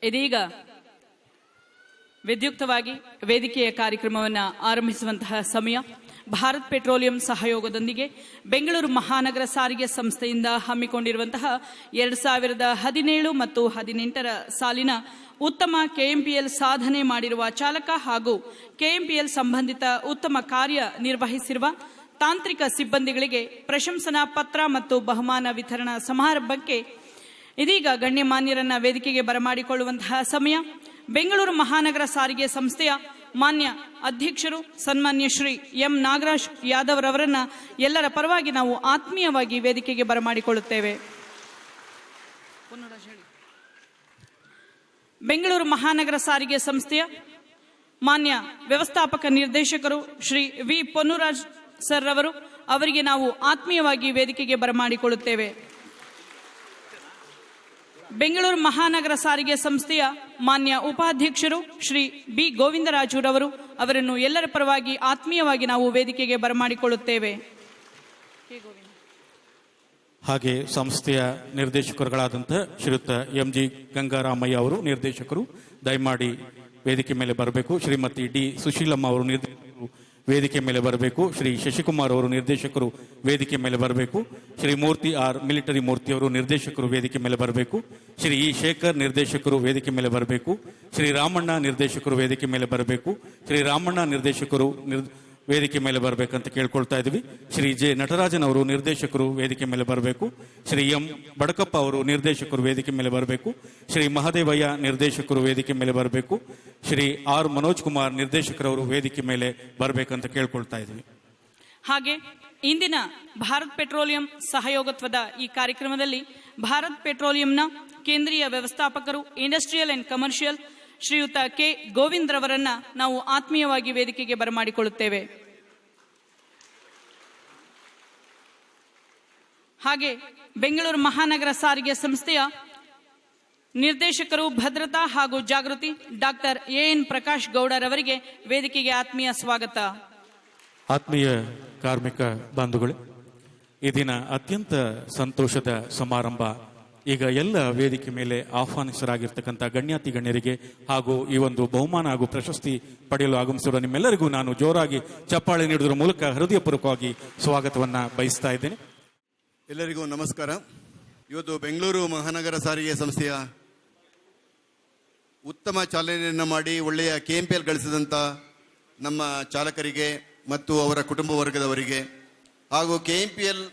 ಇದೀಗ ವಿದ್ಯುಕ್ತವಾಗಿ ವೇದಿಕೆಯ ಕಾರ್ಯಕ್ರಮವನ್ನು ಆರಂಭಿಸುವಂತಹ ಸಮಯ. ಭಾರತ್ ಪೆಟ್ರೋಲಿಯಂ ಸಹಯೋಗದೊಂದಿಗೆ ಬೆಂಗಳೂರು ಮಹಾನಗರ ಸಾರಿಗೆ ಸಂಸ್ಥೆಯಿಂದ ಹಮ್ಮಿಕೊಂಡಿರುವಂತಹ 2017 ಮತ್ತು 18 ಸಾಲಿನ ಉತ್ತಮ ಕೆಎಂಪಿಎಲ್ ಸಾಧನೆ ಮಾಡಿರುವ ಚಾಲಕ ಹಾಗೂ ಕೆಎಂಪಿಎಲ್ ಸಂಬಂಧಿತ ಉತ್ತಮ ಕಾರ್ಯ ನಿರ್ವಹಿಸಿರುವ ತಾಂತ್ರಿಕ ಸಿಬ್ಬಂದಿಗಳಿಗೆ ಪ್ರಶಂಸನಾ ಪತ್ರ ಮತ್ತು ಬಹುಮಾನ ವಿತರಣಾ ಸಮಾರಂಭಕ್ಕೆ ಇದೀಗ ಗಣ್ಯಮಾನ್ಯರನ್ನ ವೇದಿಕೆಗೆ ಬರಮಾಡಿಕೊಳ್ಳುವಂತಹ ಸಮಯ. ಬೆಂಗಳೂರು ಮಹಾನಗರ ಸಾರಿಗೆ ಸಂಸ್ಥೆಯ ಮಾನ್ಯ ಅಧ್ಯಕ್ಷರು ಸನ್ಮಾನ್ಯ ಶ್ರೀ ಎಂ ನಾಗರಾಜ್ ಯಾದವ್ ರವರನ್ನ ಎಲ್ಲರ ಪರವಾಗಿ ನಾವು ಆತ್ಮೀಯವಾಗಿ ವೇದಿಕೆಗೆ ಬರಮಾಡಿಕೊಳ್ಳುತ್ತೇವೆ. ಬೆಂಗಳೂರು ಮಹಾನಗರ ಸಾರಿಗೆ ಸಂಸ್ಥೆಯ ಮಾನ್ಯ ವ್ಯವಸ್ಥಾಪಕ ನಿರ್ದೇಶಕರು ಶ್ರೀ ವಿ ಪೊನ್ನುರಾಜ್ ಸರ್ ರವರು ಅವರಿಗೆ ನಾವು ಆತ್ಮೀಯವಾಗಿ ವೇದಿಕೆಗೆ ಬರಮಾಡಿಕೊಳ್ಳುತ್ತೇವೆ. ಬೆಂಗಳೂರು ಮಹಾನಗರ ಸಾರಿಗೆ ಸಂಸ್ಥೆಯ ಮಾನ್ಯ ಉಪಾಧ್ಯಕ್ಷರು ಶ್ರೀ ಬಿ ಗೋವಿಂದರಾಜುರವರು ಅವರನ್ನು ಎಲ್ಲರ ಪರವಾಗಿ ಆತ್ಮೀಯವಾಗಿ ನಾವು ವೇದಿಕೆಗೆ ಬರಮಾಡಿಕೊಳ್ಳುತ್ತೇವೆ. ಹಾಗೆ ಸಂಸ್ಥೆಯ ನಿರ್ದೇಶಕರುಗಳಾದಂತಹ ಶ್ರೀಯುತ ಎಂಜಿ ಗಂಗಾರಾಮಯ್ಯ ಅವರು ನಿರ್ದೇಶಕರು ದಯಮಾಡಿ ವೇದಿಕೆ ಮೇಲೆ ಬರಬೇಕು. ಶ್ರೀಮತಿ ಡಿ ಸುಶೀಲಮ್ಮ ಅವರು ನಿರ್ದೇಶಕರು ವೇದಿಕೆ ಮೇಲೆ ಬರಬೇಕು. ಶ್ರೀ ಶಶಿಕುಮಾರ್ ಅವರು ನಿರ್ದೇಶಕರು ವೇದಿಕೆ ಮೇಲೆ ಬರಬೇಕು. ಶ್ರೀ ಮೂರ್ತಿ ಆರ್ ಮಿಲಿಟರಿ ಮೂರ್ತಿ ಅವರು ನಿರ್ದೇಶಕರು ವೇದಿಕೆ ಮೇಲೆ ಬರಬೇಕು. ಶ್ರೀ ಇ ಶೇಖರ್ ನಿರ್ದೇಶಕರು ವೇದಿಕೆ ಮೇಲೆ ಬರಬೇಕು. ಶ್ರೀ ರಾಮಣ್ಣ ನಿರ್ದೇಶಕರು ವೇದಿಕೆ ಮೇಲೆ ಬರಬೇಕು. ಶ್ರೀ ರಾಮಣ್ಣ ನಿರ್ದೇಶಕರು ವೇದಿಕೆ ಮೇಲೆ ಬರಬೇಕಂತ ಕೇಳ್ಕೊಳ್ತಾ ಇದ್ವಿ. ಶ್ರೀ ಜೆ ನಟರಾಜನ್ ಅವರು ನಿರ್ದೇಶಕರು ವೇದಿಕೆ ಮೇಲೆ ಬರಬೇಕು. ಶ್ರೀ ಎಂ ಬಡಕಪ್ಪ ಅವರು ನಿರ್ದೇಶಕರು ವೇದಿಕೆ ಮೇಲೆ ಬರಬೇಕು. ಶ್ರೀ ಮಹದೇವಯ್ಯ ನಿರ್ದೇಶಕರು ವೇದಿಕೆ ಮೇಲೆ ಬರಬೇಕು. ಶ್ರೀ ಆರ್ ಮನೋಜ್ ಕುಮಾರ್ ನಿರ್ದೇಶಕರವರು ವೇದಿಕೆ ಮೇಲೆ ಬರಬೇಕಂತ ಕೇಳ್ಕೊಳ್ತಾ ಇದ್ವಿ. ಹಾಗೆ ಇಂದಿನ ಭಾರತ್ ಪೆಟ್ರೋಲಿಯಂ ಸಹಯೋಗತ್ವದ ಈ ಕಾರ್ಯಕ್ರಮದಲ್ಲಿ ಭಾರತ್ ಪೆಟ್ರೋಲಿಯಂನ ಕೇಂದ್ರೀಯ ವ್ಯವಸ್ಥಾಪಕರು ಇಂಡಸ್ಟ್ರಿಯಲ್ ಅಂಡ್ ಕಮರ್ಷಿಯಲ್ ಶ್ರೀಯುತ ಕೆ ಗೋವಿಂದ್ ರವರನ್ನ ನಾವು ಆತ್ಮೀಯವಾಗಿ ವೇದಿಕೆಗೆ ಬರಮಾಡಿಕೊಳ್ಳುತ್ತೇವೆ. ಹಾಗೆ ಬೆಂಗಳೂರು ಮಹಾನಗರ ಸಾರಿಗೆ ಸಂಸ್ಥೆಯ ನಿರ್ದೇಶಕರು ಭದ್ರತಾ ಹಾಗೂ ಜಾಗೃತಿ ಡಾಕ್ಟರ್ ಎಎನ್ ಪ್ರಕಾಶ್ ಗೌಡರವರಿಗೆ ವೇದಿಕೆಗೆ ಆತ್ಮೀಯ ಸ್ವಾಗತ. ಆತ್ಮೀಯ ಕಾರ್ಮಿಕ ಬಾಂಧುಗಳೇ, ಈ ದಿನ ಅತ್ಯಂತ ಸಂತೋಷದ ಸಮಾರಂಭ. ಈಗ ಎಲ್ಲ ವೇದಿಕೆ ಮೇಲೆ ಆಹ್ವಾನಿತರಾಗಿರ್ತಕ್ಕಂಥ ಗಣ್ಯಾತಿ ಗಣ್ಯರಿಗೆ ಹಾಗೂ ಈ ಒಂದು ಬಹುಮಾನ ಹಾಗೂ ಪ್ರಶಸ್ತಿ ಪಡೆಯಲು ಆಗಮಿಸಿರುವ ನಿಮ್ಮೆಲ್ಲರಿಗೂ ನಾನು ಜೋರಾಗಿ ಚಪ್ಪಾಳೆ ನೀಡುವುದರ ಮೂಲಕ ಹೃದಯಪೂರ್ವಕವಾಗಿ ಸ್ವಾಗತವನ್ನ ಬಯಸ್ತಾ ಇದ್ದೇನೆ. ಎಲ್ಲರಿಗೂ ನಮಸ್ಕಾರ. ಇವತ್ತು ಬೆಂಗಳೂರು ಮಹಾನಗರ ಸಾರಿಗೆ ಸಂಸ್ಥೆಯ ಉತ್ತಮ ಚಾಲನೆಯನ್ನು ಮಾಡಿ ಒಳ್ಳೆಯ ಕೆಎಂಪಿಎಲ್ ಗಳಿಸಿದಂಥ ನಮ್ಮ ಚಾಲಕರಿಗೆ ಮತ್ತು ಅವರ ಕುಟುಂಬ ವರ್ಗದವರಿಗೆ ಹಾಗೂ ಕೆಎಂಪಿಎಲ್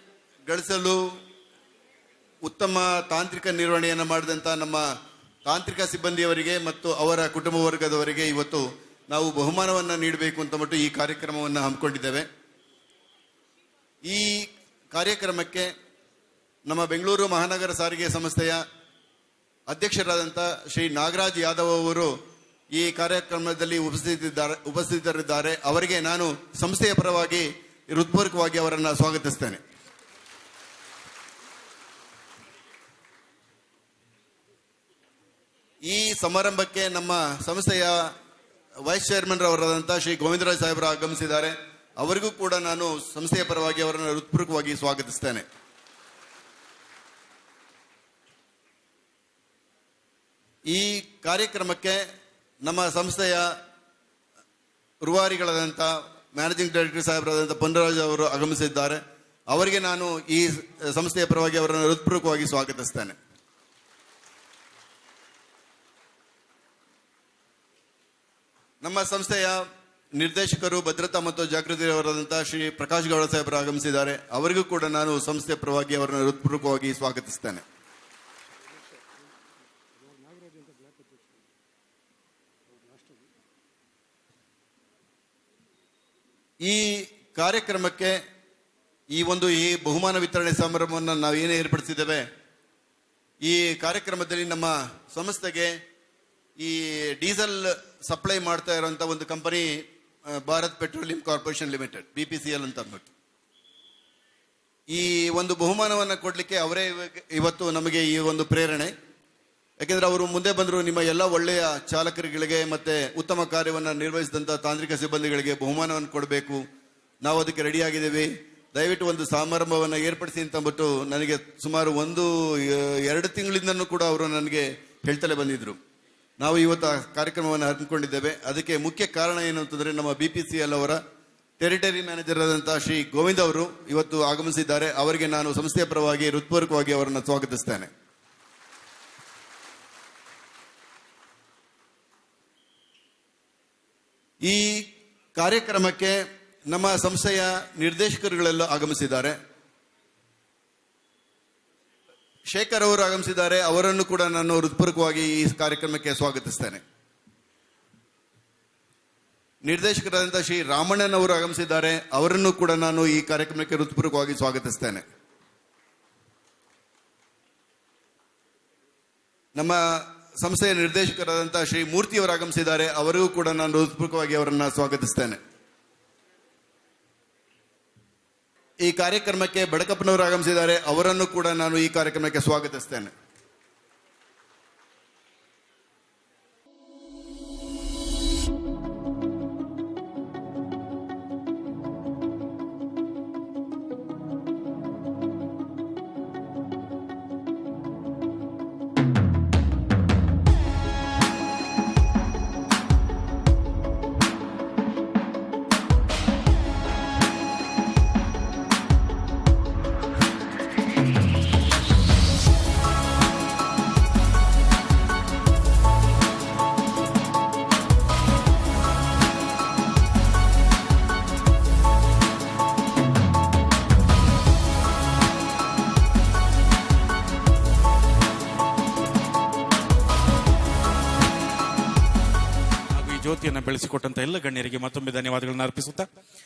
ಗಳಿಸಲು ಉತ್ತಮ ತಾಂತ್ರಿಕ ನಿರ್ವಹಣೆಯನ್ನು ಮಾಡಿದಂಥ ನಮ್ಮ ತಾಂತ್ರಿಕ ಸಿಬ್ಬಂದಿಯವರಿಗೆ ಮತ್ತು ಅವರ ಕುಟುಂಬ ವರ್ಗದವರಿಗೆ ಇವತ್ತು ನಾವು ಬಹುಮಾನವನ್ನು ನೀಡಬೇಕು ಅಂತ ಈ ಕಾರ್ಯಕ್ರಮವನ್ನು ಹಮ್ಮಿಕೊಂಡಿದ್ದೇವೆ. ಈ ಕಾರ್ಯಕ್ರಮಕ್ಕೆ ನಮ್ಮ ಬೆಂಗಳೂರು ಮಹಾನಗರ ಸಾರಿಗೆ ಸಂಸ್ಥೆಯ ಅಧ್ಯಕ್ಷರಾದಂಥ ಶ್ರೀ ನಾಗರಾಜ್ ಯಾದವ್ ಅವರು ಈ ಕಾರ್ಯಕ್ರಮದಲ್ಲಿ ಉಪಸ್ಥಿತರಿದ್ದಾರೆ. ಅವರಿಗೆ ನಾನು ಸಂಸ್ಥೆಯ ಪರವಾಗಿ ಹೃತ್ಪೂರ್ವಕವಾಗಿ ಅವರನ್ನು ಸ್ವಾಗತಿಸ್ತೇನೆ. ಈ ಸಮಾರಂಭಕ್ಕೆ ನಮ್ಮ ಸಂಸ್ಥೆಯ ವೈಸ್ ಚೇರ್ಮನ್ ಅವರಾದಂಥ ಶ್ರೀ ಗೋವಿಂದರಾಜ್ ಸಾಹೇಬರು ಆಗಮಿಸಿದ್ದಾರೆ. ಅವರಿಗೂ ಕೂಡ ನಾನು ಸಂಸ್ಥೆಯ ಪರವಾಗಿ ಅವರನ್ನು ಹೃತ್ಪೂರ್ವಕವಾಗಿ ಸ್ವಾಗತಿಸ್ತೇನೆ. ಈ ಕಾರ್ಯಕ್ರಮಕ್ಕೆ ನಮ್ಮ ಸಂಸ್ಥೆಯ ರೂವಾರಿಗಳಾದಂಥ ಮ್ಯಾನೇಜಿಂಗ್ ಡೈರೆಕ್ಟರ್ ಸಾಹೇಬರಾದಂಥ ಪೊನ್ನರಾಜ್ ಅವರು ಆಗಮಿಸಿದ್ದಾರೆ. ಅವರಿಗೆ ನಾನು ಈ ಸಂಸ್ಥೆಯ ಪರವಾಗಿ ಅವರನ್ನು ಹೃತ್ಪೂರ್ವಕವಾಗಿ ಸ್ವಾಗತಿಸ್ತೇನೆ. ನಮ್ಮ ಸಂಸ್ಥೆಯ ನಿರ್ದೇಶಕರು ಭದ್ರತಾ ಮತ್ತು ಜಾಗೃತಿ ಅವರಾದಂಥ ಶ್ರೀ ಪ್ರಕಾಶ್ ಗೌಡ ಸಾಹೇಬರು ಆಗಮಿಸಿದ್ದಾರೆ. ಅವರಿಗೂ ಕೂಡ ನಾನು ಸಂಸ್ಥೆಯ ಪರವಾಗಿ ಅವರನ್ನು ಹೃತ್ಪೂರ್ವಕವಾಗಿ ಸ್ವಾಗತಿಸ್ತೇನೆ. ಈ ಕಾರ್ಯಕ್ರಮಕ್ಕೆ ಈ ಬಹುಮಾನ ವಿತರಣೆ ಸಮಾರಂಭವನ್ನು ನಾವೇನೇ ಏರ್ಪಡಿಸಿದ್ದೇವೆ, ಈ ಕಾರ್ಯಕ್ರಮದಲ್ಲಿ ನಮ್ಮ ಸಂಸ್ಥೆಗೆ ಈ ಡೀಸೆಲ್ ಸಪ್ಲೈ ಮಾಡ್ತಾ ಇರುವಂಥ ಒಂದು company Bharat petroleum corporation limited BPCL ಅಂತ ಅಂದ್ಬಿಟ್ಟು ಈ ಒಂದು ಬಹುಮಾನವನ್ನು ಕೊಡಲಿಕ್ಕೆ ಅವರೇ ಇವತ್ತು ನಮಗೆ ಈ ಒಂದು ಪ್ರೇರಣೆ. ಯಾಕೆಂದರೆ ಅವರು ಮುಂದೆ ಬಂದರು, ನಿಮ್ಮ ಎಲ್ಲ ಒಳ್ಳೆಯ ಚಾಲಕರುಗಳಿಗೆ ಮತ್ತು ಉತ್ತಮ ಕಾರ್ಯವನ್ನು ನಿರ್ವಹಿಸಿದಂಥ ತಾಂತ್ರಿಕ ಸಿಬ್ಬಂದಿಗಳಿಗೆ ಬಹುಮಾನವನ್ನು ಕೊಡಬೇಕು, ನಾವು ಅದಕ್ಕೆ ರೆಡಿಯಾಗಿದ್ದೇವೆ, ದಯವಿಟ್ಟು ಒಂದು ಸಮಾರಂಭವನ್ನು ಏರ್ಪಡಿಸಿ ಅಂತಂದ್ಬಿಟ್ಟು ನನಗೆ ಸುಮಾರು 1-2 ತಿಂಗಳಿಂದನೂ ಕೂಡ ಅವರು ನನಗೆ ಹೇಳ್ತಲೇ ಬಂದಿದ್ದರು. ನಾವು ಇವತ್ತು ಆ ಕಾರ್ಯಕ್ರಮವನ್ನು ಹಮ್ಮಿಕೊಂಡಿದ್ದೇವೆ. ಅದಕ್ಕೆ ಮುಖ್ಯ ಕಾರಣ ಏನು ಅಂತಂದರೆ ನಮ್ಮ BPCL ಅವರ ಟೆರಿಟರಿ ಮ್ಯಾನೇಜರ್ ಆದಂತಹ ಶ್ರೀ ಗೋವಿಂದ್ ಅವರು ಇವತ್ತು ಆಗಮಿಸಿದ್ದಾರೆ. ಅವರಿಗೆ ನಾನು ಸಂಸ್ಥೆಯ ಪರವಾಗಿ ಹೃತ್ಪೂರ್ವಕವಾಗಿ ಅವರನ್ನು ಸ್ವಾಗತಿಸ್ತೇನೆ. ಈ ಕಾರ್ಯಕ್ರಮಕ್ಕೆ ನಮ್ಮ ಸಂಸ್ಥೆಯ ನಿರ್ದೇಶಕರುಗಳೆಲ್ಲ ಆಗಮಿಸಿದ್ದಾರೆ. ಶೇಖರ್ ಅವರು ಆಗಮಿಸಿದ್ದಾರೆ. ಅವರನ್ನು ಕೂಡ ನಾನು ಹೃತ್ಪೂರ್ವಕವಾಗಿ ಈ ಕಾರ್ಯಕ್ರಮಕ್ಕೆ ಸ್ವಾಗತಿಸ್ತೇನೆ. ನಿರ್ದೇಶಕರಾದಂತಹ ಶ್ರೀ ರಾಮಣ್ಣನ್ ಅವರು ಆಗಮಿಸಿದ್ದಾರೆ. ಅವರನ್ನು ಕೂಡ ನಾನು ಈ ಕಾರ್ಯಕ್ರಮಕ್ಕೆ ಹೃತ್ಪೂರ್ವಕವಾಗಿ ಸ್ವಾಗತಿಸ್ತೇನೆ. ನಮ್ಮ ಸಂಸ್ಥೆಯ ನಿರ್ದೇಶಕರಾದಂತಹ ಶ್ರೀ ಮೂರ್ತಿ ಅವರು ಆಗಮಿಸಿದ್ದಾರೆ. ಅವರಿಗೂ ಕೂಡ ನಾನು ಹೃತ್ಪೂರ್ವಕವಾಗಿ ಅವರನ್ನು ಸ್ವಾಗತಿಸ್ತೇನೆ. ಈ ಕಾರ್ಯಕ್ರಮಕ್ಕೆ ಬಡಕಪ್ಪನವರು ಆಗಮಿಸಿದ್ದಾರೆ. ಅವರನ್ನು ಕೂಡ ನಾನು ಈ ಕಾರ್ಯಕ್ರಮಕ್ಕೆ ಸ್ವಾಗತಿಸ್ತೇನೆ. ಜ್ಯೋತಿಯನ್ನು ಬೆಳೆಸಿಕೊಟ್ಟಂತ ಎಲ್ಲ ಗಣ್ಯರಿಗೆ ಮತ್ತೊಮ್ಮೆ ಧನ್ಯವಾದಗಳನ್ನು ಅರ್ಪಿಸುತ್ತಾ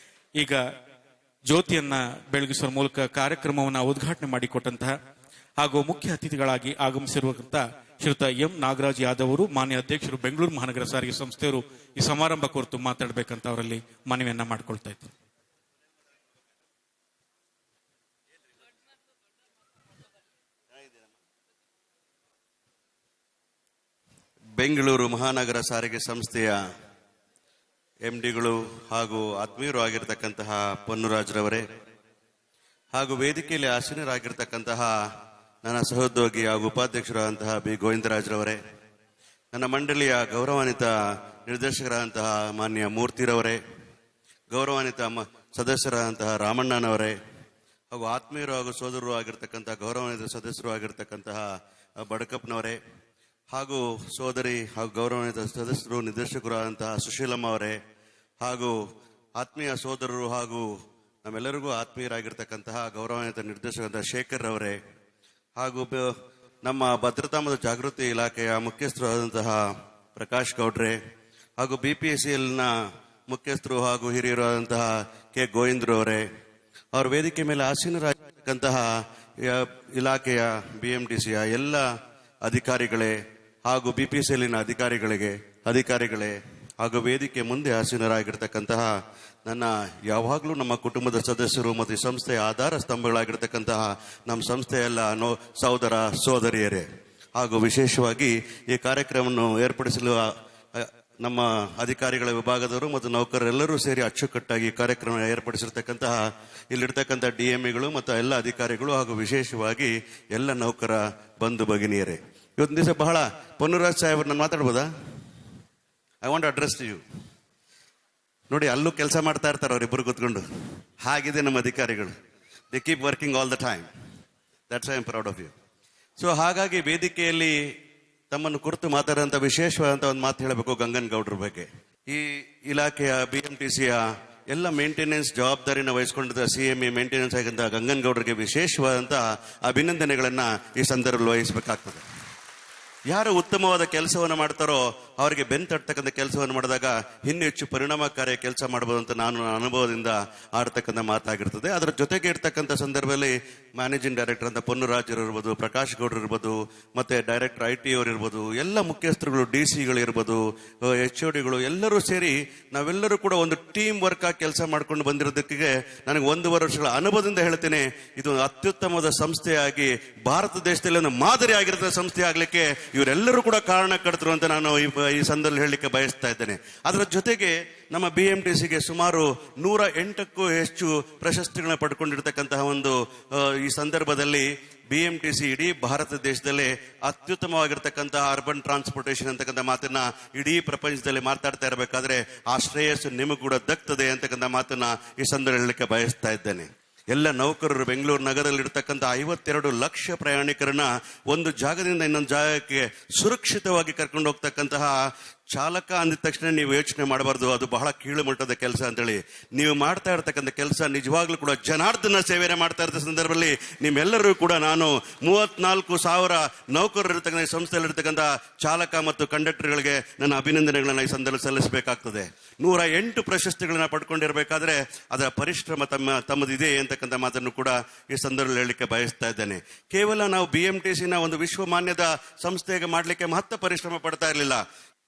ಈಗ ಜ್ಯೋತಿಯನ್ನ ಬೆಳಗಿಸುವ ಮೂಲಕ ಕಾರ್ಯಕ್ರಮವನ್ನು ಉದ್ಘಾಟನೆ ಮಾಡಿಕೊಟ್ಟಂತಹ ಹಾಗೂ ಮುಖ್ಯ ಅತಿಥಿಗಳಾಗಿ ಆಗಮಿಸಿರುವಂತಹ ಶ್ರೀಯುತ ಎಂ ನಾಗರಾಜ್ ಯಾದವ್ ಅವರು, ಮಾನ್ಯ ಅಧ್ಯಕ್ಷರು, ಬೆಂಗಳೂರು ಮಹಾನಗರ ಸಾರಿಗೆ ಸಂಸ್ಥೆಯವರು ಈ ಸಮಾರಂಭ ಕುರಿತು ಮಾತಾಡಬೇಕಂತ ಅವರಲ್ಲಿ ಮನವಿಯನ್ನ ಮಾಡಿಕೊಳ್ತಾ ಇದ್ದಾರೆ. ಬೆಂಗಳೂರು ಮಹಾನಗರ ಸಾರಿಗೆ ಸಂಸ್ಥೆಯ MDಗಳು ಹಾಗೂ ಆತ್ಮೀಯರು ಆಗಿರತಕ್ಕಂತಹ ಪೊನ್ನುರಾಜ್ರವರೇ ಹಾಗೂ ವೇದಿಕೆಯಲ್ಲಿ ಆಸೀನರಾಗಿರ್ತಕ್ಕಂತಹ ನನ್ನ ಸಹೋದ್ಯೋಗಿ ಹಾಗೂ ಉಪಾಧ್ಯಕ್ಷರಾದಂತಹ ಬಿ ಗೋವಿಂದರಾಜ್ರವರೇ, ನನ್ನ ಮಂಡಳಿಯ ಗೌರವಾನ್ವಿತ ನಿರ್ದೇಶಕರಾದಂತಹ ಮಾನ್ಯ ಮೂರ್ತಿರವರೇ, ಗೌರವಾನ್ವಿತ ಸದಸ್ಯರಾದಂತಹ ರಾಮಣ್ಣನವರೇ ಹಾಗೂ ಆತ್ಮೀಯರು ಹಾಗೂ ಸೋದರರು ಆಗಿರ್ತಕ್ಕಂತಹ ಗೌರವಾನ್ವಿತ ಸದಸ್ಯರು ಆಗಿರ್ತಕ್ಕಂತಹ ಬಡಕಪ್ಪನವರೇ ಹಾಗೂ ಸೋದರಿ ಹಾಗೂ ಗೌರವಾನ್ವಿತ ಸದಸ್ಯರು ನಿರ್ದೇಶಕರು ಆದಂತಹ ಸುಶೀಲಮ್ಮ ಅವರೇ ಹಾಗೂ ಆತ್ಮೀಯ ಸೋದರರು ಹಾಗೂ ನಮ್ಮೆಲ್ಲರಿಗೂ ಆತ್ಮೀಯರಾಗಿರ್ತಕ್ಕಂತಹ ಗೌರವಾನ್ವಿತ ನಿರ್ದೇಶಕರಾದ ಶೇಖರ್ ಅವರೇ ಹಾಗೂ ನಮ್ಮ ಭದ್ರತಾ ಮತ್ತು ಜಾಗೃತಿ ಇಲಾಖೆಯ ಮುಖ್ಯಸ್ಥರು ಆದಂತಹ ಪ್ರಕಾಶ್ ಗೌಡ್ರೆ ಹಾಗೂ BPCLನ ಮುಖ್ಯಸ್ಥರು ಹಾಗೂ ಹಿರಿಯರು ಆದಂತಹ ಕೆ ಗೋವಿಂದ್ರು ಅವರೇ, ಅವರ ವೇದಿಕೆ ಮೇಲೆ ಆಸೀನರಾಗಿರ್ತಕ್ಕಂತಹ ಇಲಾಖೆಯ BMTCಯ ಎಲ್ಲ ಅಧಿಕಾರಿಗಳೇ ಹಾಗೂ BPCLನ ಅಧಿಕಾರಿಗಳೇ ಹಾಗೂ ವೇದಿಕೆ ಮುಂದೆ ಆಸೀನರಾಗಿರ್ತಕ್ಕಂತಹ ನನ್ನ ಯಾವಾಗಲೂ ನಮ್ಮ ಕುಟುಂಬದ ಸದಸ್ಯರು ಮತ್ತು ಈ ಸಂಸ್ಥೆಯ ಆಧಾರ ಸ್ತಂಭಗಳಾಗಿರ್ತಕ್ಕಂತಹ ನಮ್ಮ ಸಂಸ್ಥೆಯೆಲ್ಲ ಸಹೋದರ ಸೋದರಿಯರೇ ಹಾಗೂ ವಿಶೇಷವಾಗಿ ಈ ಕಾರ್ಯಕ್ರಮವನ್ನು ಏರ್ಪಡಿಸಲು ನಮ್ಮ ಅಧಿಕಾರಿಗಳ ವಿಭಾಗದವರು ಮತ್ತು ನೌಕರರೆಲ್ಲರೂ ಸೇರಿ ಅಚ್ಚುಕಟ್ಟಾಗಿ ಕಾರ್ಯಕ್ರಮ ಏರ್ಪಡಿಸಿರ್ತಕ್ಕಂತಹ ಇಲ್ಲಿರ್ತಕ್ಕಂಥ DMEಗಳು ಮತ್ತು ಎಲ್ಲ ಅಧಿಕಾರಿಗಳು ಹಾಗೂ ವಿಶೇಷವಾಗಿ ಎಲ್ಲ ನೌಕರ ಬಂಧು ಭಗಿನಿಯರೇ, ಇವತ್ತಿನ ದಿವಸ ಬಹಳ ಪೊನ್ನುರಾಜ್ ಸಾಹೇಬ್ರು ನಾನು ಮಾತಾಡ್ಬೋದಾ? I want address to you. ನೋಡಿ, ಅಲ್ಲೂ ಕೆಲಸ ಮಾಡ್ತಾ ಇರ್ತಾರೆ ಅವರಿಬ್ಬರು ಕೂತ್ಕೊಂಡು. ಹಾಗಿದೆ ನಮ್ಮ ಅಧಿಕಾರಿಗಳು. They keep working all the time. That's I am proud of you. So ಹಾಗಾಗಿ ವೇದಿಕೆಯಲ್ಲಿ ತಮ್ಮನ್ನು ಕುರಿತು ಮಾತಾಡುವಂಥ ವಿಶೇಷವಾದಂಥ ಒಂದು ಮಾತು ಹೇಳಬೇಕು ಗಂಗನ್ ಗೌಡ್ರ ಬಗ್ಗೆ. ಈ ಇಲಾಖೆಯ BMTCಯ ಎಲ್ಲ ಮೇಂಟೆನೆನ್ಸ್ ಜವಾಬ್ದಾರಿನ ವಹಿಸಿಕೊಂಡಿದ್ದ CME ಮೇಂಟೆನೆನ್ಸ್ ಆಗಿದ್ದ ಗಂಗನ್ ಗೌಡ್ರಿಗೆ ವಿಶೇಷವಾದಂತಹ ಅಭಿನಂದನೆಗಳನ್ನ ಈ ಸಂದರ್ಭದಲ್ಲಿ ವಹಿಸಬೇಕಾಗ್ತದೆ. ಯಾರು ಉತ್ತಮವಾದ ಕೆಲಸವನ್ನು ಮಾಡ್ತಾರೋ ಅವರಿಗೆ ಬೆನ್ನು ತಟ್ಟತಕ್ಕಂಥ ಕೆಲಸವನ್ನು ಮಾಡಿದಾಗ ಇನ್ನೂ ಹೆಚ್ಚು ಪರಿಣಾಮಕಾರಿ ಕೆಲಸ ಮಾಡಬಹುದು ಅಂತ ನಾನು ನನ್ನ ಅನುಭವದಿಂದ ಆಡ್ತಕ್ಕಂಥ ಮಾತಾಗಿರ್ತದೆ. ಅದರ ಜೊತೆಗೆ ಇರ್ತಕ್ಕಂಥ ಸಂದರ್ಭದಲ್ಲಿ ಮ್ಯಾನೇಜಿಂಗ್ ಡೈರೆಕ್ಟರ್ ಅಂತ ಪೊನ್ನುರಾಜರು ಇರ್ಬೋದು, ಪ್ರಕಾಶ್ ಗೌಡ್ರು ಇರ್ಬೋದು, ಮತ್ತೆ ಡೈರೆಕ್ಟರ್ IT ಅವರು ಇರ್ಬೋದು, ಎಲ್ಲ ಮುಖ್ಯಸ್ಥರುಗಳು DCಗಳು ಇರ್ಬೋದು, HODಗಳು ಎಲ್ಲರೂ ಸೇರಿ ನಾವೆಲ್ಲರೂ ಕೂಡ ಒಂದು ಟೀಮ್ ವರ್ಕ್ ಆಗಿ ಕೆಲಸ ಮಾಡ್ಕೊಂಡು ಬಂದಿರೋದಕ್ಕೆ ನನಗೆ 1.5 ವರ್ಷಗಳ ಅನುಭವದಿಂದ ಹೇಳ್ತೇನೆ, ಇದು ಅತ್ಯುತ್ತಮವಾದ ಸಂಸ್ಥೆಯಾಗಿ ಭಾರತ ದೇಶದಲ್ಲಿ ಒಂದು ಮಾದರಿ ಆಗಿರೋ ಸಂಸ್ಥೆ ಆಗ್ಲಿಕ್ಕೆ ಇವರೆಲ್ಲರೂ ಕೂಡ ಕಾರಣಕರ್ತರು ಅಂತ ನಾನು ಈ ಸಂದರ್ಭದಲ್ಲಿ ಹೇಳಲಿಕ್ಕೆ ಬಯಸ್ತಾ ಇದ್ದೇನೆ. ಅದರ ಜೊತೆಗೆ ನಮ್ಮ BMTCಗೆ ಸುಮಾರು 108ಕ್ಕೂ ಹೆಚ್ಚು ಪ್ರಶಸ್ತಿಗಳನ್ನ ಪಡ್ಕೊಂಡಿರ್ತಕ್ಕಂತಹ ಒಂದು ಈ ಸಂದರ್ಭದಲ್ಲಿ BMTC ಇಡೀ ಭಾರತ ದೇಶದಲ್ಲೇ ಅತ್ಯುತ್ತಮವಾಗಿರ್ತಕ್ಕಂತಹ ಅರ್ಬನ್ ಟ್ರಾನ್ಸ್ಪೋರ್ಟೇಷನ್ ಅಂತಕ್ಕಂಥ ಮಾತನ್ನ ಇಡೀ ಪ್ರಪಂಚದಲ್ಲಿ ಮಾತಾಡ್ತಾ ಇರಬೇಕಾದ್ರೆ ಆ ಶ್ರೇಯಸ್ಸು ನಿಮಗೂ ಕೂಡ ದಕ್ತದೆ ಅಂತಕ್ಕಂಥ ಮಾತನ್ನ ಈ ಸಂದರ್ಭ ಹೇಳಲಿಕ್ಕೆ ಬಯಸ್ತಾ ಇದ್ದೇನೆ. ಎಲ್ಲ ನೌಕರರು ಬೆಂಗಳೂರು ನಗರದಲ್ಲಿ ಇರತಕ್ಕಂಥ 52 ಲಕ್ಷ ಪ್ರಯಾಣಿಕರನ್ನ ಒಂದು ಜಾಗದಿಂದ ಇನ್ನೊಂದು ಜಾಗಕ್ಕೆ ಸುರಕ್ಷಿತವಾಗಿ ಕರ್ಕೊಂಡು ಹೋಗ್ತಕ್ಕಂತಹ ಚಾಲಕ ಅಂದಿದ ತಕ್ಷಣ ನೀವು ಯೋಚನೆ ಮಾಡಬಾರ್ದು ಅದು ಬಹಳ ಕೀಳು ಮಟ್ಟದ ಕೆಲಸ ಅಂತೇಳಿ. ನೀವು ಮಾಡ್ತಾ ಇರ್ತಕ್ಕಂಥ ಕೆಲಸ ನಿಜವಾಗ್ಲೂ ಕೂಡ ಜನಾರ್ದನ ಸೇವೆಯನ್ನು ಮಾಡ್ತಾ ಇರೋ ಸಂದರ್ಭದಲ್ಲಿ ನಿಮ್ಮೆಲ್ಲರೂ ಕೂಡ ನಾನು 34,000 ನೌಕರರು ಇರತಕ್ಕಂಥ ಸಂಸ್ಥೆಯಲ್ಲಿ ಇರತಕ್ಕಂಥ ಚಾಲಕ ಮತ್ತು ಕಂಡಕ್ಟರ್ಗಳಿಗೆ ನನ್ನ ಅಭಿನಂದನೆಗಳನ್ನ ಈ ಸಂದರ್ಭದಲ್ಲಿ ಸಲ್ಲಿಸಬೇಕಾಗ್ತದೆ. 108 ಪ್ರಶಸ್ತಿಗಳನ್ನ ಪಡ್ಕೊಂಡಿರಬೇಕಾದ್ರೆ ಅದರ ಪರಿಶ್ರಮ ತಮ್ಮದಿದೆ ಅಂತಕ್ಕಂಥ ಮಾತನ್ನು ಕೂಡ ಈ ಸಂದರ್ಭದಲ್ಲಿ ಹೇಳಲಿಕ್ಕೆ ಬಯಸ್ತಾ ಇದ್ದೇನೆ. ಕೇವಲ ನಾವು BMTCನ ಒಂದು ವಿಶ್ವಮಾನ್ಯದ ಸಂಸ್ಥೆಗೆ ಮಾಡಲಿಕ್ಕೆ ಮಹತ್ವ ಪರಿಶ್ರಮ ಪಡ್ತಾ ಇರಲಿಲ್ಲ.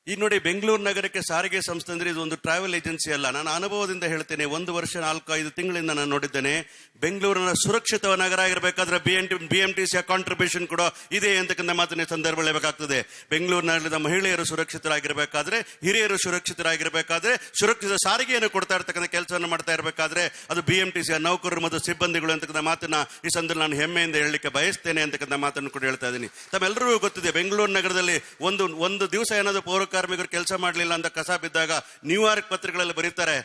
ಈಗ ನೋಡಿ, ಬೆಂಗಳೂರು ನಗರಕ್ಕೆ ಸಾರಿಗೆ ಸಂಸ್ಥೆ ಅಂದ್ರೆ ಇದು ಒಂದು ಟ್ರಾವೆಲ್ ಏಜೆನ್ಸಿ ಅಲ್ಲ. ನಾನು ಅನುಭವದಿಂದ ಹೇಳ್ತೇನೆ, 1 ವರ್ಷ 4-5 ತಿಂಗಳಿಂದ ನಾನು ನೋಡಿದ್ದೇನೆ. ಬೆಂಗಳೂರಿನ ಸುರಕ್ಷಿತ ನಗರ ಆಗಿರಬೇಕಾದ್ರೆ BMTCಯ ಕಾಂಟ್ರಿಬ್ಯೂಷನ್ ಕೂಡ ಇದೆ ಅಂತಕ್ಕಂಥ ಮಾತನ್ನ ಸಂದರ್ಭ ಹೇಳಬೇಕಾಗ್ತದೆ. ಬೆಂಗಳೂರಿನಲ್ಲಿದ್ದ ಮಹಿಳೆಯರು ಸುರಕ್ಷಿತರಾಗಿರಬೇಕಾದ್ರೆ, ಹಿರಿಯರು ಸುರಕ್ಷಿತರಾಗಿರಬೇಕಾದ್ರೆ, ಸುರಕ್ಷಿತ ಸಾರಿಗೆಯನ್ನು ಕೊಡ್ತಾ ಇರ್ತಕ್ಕಂಥ ಕೆಲಸವನ್ನು ಮಾಡ್ತಾ ಇರಬೇಕಾದ್ರೆ ಅದು BMTCಯ ನೌಕರರು ಮತ್ತು ಸಿಬ್ಬಂದಿಗಳು ಅಂತಕ್ಕಂಥ ಮಾತನ್ನ ಈ ಸಂದರ್ಭ ನಾನು ಹೆಮ್ಮೆಯಿಂದ ಹೇಳಲಿಕ್ಕೆ ಬಯಸ್ತೇನೆ ಅಂತಕ್ಕಂಥ ಮಾತನ್ನು ಕೂಡ ಹೇಳ್ತಾ ಇದ್ದೀನಿ. ತಮ್ಮೆಲ್ಲರಿಗೂ ಗೊತ್ತಿದೆ, ಬೆಂಗಳೂರು ನಗರದಲ್ಲಿ ಒಂದು ದಿವಸ ಏನಾದರೂ ಪೌರ ಕಾರ್ಮಿಕರು ಕೆಲಸ ಮಾಡಲಿಲ್ಲ ಅಂತ ಕಸ ಬಿದ್ದಾಗ ನ್ಯೂಯಾರ್ಕ್ ಪತ್ರಿಕೆಗಳಲ್ಲಿ ಬರೀತಾರೆ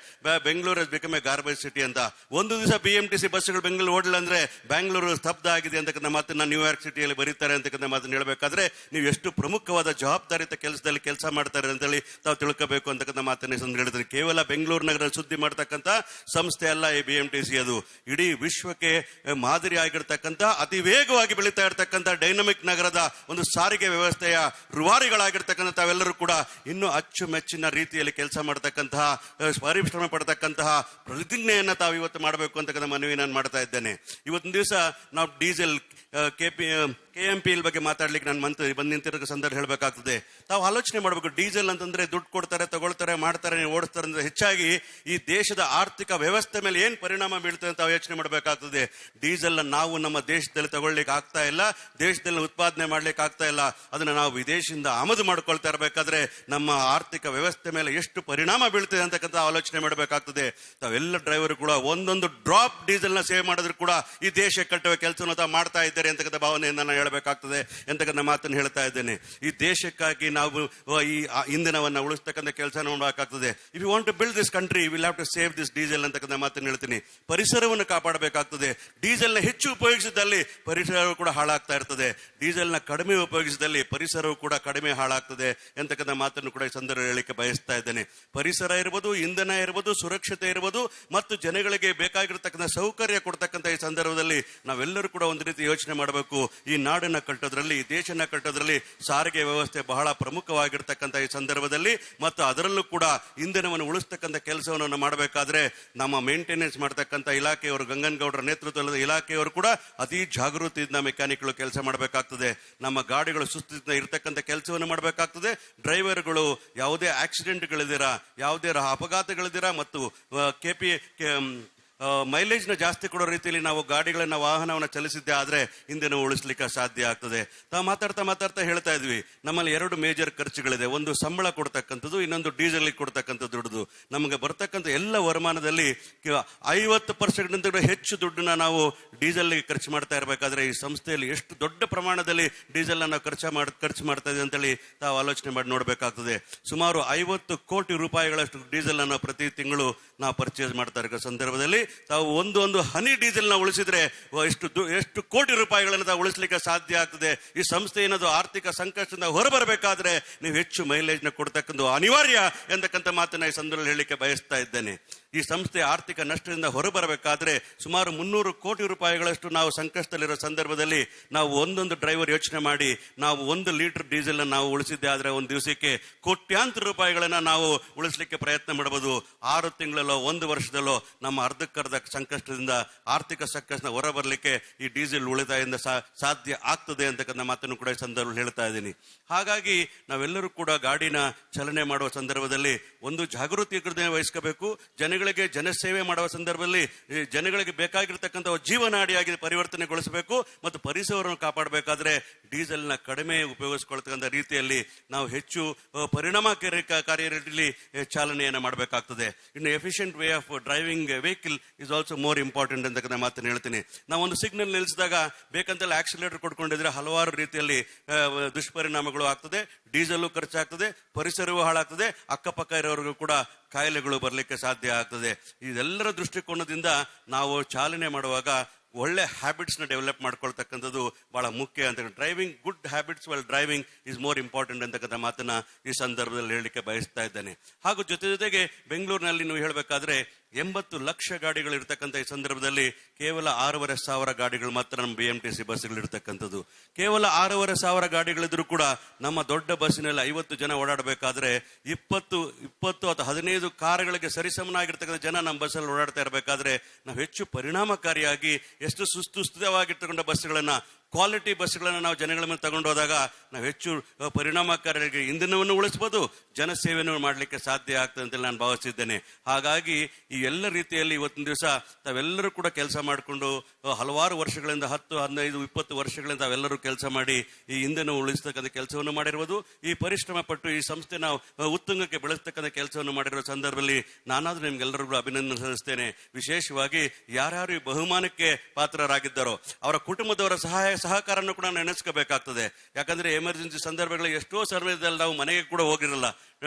Bengaluru become A garbage city ಅಂತ. ಒಂದು ದಿವಸ BMTC ಬಸ್ಗಳು ಬೆಂಗಳೂರು ಓಡಲಿಲ್ಲ ಅಂದ್ರೆ ಬೆಂಗಳೂರು ಸ್ತಬ್ಧ ಆಗಿದೆ ಅಂತಕ್ಕಂಥ ಮಾತನ್ನ ನ್ಯೂಯಾರ್ಕ್ ಸಿಟಿಯಲ್ಲಿ ಬರೀತಾರೆ ಅಂತಕ್ಕಂಥ ಮಾತನ್ನ ಹೇಳಬೇಕಾದ್ರೆ ನೀವು ಎಷ್ಟು ಪ್ರಮುಖವಾದ ಜವಾಬ್ದಾರಿತ ಕೆಲಸದಲ್ಲಿ ಕೆಲಸ ಮಾಡ್ತಾರೆ ಅಂತೇಳಿ ತಾವು ತಿಳ್ಕೋಬೇಕು ಅಂತಕ್ಕಂಥ ಮಾತನ್ನ ಹೇಳಿದ್ರೆ, ಕೇವಲ ಬೆಂಗಳೂರು ನಗರ ಸುದ್ದಿ ಮಾಡ್ತಕ್ಕಂಥ ಸಂಸ್ಥೆ ಅಲ್ಲ ಈ BMTC. ಅದು ಇಡೀ ವಿಶ್ವಕ್ಕೆ ಮಾದರಿ ಆಗಿರ್ತಕ್ಕಂಥ ಅತಿ ವೇಗವಾಗಿ ಬೆಳೀತಾ ಇರತಕ್ಕಂಥ ಡೈನಮಿಕ್ ನಗರದ ಒಂದು ಸಾರಿಗೆ ವ್ಯವಸ್ಥೆಯ ರೂವಾರಿಗಳಾಗಿರ್ತಕ್ಕಂಥ ತಾವೆಲ್ಲರೂ ಕೂಡ ಇನ್ನೂ ಅಚ್ಚುಮೆಚ್ಚಿನ ರೀತಿಯಲ್ಲಿ ಕೆಲಸ ಮಾಡತಕ್ಕಂತಹ ಪರಿಶ್ರಮ ಪಡ್ತಕ್ಕಂತಹ ಪ್ರತಿಜ್ಞೆಯನ್ನ ತಾವು ಇವತ್ತು ಮಾಡಬೇಕು ಅಂತಕ್ಕಂಥ ಮನವಿ ನಾನು ಮಾಡ್ತಾ ಇದ್ದೇನೆ. ಇವತ್ತಿನ ದಿವಸ ನಾವು ಡೀಸೆಲ್ KMPL ಬಗ್ಗೆ ಮಾತಾಡ್ಲಿಕ್ಕೆ ನಾನು ಬಂದು ನಿಂತಿರೋ ಸಂದರ್ಭ ಹೇಳಬೇಕಾಗ್ತದೆ. ತಾವು ಆಲೋಚನೆ ಮಾಡಬೇಕು, ಡೀಸೆಲ್ ಅಂತಂದ್ರೆ ದುಡ್ಡು ಕೊಡ್ತಾರೆ, ತಗೊಳ್ತಾರೆ, ಮಾಡ್ತಾರೆ, ಓಡಿಸ್ತಾರೆ ಅಂದ್ರೆ ಹೆಚ್ಚಾಗಿ ಈ ದೇಶದ ಆರ್ಥಿಕ ವ್ಯವಸ್ಥೆ ಮೇಲೆ ಏನ್ ಪರಿಣಾಮ ಬೀಳ್ತದೆ ಅಂತ ತಾವು ಯೋಚನೆ ಮಾಡಬೇಕಾಗ್ತದೆ. ಡೀಸೆಲ್ ನಾವು ನಮ್ಮ ದೇಶದಲ್ಲಿ ತಗೊಳ್ಳಿಕ್ಕೆ ಆಗ್ತಾ ಇಲ್ಲ, ದೇಶದಲ್ಲಿ ಉತ್ಪಾದನೆ ಮಾಡ್ಲಿಕ್ಕೆ ಆಗ್ತಾ ಇಲ್ಲ, ಅದನ್ನ ನಾವು ವಿದೇಶದಿಂದ ಆಮದು ಮಾಡ್ಕೊಳ್ತಾ ಇರಬೇಕಾದ್ರೆ ನಮ್ಮ ಆರ್ಥಿಕ ವ್ಯವಸ್ಥೆ ಮೇಲೆ ಎಷ್ಟು ಪರಿಣಾಮ ಬೀಳ್ತದೆ ಅಂತಕ್ಕಂಥ ಆಲೋಚನೆ ಮಾಡಬೇಕಾಗ್ತದೆ. ತಾವೆಲ್ಲ ಡ್ರೈವರ್ ಕೂಡ ಒಂದೊಂದು ಡ್ರಾಪ್ ಡೀಸೆಲ್ ನ ಸೇವ್ ಮಾಡಿದ್ರು ಕೂಡ ಈ ದೇಶ ಕಟ್ಟುವ ಕೆಲಸವನ್ನು ತಾವು ಮಾಡ್ತಾ ಇದ್ದಾರೆ ಅಂತಕ್ಕಂಥ ಭಾವನೆಯನ್ನು ನಾನು ಹೇಳಬೇಕಾಗ್ತದೆ ಅಂತಕ್ಕಂಥ ಮಾತನ್ನು ಹೇಳ್ತಾ ಇದ್ದೇನೆ. ಈ ದೇಶಕ್ಕಾಗಿ ನಾವು ಈ ಇಂಧನವನ್ನ ಉಳಿಸ್ತಕ್ಕಂಥ ಕೆಲಸ ಮಾಡಬೇಕಾಗ್ತದೆ. If you want to build this country will have to save this diesel ಅಂತಕ್ಕಂಥ ಮಾತನ್ನು ಹೇಳ್ತೀನಿ. ಪರಿಸರವನ್ನು ಕಾಪಾಡಬೇಕಾಗ್ತದೆ. ಡೀಸೆಲ್ ನ ಹೆಚ್ಚು ಉಪಯೋಗಿಸಿದಲ್ಲಿ ಪರಿಸರವು ಕೂಡ ಹಾಳಾಗ್ತಾ ಇರ್ತದೆ, ಡೀಸೆಲ್ ನ ಕಡಿಮೆ ಉಪಯೋಗಿಸಿದಲ್ಲಿ ಪರಿಸರವು ಕೂಡ ಕಡಿಮೆ ಹಾಳಾಗ್ತದೆ ಅಂತಕ್ಕಂಥ ಮಾತನ್ನು ಕೂಡ ಈ ಸಂದರ್ಭ ಹೇಳಿಕೆ ಬಯಸ್ತಾ ಇದ್ದೇನೆ. ಪರಿಸರ ಇರ್ಬೋದು, ಇಂಧನ ಇರ್ಬೋದು, ಸುರಕ್ಷತೆ ಇರ್ಬೋದು ಮತ್ತು ಜನಗಳಿಗೆ ಬೇಕಾಗಿರ್ತಕ್ಕಂಥ ಸೌಕರ್ಯ ಕೊಡ್ತಕ್ಕಂಥ ಈ ಸಂದರ್ಭದಲ್ಲಿ ನಾವೆಲ್ಲರೂ ಕೂಡ ಒಂದು ರೀತಿ ಯೋಚನೆ ಮಾಡಬೇಕು. ಈ ನಾಡನ್ನ ಕಟ್ಟೋದ್ರಲ್ಲಿ, ಈ ದೇಶನ ಕಟ್ಟೋದ್ರಲ್ಲಿ ಸಾರಿಗೆ ವ್ಯವಸ್ಥೆ ಬಹಳ ಪ್ರಮುಖವಾಗಿರ್ತಕ್ಕಂಥ ಈ ಸಂದರ್ಭದಲ್ಲಿ ಮತ್ತು ಅದರಲ್ಲೂ ಕೂಡ ಇಂಧನವನ್ನು ಉಳಿಸ್ತಕ್ಕಂಥ ಕೆಲಸವನ್ನು ಮಾಡಬೇಕಾದ್ರೆ ನಮ್ಮ ಮೇಂಟೆನೆನ್ಸ್ ಮಾಡ್ತಕ್ಕಂಥ ಇಲಾಖೆಯವರು, ಗಂಗನಗೌಡರ ನೇತೃತ್ವದ ಇಲಾಖೆಯವರು ಕೂಡ ಅತಿ ಜಾಗೃತಿಯಿಂದ ಮೆಕ್ಯಾನಿಕ್ಗಳು ಕೆಲಸ ಮಾಡಬೇಕಾಗ್ತದೆ. ನಮ್ಮ ಗಾಡಿಗಳು ಸುಸ್ಥಿತಿಯಿಂದ ಇರತಕ್ಕಂಥ ಕೆಲಸವನ್ನು ಮಾಡಬೇಕಾಗ್ತದೆ. ಡ್ರೈವರ್ಗಳು ಯಾವುದೇ ಆಕ್ಸಿಡೆಂಟ್ಗಳಿದ್ದೀರಾ, ಯಾವುದೇ ಅಪಘಾತಗಳಿದ್ದೀರಾ ಮತ್ತು ಮೈಲೇಜ್ ನ ಜಾಸ್ತಿ ಕೊಡೋ ರೀತಿಯಲ್ಲಿ ನಾವು ಗಾಡಿಗಳನ್ನ, ವಾಹನವನ್ನ ಚಲಿಸಿದ್ದೆ ಆದ್ರೆ ಇಂಧನ ಉಳಿಸ್ಲಿಕ್ಕೆ ಸಾಧ್ಯ ಆಗ್ತದೆ. ನಾವು ಮಾತಾಡ್ತಾ ಹೇಳ್ತಾ ಇದ್ವಿ, ನಮ್ಮಲ್ಲಿ 2 ಮೇಜರ್ ಖರ್ಚುಗಳಿದೆ. ಒಂದು ಸಂಬಳ ಕೊಡ್ತಕ್ಕಂಥದ್ದು, ಇನ್ನೊಂದು ಡೀಸೆಲ್ ಕೊಡ್ತಕ್ಕಂಥದ್ದು ದುಡ್ಡು. ನಮಗೆ ಬರ್ತಕ್ಕಂಥ ಎಲ್ಲ ವರಮಾನದಲ್ಲಿ 50% ಹೆಚ್ಚು ದುಡ್ಡನ್ನ ನಾವು ಡೀಸೆಲ್ ಖರ್ಚು ಮಾಡ್ತಾ ಇರಬೇಕಾದ್ರೆ ಈ ಸಂಸ್ಥೆಯಲ್ಲಿ ಎಷ್ಟು ದೊಡ್ಡ ಪ್ರಮಾಣದಲ್ಲಿ ಡೀಸೆಲ್ ಅನ್ನ ಖರ್ಚು ಮಾಡ್ತಾ ಇದೆ ಅಂತೇಳಿ ತಾವು ಆಲೋಚನೆ ಮಾಡಿ ನೋಡ್ಬೇಕಾಗ್ತದೆ. ಸುಮಾರು 50 ಕೋಟಿ ರೂಪಾಯಿಗಳಷ್ಟು ಡೀಸೆಲ್ ಅನ್ನು ಪ್ರತಿ ತಿಂಗಳು ನಾವು ಪರ್ಚೇಸ್ ಮಾಡ್ತಾ ಇರೋ ಸಂದರ್ಭದಲ್ಲಿ ತಾವು ಒಂದು ಹನಿ ಡೀಸೆಲ್ ನ ಉಳಿಸಿದ್ರೆ ಎಷ್ಟು ಕೋಟಿ ರೂಪಾಯಿಗಳನ್ನು ತಾವು ಉಳಿಸ್ಲಿಕ್ಕೆ ಸಾಧ್ಯ ಆಗ್ತದೆ. ಈ ಸಂಸ್ಥೆ ಏನಾದ್ರು ಆರ್ಥಿಕ ಸಂಕಷ್ಟದಿಂದ ಹೊರಬರಬೇಕಾದ್ರೆ ನೀವು ಹೆಚ್ಚು ಮೈಲೇಜ್ ನ ಕೊಡ್ತಕ್ಕಂಥ ಅನಿವಾರ್ಯ ಎಂತಕ್ಕಂಥ ಮಾತನ್ನ ಈ ಸಂದರ್ಭದಲ್ಲಿ ಹೇಳಲಿಕ್ಕೆ ಬಯಸ್ತಾ ಇದ್ದೇನೆ. ಈ ಸಂಸ್ಥೆ ಆರ್ಥಿಕ ನಷ್ಟದಿಂದ ಹೊರಬರಬೇಕಾದ್ರೆ ಸುಮಾರು 300 ಕೋಟಿ ರೂಪಾಯಿಗಳಷ್ಟು ನಾವು ಸಂಕಷ್ಟದಲ್ಲಿರೋ ಸಂದರ್ಭದಲ್ಲಿ ನಾವು ಒಂದೊಂದು ಡ್ರೈವರ್ ಯೋಚನೆ ಮಾಡಿ ನಾವು 1 ಲೀಟರ್ ಡೀಸೆಲ್ ನಾವು ಉಳಿಸಿದ್ದೆ ಆದ್ರೆ ಒಂದು ದಿವಸಕ್ಕೆ ಕೋಟ್ಯಾಂತರ ರೂಪಾಯಿಗಳನ್ನ ನಾವು ಉಳಿಸ್ಲಿಕ್ಕೆ ಪ್ರಯತ್ನ ಮಾಡಬಹುದು. 6 ತಿಂಗಳಲ್ಲೋ 1 ವರ್ಷದಲ್ಲೋ ನಮ್ಮ ಅರ್ಧಕ್ಕರ್ಧ ಸಂಕಷ್ಟದಿಂದ, ಆರ್ಥಿಕ ಸಂಕಷ್ಟ ಹೊರಬರಲಿಕ್ಕೆ ಈ ಡೀಸೆಲ್ ಉಳಿತಾಯದಿಂದ ಸಾಧ್ಯ ಆಗ್ತದೆ ಅಂತಕ್ಕಂಥ ಮಾತನ್ನು ಕೂಡ ಈ ಸಂದರ್ಭದಲ್ಲಿ ಹೇಳ್ತಾ ಇದ್ದೀನಿ. ಹಾಗಾಗಿ ನಾವೆಲ್ಲರೂ ಕೂಡ ಗಾಡಿನ ಚಲನೆ ಮಾಡುವ ಸಂದರ್ಭದಲ್ಲಿ ಒಂದು ಜಾಗೃತಿ ವಹಿಸ್ಕೋಬೇಕು. ಜನಗಳಿಗೆ ಜನಸೇವೆ ಮಾಡುವ ಸಂದರ್ಭದಲ್ಲಿ ಜನಗಳಿಗೆ ಬೇಕಾಗಿರ್ತಕ್ಕಂಥ ಜೀವನ ಜೀವನಾಡಿಯಾಗಿ ಪರಿವರ್ತನೆಗೊಳಿಸಬೇಕು ಮತ್ತು ಪರಿಸರವನ್ನು ಕಾಪಾಡಬೇಕಾದ್ರೆ ಡೀಸೆಲ್ನ ಕಡಿಮೆ ಉಪಯೋಗಿಸಿಕೊಳ್ತಕ್ಕಂಥ ರೀತಿಯಲ್ಲಿ ನಾವು ಹೆಚ್ಚು ಪರಿಣಾಮಕಾರಿ ರೀತಿಯಲ್ಲಿ ಚಾಲನೆಯನ್ನು ಮಾಡಬೇಕಾಗ್ತದೆ. ಇನ್ನು efficient way of driving vehicle is also more important ಅಂತ ಮಾತನ್ನು ಹೇಳ್ತೀನಿ. ನಾವು ಒಂದು ಸಿಗ್ನಲ್ ನಿಲ್ಲಿಸಿದಾಗ ಬೇಕಂತೆಲ್ಲ ಆಕ್ಸಿಲೇಟರ್ ಕೊಡ್ಕೊಂಡಿದ್ರೆ ಹಲವಾರು ರೀತಿಯಲ್ಲಿ ದುಷ್ಪರಿಣಾಮಗಳು ಆಗ್ತದೆ. ಡೀಸೆಲ್ ಖರ್ಚಾಗ್ತದೆ, ಪರಿಸರವೂ ಹಾಳಾಗ್ತದೆ, ಅಕ್ಕಪಕ್ಕ ಇರೋರಿಗೂ ಕೂಡ ಕಾಯಿಲೆಗಳು ಬರಲಿಕ್ಕೆ ಸಾಧ್ಯ ಆಗ್ತದೆ. ಇದೆಲ್ಲರ ದೃಷ್ಟಿಕೋನದಿಂದ ನಾವು ಚಾಲನೆ ಮಾಡುವಾಗ ಒಳ್ಳೆ ಹ್ಯಾಬಿಟ್ಸ್ನ ಡೆವಲಪ್ ಮಾಡ್ಕೊಳ್ತಕ್ಕಂಥದ್ದು ಬಹಳ ಮುಖ್ಯ ಅಂತ. Driving good habits well driving is more important ಅಂತಕ್ಕಂಥ ಮಾತನ್ನ ಈ ಸಂದರ್ಭದಲ್ಲಿ ಹೇಳಲಿಕ್ಕೆ ಬಯಸ್ತಾ ಇದ್ದೇನೆ. ಹಾಗೂ ಜೊತೆಗೆ ಬೆಂಗಳೂರಿನಲ್ಲಿ ನೀವು ಹೇಳಬೇಕಾದ್ರೆ 80 ಲಕ್ಷ ಗಾಡಿಗಳು ಇರ್ತಕ್ಕಂಥ ಈ ಸಂದರ್ಭದಲ್ಲಿ ಕೇವಲ 6,500 ಗಾಡಿಗಳು ಮಾತ್ರ ನಮ್ಮ BMTC ಬಸ್ಗಳು ಇರ್ತಕ್ಕಂಥದ್ದು. ಕೇವಲ 6,500 ಗಾಡಿಗಳಿದ್ರು ಕೂಡ ನಮ್ಮ ದೊಡ್ಡ ಬಸ್ಸಿನಲ್ಲಿ 50 ಜನ ಓಡಾಡಬೇಕಾದ್ರೆ 20 ಅಥವಾ 15 ಕಾರುಗಳಿಗೆ ಸರಿಸಮನಾಗಿರ್ತಕ್ಕಂಥ ಜನ ನಮ್ಮ ಬಸ್ಸಲ್ಲಿ ಓಡಾಡ್ತಾ ಇರಬೇಕಾದ್ರೆ ನಾವು ಹೆಚ್ಚು ಪರಿಣಾಮಕಾರಿಯಾಗಿ ಎಷ್ಟು ಸುಸ್ಥಿರವಾಗಿರ್ತಕ್ಕಂಥ ಬಸ್ಗಳನ್ನ, ಕ್ವಾಲಿಟಿ ಬಸ್ಗಳನ್ನು ನಾವು ಜನಗಳ ಮೇಲೆ ತಗೊಂಡು ಹೋದಾಗ ನಾವು ಹೆಚ್ಚು ಪರಿಣಾಮಕಾರಿಯಾಗಿ ಇಂಧನವನ್ನು ಉಳಿಸ್ಬೋದು, ಜನಸೇವೆಯನ್ನು ಮಾಡಲಿಕ್ಕೆ ಸಾಧ್ಯ ಆಗ್ತದೆ ಅಂತ ನಾನು ಭಾವಿಸಿದ್ದೇನೆ. ಹಾಗಾಗಿ ಈ ಎಲ್ಲ ರೀತಿಯಲ್ಲಿ ಇವತ್ತಿನ ದಿವಸ ತಾವೆಲ್ಲರೂ ಕೂಡ ಕೆಲಸ ಮಾಡಿಕೊಂಡು ಹಲವಾರು ವರ್ಷಗಳಿಂದ 10, 15, 20 ವರ್ಷಗಳಿಂದ ತಾವೆಲ್ಲರೂ ಕೆಲಸ ಮಾಡಿ ಈ ಇಂಧನ ಉಳಿಸ್ತಕ್ಕಂಥ ಕೆಲಸವನ್ನು ಮಾಡಿರ್ಬೋದು. ಈ ಪರಿಶ್ರಮ ಪಟ್ಟು ಈ ಸಂಸ್ಥೆ ನಾವು ಉತ್ತುಂಗಕ್ಕೆ ಬೆಳೆಸ್ತಕ್ಕಂಥ ಕೆಲಸವನ್ನು ಮಾಡಿರೋ ಸಂದರ್ಭದಲ್ಲಿ ನಾನಾದ್ರೂ ನಿಮ್ಗೆಲ್ಲರಿಗೂ ಅಭಿನಂದನೆ ಸಲ್ಲಿಸ್ತೇನೆ. ವಿಶೇಷವಾಗಿ ಯಾರ್ಯಾರು ಈ ಬಹುಮಾನಕ್ಕೆ ಪಾತ್ರರಾಗಿದ್ದಾರೋ ಅವರ ಕುಟುಂಬದವರ ಸಹಕಾರವನ್ನು ಕೂಡ ನೆನೆಸ್ಕೋಬೇಕಾಗ್ತದೆ. ಯಾಕಂದ್ರೆ ಎಮರ್ಜೆನ್ಸಿ ಸಂದರ್ಭಗಳಲ್ಲಿ ಎಷ್ಟೋ ಸಮಯದಲ್ಲಿ ನಾವು ಮನೆಗೆ ಕೂಡ ಹೋಗಿರಲ್ಲ,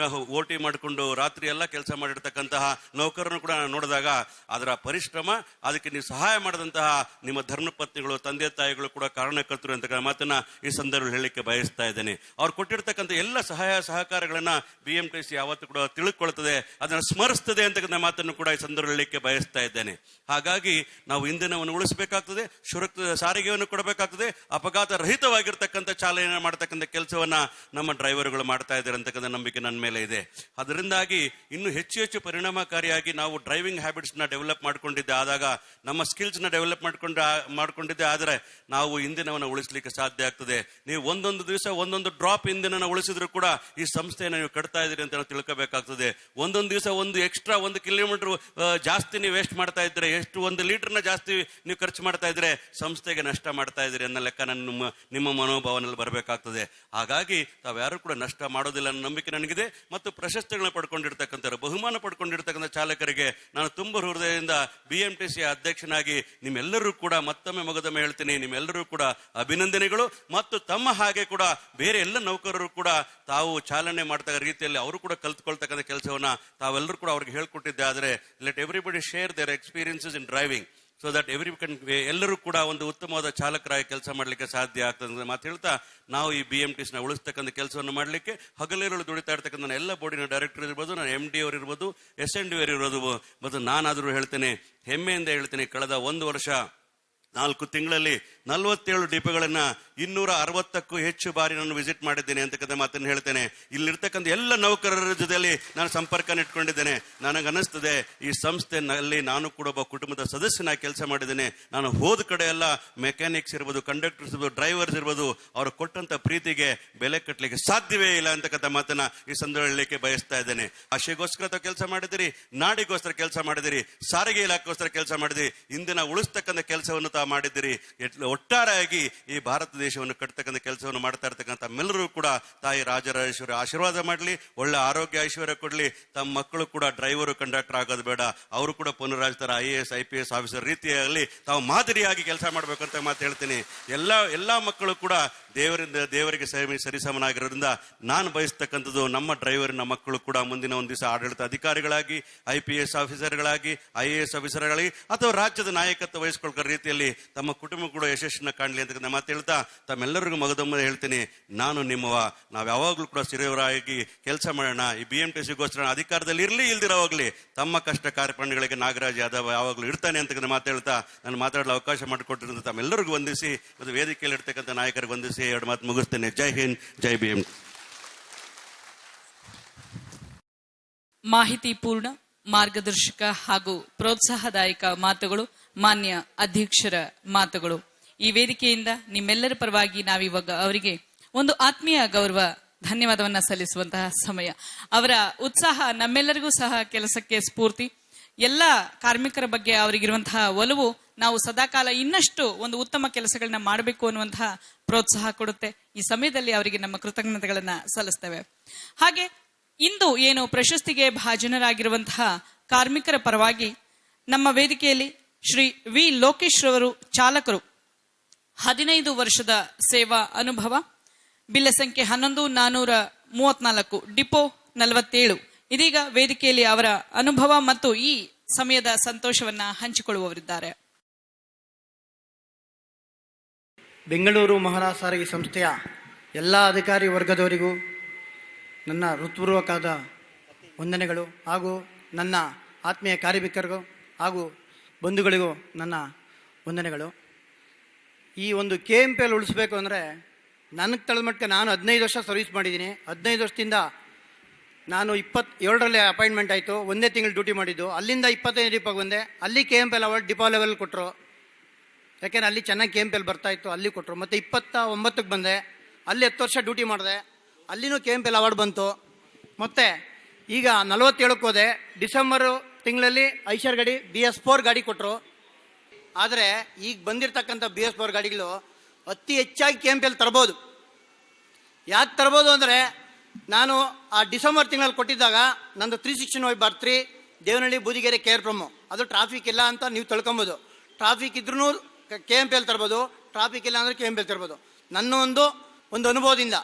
OT ಮಾಡಿಕೊಂಡು ರಾತ್ರಿ ಎಲ್ಲ ಕೆಲಸ ಮಾಡಿರ್ತಕ್ಕಂತಹ ನೌಕರನ್ನು ಕೂಡ ನೋಡಿದಾಗ ಅದರ ಪರಿಶ್ರಮ, ಅದಕ್ಕೆ ನೀವು ಸಹಾಯ ಮಾಡಿದಂತಹ ನಿಮ್ಮ ಧರ್ಮಪತ್ನಿಗಳು, ತಂದೆ ತಾಯಿಗಳು ಕೂಡ ಕಾರಣಕರ್ತರು ಅಂತ ಮಾತನ್ನ ಈ ಸಂದರ್ಭದಲ್ಲಿ ಹೇಳಲಿಕ್ಕೆ ಬಯಸ್ತಾ ಇದ್ದೇನೆ. ಅವ್ರು ಕೊಟ್ಟಿರ್ತಕ್ಕಂಥ ಎಲ್ಲ ಸಹಕಾರಗಳನ್ನ BMTC ಯಾವತ್ತೂ ಕೂಡ ತಿಳ್ಕೊಳ್ತದೆ, ಅದನ್ನ ಸ್ಮರಿಸ್ತದೆ ಅಂತಕ್ಕಂಥ ಮಾತನ್ನು ಕೂಡ ಈ ಸಂದರ್ಭದಲ್ಲಿ ಹೇಳಲಿಕ್ಕೆ ಬಯಸ್ತಾ ಇದ್ದೇನೆ. ಹಾಗಾಗಿ ನಾವು ಇಂಧನವನ್ನು ಉಳಿಸಬೇಕಾಗ್ತದೆ, ಸುರಕ್ಷಿತ ಸಾರಿಗೆಯನ್ನು ಕೊಡಬೇಕಾಗ್ತದೆ, ಅಪಘಾತ ರಹಿತವಾಗಿರ್ತಕ್ಕಂಥ ಚಾಲನೆ ಮಾಡತಕ್ಕಂಥ ಕೆಲಸವನ್ನ ನಮ್ಮ ಡ್ರೈವರ್ಗಳು ಮಾಡ್ತಾ ಇದ್ದಾರೆ ಅಂತಕ್ಕಂಥ ನಂಬಿಕೆ ನನ್ನ ಮೇಲೆ ಇದೆ. ಅದರಿಂದಾಗಿ ಇನ್ನು ಹೆಚ್ಚು ಪರಿಣಾಮಕಾರಿಯಾಗಿ ನಾವು ಡ್ರೈವಿಂಗ್ ಹ್ಯಾಬಿಟ್ಸ್ ನ ಡೆವಲಪ್ ಮಾಡ್ಕೊಂಡಿದ್ದೆ ಆದಾಗ, ನಮ್ಮ ಸ್ಕಿಲ್ಸ್ ನ ಡೆವಲಪ್ ಮಾಡ್ಕೊಂಡಿದ್ದೆ ಆದ್ರೆ ನಾವು ಇಂಧನವನ್ನು ಉಳಿಸಲಿಕ್ಕೆ ಸಾಧ್ಯ ಆಗ್ತದೆ. ನೀವು ಒಂದೊಂದು ದಿವಸ ಒಂದೊಂದು ಡ್ರಾಪ್ ಇಂಧನ ಉಳಿಸಿದ್ರು ಕೂಡ ಈ ಸಂಸ್ಥೆಯನ್ನು ನೀವು ಕಟ್ತಾ ಇದೀರಿ ಅಂತ ನಾವು ತಿಳ್ಕೋಬೇಕಾಗ್ತದೆ. ಒಂದೊಂದು ದಿವಸ ಒಂದು ಎಕ್ಸ್ಟ್ರಾ 1 ಕಿಲೋಮೀಟರ್ ಜಾಸ್ತಿ ನೀವು ವೇಸ್ಟ್ ಮಾಡ್ತಾ ಇದ್ರೆ, ಎಷ್ಟು 1 ಲೀಟರ್ನ ಜಾಸ್ತಿ ನೀವು ಖರ್ಚು ಮಾಡ್ತಾ ಇದ್ರೆ ಸಂಸ್ಥೆಗೆ ನಷ್ಟ ಮಾಡ್ತಾ ಇದ್ದೀರಿ ಅನ್ನೋ ಲೆಕ್ಕ ನಿಮ್ಮ ಮನೋಭಾವನೆಯಲ್ಲಿ ಬರಬೇಕಾಗ್ತದೆ. ಹಾಗಾಗಿ ತಾವ್ಯಾರು ಕೂಡ ನಷ್ಟ ಮಾಡೋದಿಲ್ಲ ಅನ್ನೋ ನಂಬಿಕೆ ನನಗಿದೆ. ಮತ್ತು ಪ್ರಶಸ್ತಿಗಳನ್ನ ಪಡ್ಕೊಂಡಿರ್ತಕ್ಕಂಥ, ಬಹುಮಾನ ಪಡ್ಕೊಂಡಿರ್ತಕ್ಕಂಥ ಚಾಲಕರಿಗೆ ನಾನು ತುಂಬ ಹೃದಯದಿಂದ BMTC ಅಧ್ಯಕ್ಷನಾಗಿ ನಿಮ್ಮೆಲ್ಲರೂ ಕೂಡ ಮತ್ತೊಮ್ಮೆ ಮಗದೊಮ್ಮೆ ಹೇಳ್ತೀನಿ, ನಿಮ್ಮೆಲ್ಲರೂ ಕೂಡ ಅಭಿನಂದನೆಗಳು. ಮತ್ತು ತಮ್ಮ ಹಾಗೆ ಕೂಡ ಬೇರೆ ಎಲ್ಲ ನೌಕರರು ಕೂಡ ತಾವು ಚಾಲನೆ ಮಾಡ್ತಕ್ಕ ರೀತಿಯಲ್ಲಿ ಅವರು ಕೂಡ ಕಲ್ತ್ಕೊಳ್ತಕ್ಕಂಥ ಕೆಲಸವನ್ನ ತಾವೆಲ್ಲರೂ ಕೂಡ ಅವ್ರಿಗೆ ಹೇಳ್ಕೊಟ್ಟಿದ್ದೆ ಆದ್ರೆ, let everybody share their experiences in driving so that ಎಲ್ಲರೂ ಕೂಡ ಒಂದು ಉತ್ತಮವಾದ ಚಾಲಕರಾಗಿ ಕೆಲಸ ಮಾಡಲಿಕ್ಕೆ ಸಾಧ್ಯ ಆಗ್ತದೆ ಮಾತು ಹೇಳ್ತಾ, ನಾವು ಈ BMTC ನ ಉಳಿಸ್ತಕ್ಕಂಥ ಕೆಲಸವನ್ನು ಮಾಡಲಿಕ್ಕೆ ಹಗಲಿರುಳು ದುಡಿತಾ ಇರ್ತಕ್ಕಂಥ ಎಲ್ಲ ಬೋರ್ಡಿನ ಡೈರೆಕ್ಟರ್ ಇರ್ಬೋದು, ನಾನು MD ಅವರು ಇರ್ಬೋದು, SND ಅವರು ಇರ್ಬೋದು, ಮತ್ತು ನಾನಾದರೂ ಹೇಳ್ತೇನೆ, ಹೆಮ್ಮೆಯಿಂದ ಹೇಳ್ತೇನೆ, ಕಳೆದ 1 ವರ್ಷ 4 ತಿಂಗಳಲ್ಲಿ 47 ಡಿಪೋಗಳನ್ನ 260ಕ್ಕೂ ಹೆಚ್ಚು ಬಾರಿ ನಾನು ವಿಸಿಟ್ ಮಾಡಿದ್ದೇನೆ ಅಂತಕ್ಕಂಥ ಮಾತನ್ನು ಹೇಳ್ತೇನೆ. ಇಲ್ಲಿರ್ತಕ್ಕಂಥ ಎಲ್ಲ ನೌಕರರ ಜೊತೆಯಲ್ಲಿ ನಾನು ಸಂಪರ್ಕ ಇಟ್ಕೊಂಡಿದ್ದೇನೆ. ನನಗನ್ನಿಸ್ತದೆ ಈ ಸಂಸ್ಥೆನಲ್ಲಿ ನಾನು ಕೂಡ ಒಬ್ಬ ಕುಟುಂಬದ ಸದಸ್ಯನಾಗಿ ಕೆಲಸ ಮಾಡಿದ್ದೇನೆ. ನಾನು ಹೋದ ಕಡೆ ಎಲ್ಲ ಮೆಕ್ಯಾನಿಕ್ಸ್ ಇರ್ಬೋದು, ಕಂಡಕ್ಟರ್ಸ್ ಇರ್ಬೋದು, ಡ್ರೈವರ್ಸ್ ಇರ್ಬೋದು, ಅವರು ಕೊಟ್ಟಂತ ಪ್ರೀತಿಗೆ ಬೆಲೆ ಕಟ್ಟಲಿಕ್ಕೆ ಸಾಧ್ಯವೇ ಇಲ್ಲ ಅಂತಕ್ಕಂಥ ಮಾತನ್ನ ಈ ಸಂದರ್ಭ ಹೇಳಲಿಕ್ಕೆ ಬಯಸ್ತಾ ಇದ್ದೇನೆ. ಆಶೆಗೋಸ್ಕರ ತಾವು ಕೆಲಸ ಮಾಡಿದಿರಿ, ನಾಡಿಗೋಸ್ಕರ ಕೆಲಸ ಮಾಡಿದಿರಿ, ಸಾರಿಗೆ ಇಲಾಖೆಗೋಸ್ಕರ ಕೆಲಸ ಮಾಡಿದಿರಿ, ಇಂದಿನ ಉಳಿಸ್ತಕ್ಕಂಥ ಕೆಲಸವನ್ನು ತಾವು ಮಾಡಿದಿರಿ. ಒಟ್ಟಾರೆಯಾಗಿ ಈ ಭಾರತ ದೇಶವನ್ನು ಕಟ್ಟತಕ್ಕಂಥ ಕೆಲಸವನ್ನು ಮಾಡ್ತಾ ಇರ್ತಕ್ಕಂಥ ಎಲ್ಲರೂ ಕೂಡ ತಾಯಿ ರಾಜರಾಜೇಶ್ವರಿ ಆಶೀರ್ವಾದ ಮಾಡಲಿ, ಒಳ್ಳೆ ಆರೋಗ್ಯ ಐಶ್ವರ್ಯ ಕೊಡ್ಲಿ. ತಮ್ಮ ಮಕ್ಕಳು ಕೂಡ ಡ್ರೈವರು ಕಂಡಕ್ಟರ್ ಆಗೋದು ಬೇಡ, ಅವರು ಕೂಡ ಪುನರಾಜಿತರ IAS IPS ಆಫೀಸರ್ ರೀತಿಯಲ್ಲಿ ತಾವು ಮಾದರಿಯಾಗಿ ಕೆಲಸ ಮಾಡ್ಬೇಕಂತ ಮಾತು ಹೇಳ್ತೀನಿ. ಎಲ್ಲಾ ಮಕ್ಕಳು ಕೂಡ ದೇವರಿಗೆ ಸರಿಸಮನಾಗಿರೋದ್ರಿಂದ ನಾನು ಬಯಸ್ತಕ್ಕಂಥದ್ದು ನಮ್ಮ ಡ್ರೈವರಿನ ಮಕ್ಕಳು ಕೂಡ ಮುಂದಿನ ಒಂದು ದಿವಸ ಆಡಳಿತ ಅಧಿಕಾರಿಗಳಾಗಿ, IPS ಆಫೀಸರ್ಗಳಾಗಿ, IAS ಆಫೀಸರ್ಗಳಾಗಿ ಅಥವಾ ರಾಜ್ಯದ ನಾಯಕತ್ವ ವಹಿಸ್ಕೊಳ್ಕೋ ರೀತಿಯಲ್ಲಿ ತಮ್ಮ ಕುಟುಂಬ ಕೂಡ ಯಶಸ್ಸನ್ನ ಕಾಣಲಿ ಅಂತ ಮಾತು ಹೇಳ್ತಾ ತಮ್ಮೆಲ್ಲರಿಗೂ ಮಗದೊಮ್ಮೆ ಹೇಳ್ತೀನಿ, ನಾನು ನಿಮ್ಮವ, ನಾವು ಯಾವಾಗಲೂ ಕೂಡ ಸ್ಥಿರವರಾಗಿ ಕೆಲಸ ಮಾಡೋಣ. ಈ BMTCಗೋಸ್ಕರ ಅಧಿಕಾರದಲ್ಲಿ ಇರಲಿ ಇಲ್ದಿರೋವಾಗ್ಲಿ ತಮ್ಮ ಕಷ್ಟ ಕಾರ್ಯಪಣಗಳಿಗೆ ನಾಗರಾಜ್ ಯಾದವ್ ಯಾವಾಗಲೂ ಇರ್ತಾನೆ ಅಂತ ಮಾತು ಹೇಳ್ತಾ ನಾನು ಮಾತಾಡಲು ಅವಕಾಶ ಮಾಡಿಕೊಟ್ಟಿರೋದು ತಮ್ಮೆಲ್ಲರಿಗೂ ವಂದಿಸಿ ಮತ್ತು ವೇದಿಕೆಯಲ್ಲಿ ಇರ್ತಕ್ಕಂಥ ನಾಯಕರಿಗೆ ವಂದಿಸಿ 2 ಮಾತು ಮುಗಿಸ್ತೇನೆ. ಜೈ ಹಿಂದ್, ಜೈ BM. ಮಾಹಿತಿ ಪೂರ್ಣ, ಮಾರ್ಗದರ್ಶಕ ಹಾಗೂ ಪ್ರೋತ್ಸಾಹದಾಯಕ ಮಾತುಗಳು, ಮಾನ್ಯ ಅಧ್ಯಕ್ಷರ ಮಾತುಗಳು. ಈ ವೇದಿಕೆಯಿಂದ ನಿಮ್ಮೆಲ್ಲರ ಪರವಾಗಿ ನಾವಿವಾಗ ಅವರಿಗೆ ಒಂದು ಆತ್ಮೀಯ ಗೌರವ ಧನ್ಯವಾದವನ್ನ ಸಲ್ಲಿಸುವಂತಹ ಸಮಯ. ಅವರ ಉತ್ಸಾಹ ನಮ್ಮೆಲ್ಲರಿಗೂ ಸಹ ಕೆಲಸಕ್ಕೆ ಸ್ಫೂರ್ತಿ. ಎಲ್ಲ ಕಾರ್ಮಿಕರ ಬಗ್ಗೆ ಅವರಿಗಿರುವಂತಹ ಒಲವು ನಾವು ಸದಾಕಾಲ ಇನ್ನಷ್ಟು ಒಂದು ಉತ್ತಮ ಕೆಲಸಗಳನ್ನ ಮಾಡಬೇಕು ಅನ್ನುವಂತಹ ಪ್ರೋತ್ಸಾಹ ಕೊಡುತ್ತೆ. ಈ ಸಮಯದಲ್ಲಿ ಅವರಿಗೆ ನಮ್ಮ ಕೃತಜ್ಞತೆಗಳನ್ನ ಸಲ್ಲಿಸ್ತೇವೆ. ಹಾಗೆ ಇಂದು ಏನು ಪ್ರಶಸ್ತಿಗೆ ಭಾಜನರಾಗಿರುವಂತಹ ಕಾರ್ಮಿಕರ ಪರವಾಗಿ ನಮ್ಮ ವೇದಿಕೆಯಲ್ಲಿ ಶ್ರೀ ವಿ ಲೋಕೇಶ್ ರವರು ಚಾಲಕರು, 15 ವರ್ಷದ ಸೇವಾ ಅನುಭವ, ಬಿಲ್ಲ ಸಂಖ್ಯೆ 11434, ಡಿಪೋ 47. ಇದೀಗ ವೇದಿಕೆಯಲ್ಲಿ ಅವರ ಅನುಭವ ಮತ್ತು ಈ ಸಮಯದ ಸಂತೋಷವನ್ನ ಹಂಚಿಕೊಳ್ಳುವವರಿದ್ದಾರೆ. ಬೆಂಗಳೂರು ಮಹಾನಗರ ಸಾರಿಗೆ ಸಂಸ್ಥೆಯ ಎಲ್ಲ ಅಧಿಕಾರಿ ವರ್ಗದವರಿಗೂ ನನ್ನ ಹೃತ್ಪೂರ್ವಕವಾದ ವಂದನೆಗಳು, ಹಾಗೂ ನನ್ನ ಆತ್ಮೀಯ ಕಾರ್ಮಿಕರಿಗೂ ಹಾಗೂ ಬಂಧುಗಳಿಗೂ ನನ್ನ ವಂದನೆಗಳು. ಈ ಒಂದು KMPL ಉಳಿಸ್ಬೇಕು ಅಂದರೆ ನನಗೆ ತಿಳಿದ ಮಟ್ಟಿಗೆ ನಾನು 15 ವರ್ಷ ಸರ್ವಿಸ್ ಮಾಡಿದ್ದೀನಿ. 15 ವರ್ಷದಿಂದ ನಾನು 27ರಲ್ಲಿ ಅಪಾಯಿಂಟ್ಮೆಂಟ್ ಆಯಿತು, ಒಂದೇ ತಿಂಗಳು ಡ್ಯೂಟಿ ಮಾಡಿದ್ದು. ಅಲ್ಲಿಂದ 25 ಡಿಪೋಗೆ ಬಂದೆ. ಅಲ್ಲಿ KMPL ಅವಾರ್ಡ್ ಡಿಪೋ ಲೆವೆಲ್ ಕೊಟ್ಟರು, ಯಾಕೆಂದರೆ ಅಲ್ಲಿ ಚೆನ್ನಾಗಿ KMPL ಬರ್ತಾಯಿತ್ತು, ಅಲ್ಲಿ ಕೊಟ್ಟರು. ಮತ್ತು 29ಕ್ಕೆ ಬಂದೆ, ಅಲ್ಲಿ 10 ವರ್ಷ ಡ್ಯೂಟಿ ಮಾಡಿದೆ, ಅಲ್ಲಿನೂ KMPL ಅವಾರ್ಡ್ ಬಂತು. ಮತ್ತು ಈಗ 47ಕ್ಕೆ ಹೋದೆ. ಡಿಸೆಂಬರು ತಿಂಗಳಲ್ಲಿ ಐಷರ್ ಗಾಡಿ BS4 ಗಾಡಿ ಕೊಟ್ಟರು. ಆದರೆ ಈಗ ಬಂದಿರತಕ್ಕಂಥ BS4 ಗಾಡಿಗಳು ಅತಿ ಹೆಚ್ಚಾಗಿ KMPL ತರ್ಬೋದು. ಯಾಕೆ ತರ್ಬೋದು ಅಂದರೆ, ನಾನು ಆ ಡಿಸೆಂಬರ್ ತಿಂಗಳಲ್ಲಿ ಕೊಟ್ಟಿದ್ದಾಗ ನಂದು 365/3 ದೇವನಹಳ್ಳಿ ಬೂದಿಗೆರೆ KRPM, ಅದು ಟ್ರಾಫಿಕ್ ಇಲ್ಲ ಅಂತ ನೀವು ತಿಳ್ಕೊಬೋದು. ಟ್ರಾಫಿಕ್ ಇದ್ರೂ KMPL ತರ್ಬೋದು, ಟ್ರಾಫಿಕ್ ಇಲ್ಲ ಅಂದರೆ KMPL ತರ್ಬೋದು. ನನ್ನ ಒಂದು ಅನುಭವದಿಂದ